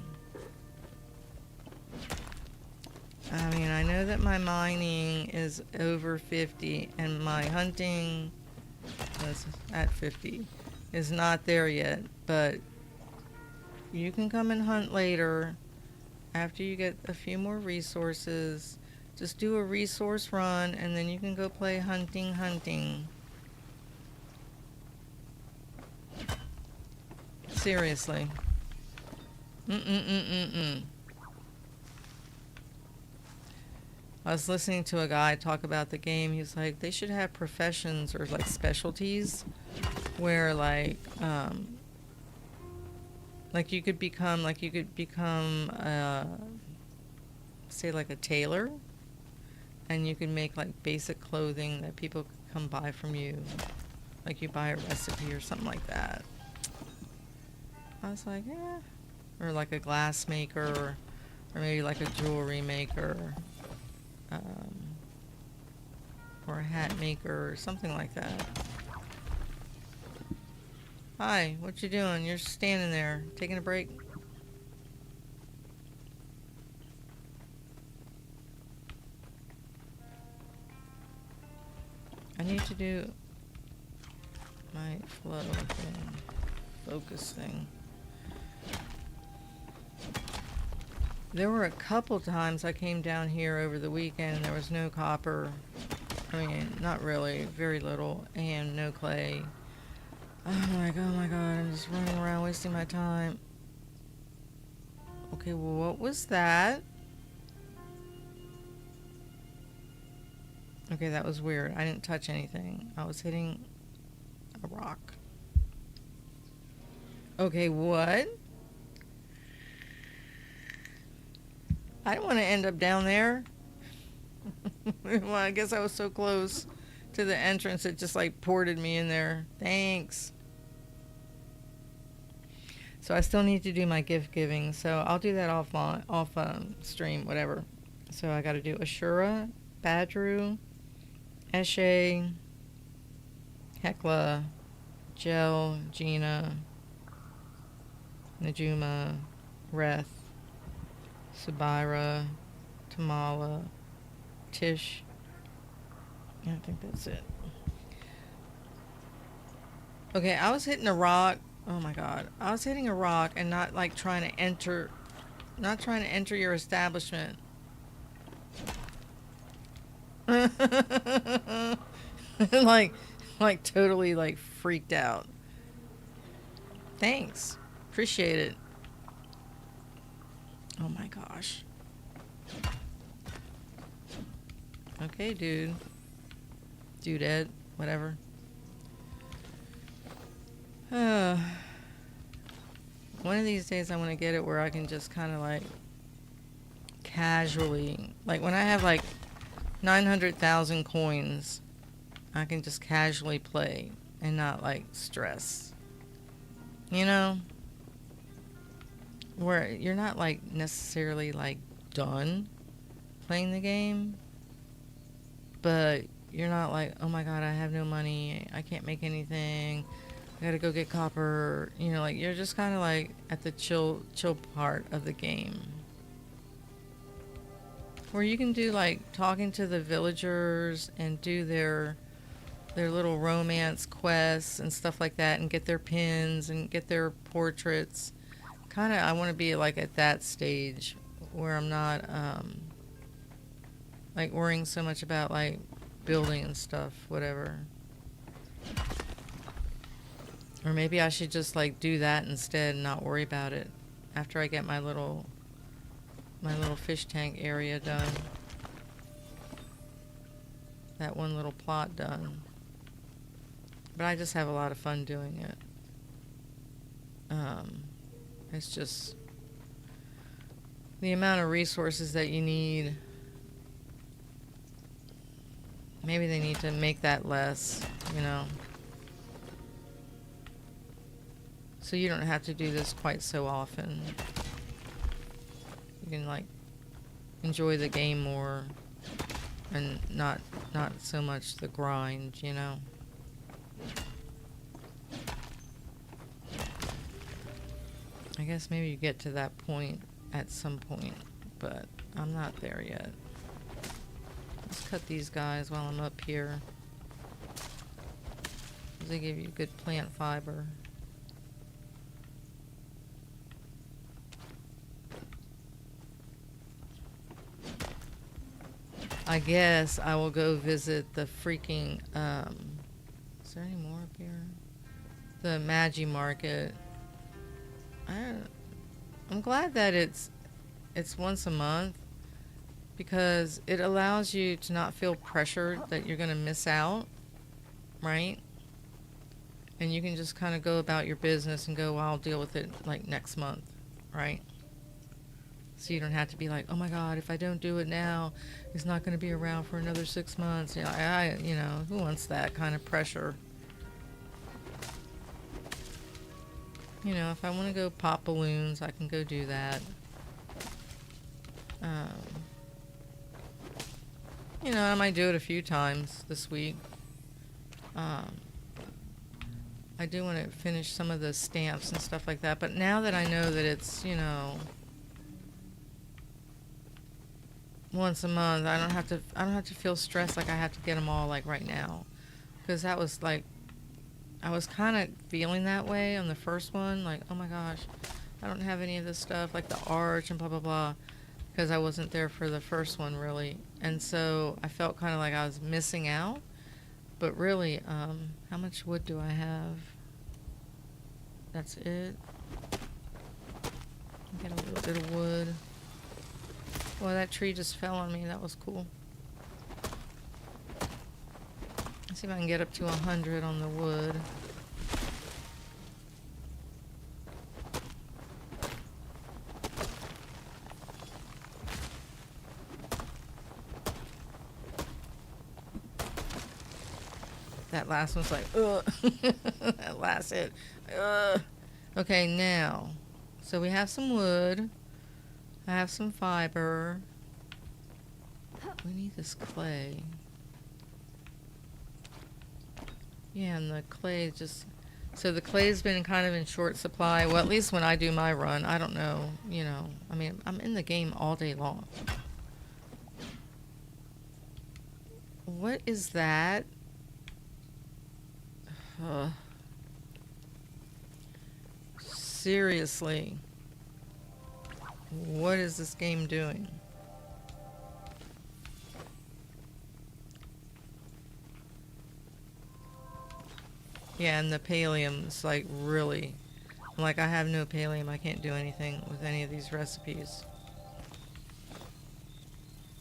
I mean, I know that my mining is over 50 and my hunting is at 50. Is not there yet, but you can come and hunt later after you get a few more resources. Just do a resource run, and then you can go play hunting. Seriously. I was listening to a guy talk about the game. He's like, they should have professions or like specialties where like you could become say like a tailor. And you can make like basic clothing that people can come buy from you. Like you buy a recipe or something like that. I was like, yeah. Or like a glass maker, or maybe like a jewelry maker, or a hat maker, or something like that. Hi, what you doing? You're standing there, taking a break? I need to do my flow thing, focus thing. There were a couple times I came down here over the weekend and there was no copper. I mean, not really, very little, and no clay. I'm like, oh my god, I'm just running around wasting my time. Okay, well, what was that? Okay, that was weird. I didn't touch anything. I was hitting a rock. Okay, what? I didn't want to end up down there. Well, I guess I was so close to the entrance it just like ported me in there. Thanks. So I still need to do my gift giving, so I'll do that off stream, whatever. So I got to do Ashura, Badru, Eshe, Hecla, Gel, Gina, Najuma, Reth, Subira, Tamala, Tish. Yeah, I think that's it. Okay, I was hitting a rock. Oh my god. I was hitting a rock and not like trying to enter, not trying to enter your establishment. like like totally like freaked out. Thanks. Appreciate it. Oh my gosh. Okay, dude. Dudette, whatever. One of these days I want to get it where I can just kind of like casually, like when I have like 900,000 coins, I can just casually play and not like stress. You know? Where you're not like necessarily like done playing the game, but you're not like, oh my god, I have no money, I can't make anything, I gotta go get copper. You know, like you're just kind of like at the chill part of the game, where you can do like talking to the villagers and do their little romance quests and stuff like that, and get their pins and get their portraits. Kind of, I want to be like at that stage where I'm not like worrying so much about like building and stuff, whatever. Or maybe I should just like do that instead and not worry about it after I get my little fish tank area done. That one little plot done. But I just have a lot of fun doing it. It's just the amount of resources that you need. Maybe they need to make that less, you know. So you don't have to do this quite so often. You can like enjoy the game more and not so much the grind, you know. I guess maybe you get to that point at some point, but I'm not there yet. Let's cut these guys while I'm up here. They give you good plant fiber. I guess I will go visit the freaking, is there any more up here? The Magi Market. I'm glad that it's once a month, because it allows you to not feel pressured that you're going to miss out, right? And you can just kind of go about your business and go, well, I'll deal with it like next month, right? So you don't have to be like, oh my god, if I don't do it now, it's not going to be around for another 6 months. You know, you know, who wants that kind of pressure? You know, if I want to go pop balloons, I can go do that. You know, I might do it a few times this week. I do want to finish some of the stamps and stuff like that, but now that I know that it's, you know, once a month, I don't have to feel stressed like I have to get them all like right now, because that was like, I was kind of feeling that way on the first one, like, oh my gosh, I don't have any of this stuff, like the arch and blah, blah, blah, because I wasn't there for the first one, really. And so I felt kind of like I was missing out. But really, how much wood do I have? That's it. Get a little bit of wood. Well, that tree just fell on me. That was cool. Let's see if I can get up to 100 on the wood. That last one's like, ugh. That last hit. Ugh. Okay, now. So we have some wood. I have some fiber. We need this clay. Yeah, and the clay just... So the clay's been kind of in short supply. Well, at least when I do my run. I don't know, you know. I mean, I'm in the game all day long. What is that? Seriously. What is this game doing? Yeah, and the pallium's like really... I'm like, I have no pallium. I can't do anything with any of these recipes.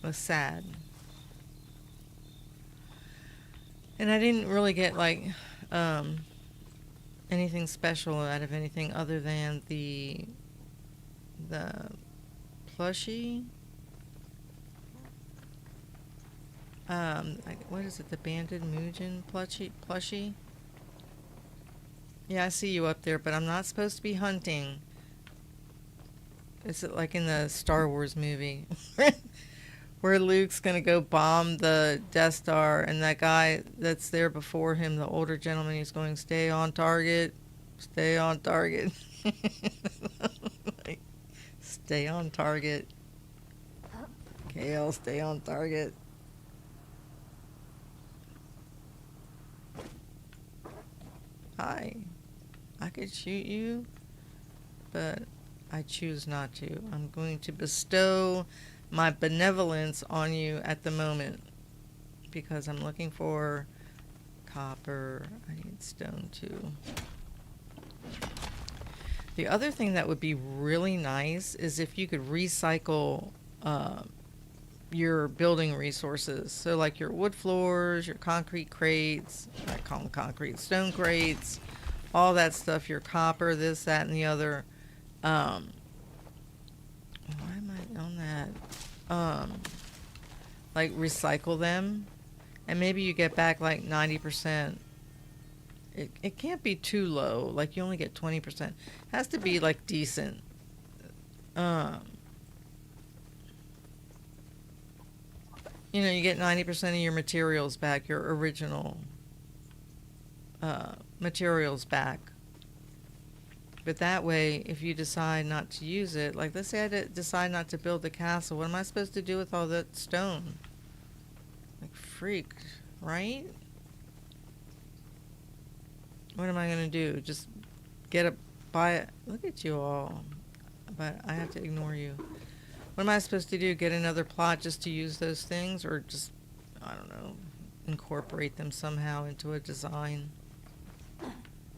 It's sad. And I didn't really get like anything special out of anything other than the plushie. What is it? The banded Mugen plushie. Yeah, I see you up there, but I'm not supposed to be hunting. Is it like in the Star Wars movie? Where Luke's gonna go bomb the Death Star, and that guy that's there before him, the older gentleman, he's going, stay on target, stay on target. Like, stay on target. Kale, stay on target. Hi. I could shoot you, but I choose not to. I'm going to bestow my benevolence on you at the moment because I'm looking for copper. I need stone too. The other thing that would be really nice is if you could recycle your building resources. So like your wood floors, your concrete crates, I call them concrete, stone crates, all that stuff, your copper, this, that, and the other. Why am I on that? Like recycle them, and maybe you get back like 90%. It can't be too low, like you only get 20%. It has to be like decent. You know, you get 90% of your materials back, your original materials back. But that way, if you decide not to use it, like let's say I decide not to build the castle, what am I supposed to do with all that stone? Like freak, right? What am I going to do? Just buy it? Look at you all. But I have to ignore you. What am I supposed to do? Get another plot just to use those things? Or just, I don't know, incorporate them somehow into a design?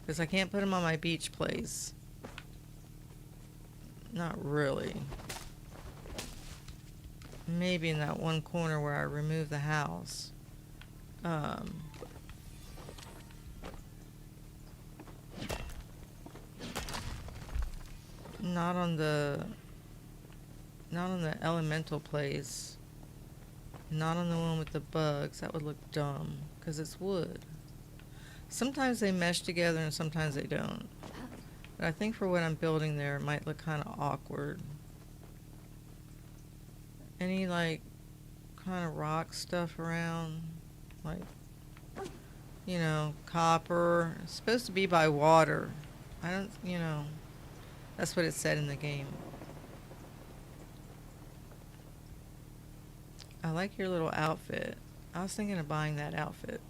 Because I can't put them on my beach place. Not really. Maybe in that one corner where I remove the house. Not on the elemental place. Not on the one with the bugs. That would look dumb because it's wood. Sometimes they mesh together and sometimes they don't. But I think for what I'm building there, it might look kind of awkward. Any like kind of rock stuff around? Like, you know, copper. It's supposed to be by water. I don't, you know, that's what it said in the game. I like your little outfit. I was thinking of buying that outfit.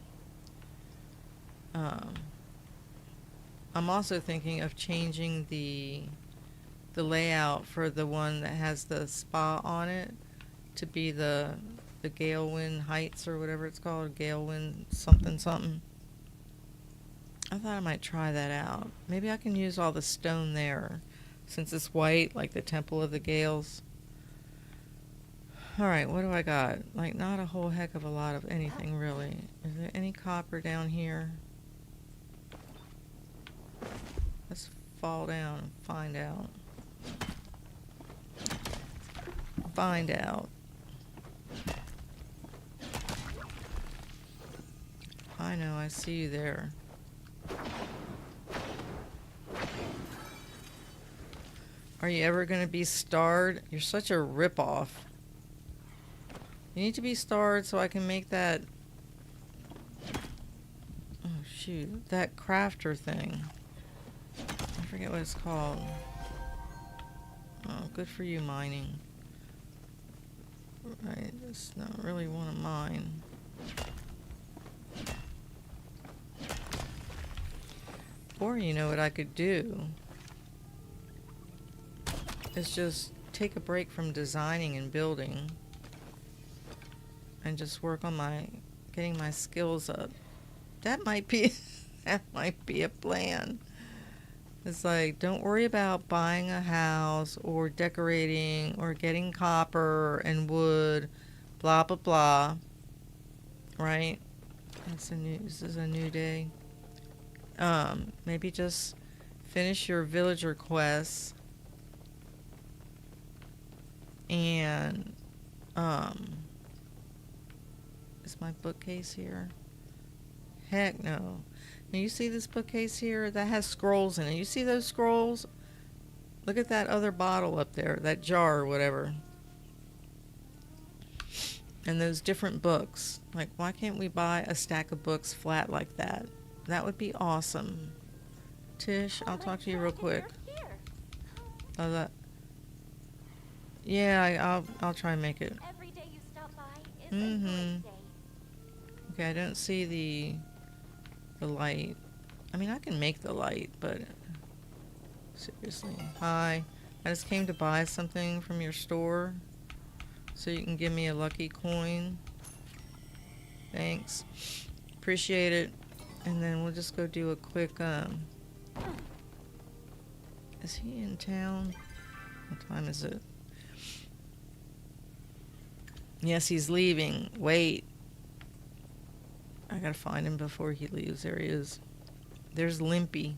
I'm also thinking of changing the layout for the one that has the spa on it to be the Galewind Heights or whatever it's called, Galewind something something. I thought I might try that out. Maybe I can use all the stone there since it's white, like the Temple of the Gales. Alright, what do I got? Like, not a whole heck of a lot of anything, really. Is there any copper down here? Let's fall down and find out. Find out. I know, I see you there. Are you ever going to be starred? You're such a ripoff. You need to be starred so I can make that... Oh, shoot, that crafter thing. I forget what it's called. Oh, good for you, mining. I just don't really want to mine. Or you know what I could do is just take a break from designing and building and just work on getting my skills up. That might be that might be a plan. It's like, don't worry about buying a house or decorating or getting copper and wood, blah blah blah. Right? This is a new day. Maybe just finish your villager quests and is my bookcase here? Heck no. Now you see this bookcase here? That has scrolls in it. You see those scrolls? Look at that other bottle up there, that jar or whatever. And those different books. Like, why can't we buy a stack of books flat like that? That would be awesome. Tish, I'll talk to you real quick. Oh, that. Yeah, I'll try and make it. Every day you stop by is a great day. Okay, I don't see the light. I mean, I can make the light, but seriously. Hi. I just came to buy something from your store so you can give me a lucky coin. Thanks. Appreciate it. And then we'll just go do a quick, is he in town? What time is it? Yes, he's leaving. Wait. I gotta find him before he leaves. There he is. There's Limpy.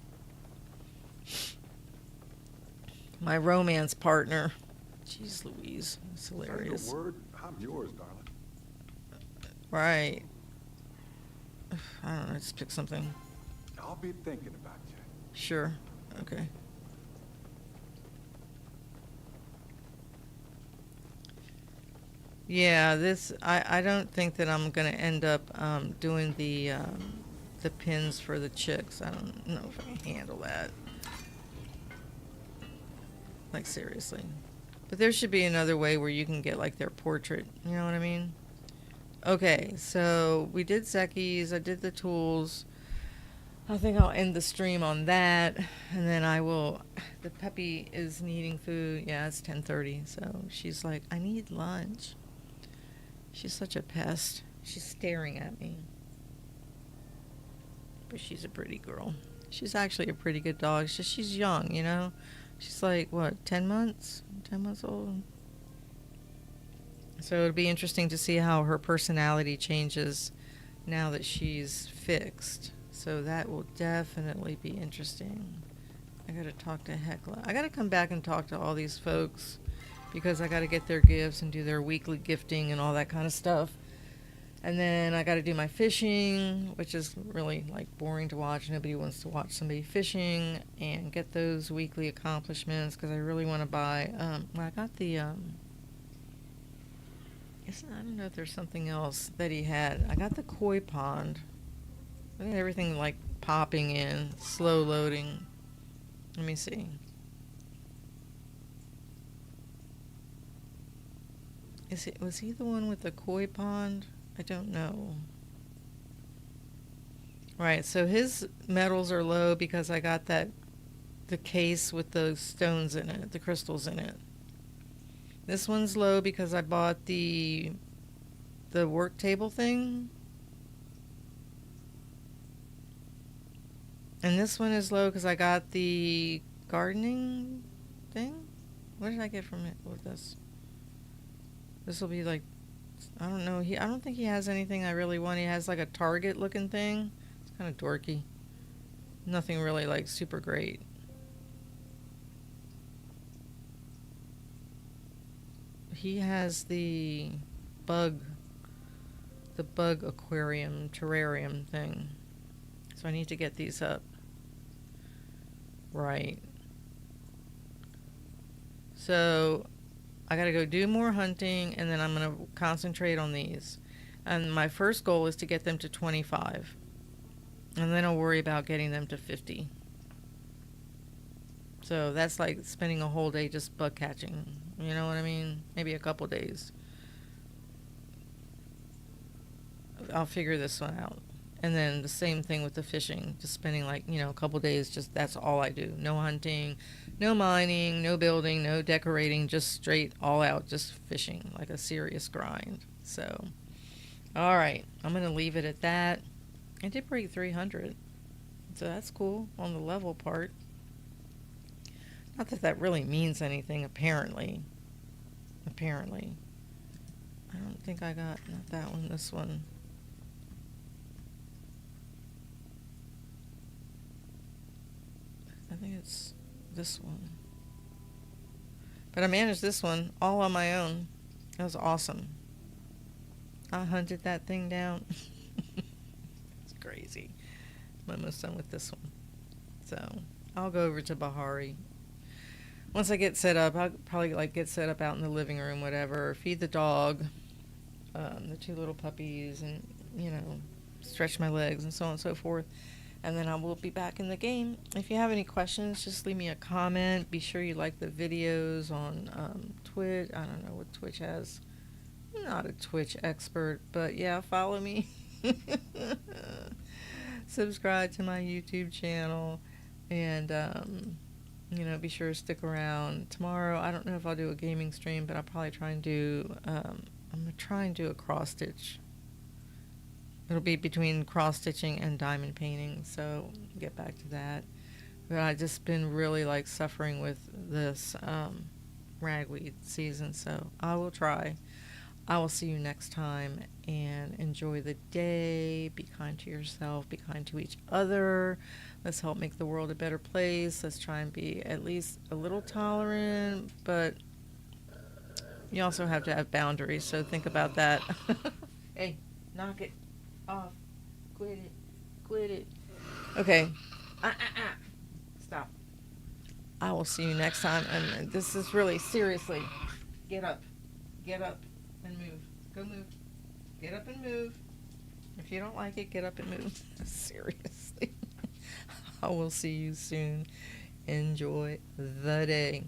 My romance partner. Jeez Louise. It's hilarious. Say the word, I'm yours, darling. Right. I don't know, just pick something. I'll be thinking about you. Sure. Okay. Yeah, I don't think that I'm gonna end up doing the pins for the chicks. I don't know if I can handle that. Like, seriously. But there should be another way where you can get like their portrait, you know what I mean? Okay, so we did Zeki's, I did the tools. I think I'll end the stream on that, and then I will. The puppy is needing food. Yeah, it's 10:30, so she's like, I need lunch. She's such a pest. She's staring at me. But she's a pretty girl. She's actually a pretty good dog. She's young, you know? She's like, what, 10 months? 10 months old? So it'll be interesting to see how her personality changes now that she's fixed. So that will definitely be interesting. I gotta talk to Hecla. I gotta come back and talk to all these folks because I gotta get their gifts and do their weekly gifting and all that kind of stuff. And then I gotta do my fishing, which is really like boring to watch. Nobody wants to watch somebody fishing, and get those weekly accomplishments because I really want to buy. Well, I got the. I don't know if there's something else that he had. I got the koi pond. I got everything like popping in, slow loading. Let me see. Was he the one with the koi pond? I don't know. Right, so his metals are low because I got the case with the stones in it, the crystals in it. This one's low because I bought the work table thing. And this one is low because I got the gardening thing. What did I get from it with this? This will be like, I don't know. I don't think he has anything I really want. He has like a Target looking thing. It's kind of dorky. Nothing really like super great. He has the bug aquarium, terrarium thing. So I need to get these up. Right. So I gotta go do more hunting, and then I'm gonna concentrate on these. And my first goal is to get them to 25. And then I'll worry about getting them to 50. So that's like spending a whole day just bug catching. You know what I mean? Maybe a couple days. I'll figure this one out. And then the same thing with the fishing. Just spending like, a couple days, just that's all I do. No hunting, no mining, no building, no decorating, just straight all out, just fishing, like a serious grind. So, all right, I'm going to leave it at that. I did break 300. So that's cool on the level part. Not that that really means anything, apparently. Apparently. I don't think I got, not that one, this one. I think it's this one. But I managed this one all on my own. That was awesome. I hunted that thing down. It's crazy. I'm almost done with this one. So I'll go over to Bahari. Once I get set up, I'll probably get set up out in the living room, whatever. Feed the dog, the 2 little puppies, and stretch my legs and so on and so forth. And then I will be back in the game. If you have any questions, just leave me a comment. Be sure you like the videos on Twitch. I don't know what Twitch has. I'm not a Twitch expert, but yeah, follow me. Subscribe to my YouTube channel. And, be sure to stick around. Tomorrow, I don't know if I'll do a gaming stream, but I'll probably try and do, I'm going to try and do a cross stitch. It'll be between cross stitching and diamond painting, so get back to that. But I've just been really suffering with this ragweed season, so I will try. I will see you next time, and enjoy the day. Be kind to yourself. Be kind to each other. Let's help make the world a better place. Let's try and be at least a little tolerant, but you also have to have boundaries, so think about that. Hey, knock it off. Quit it. Quit it. Okay. Stop. I will see you next time. And this is really, seriously, get up. Get up and move. Go move. Get up and move. If you don't like it, get up and move. Seriously. I will see you soon. Enjoy the day.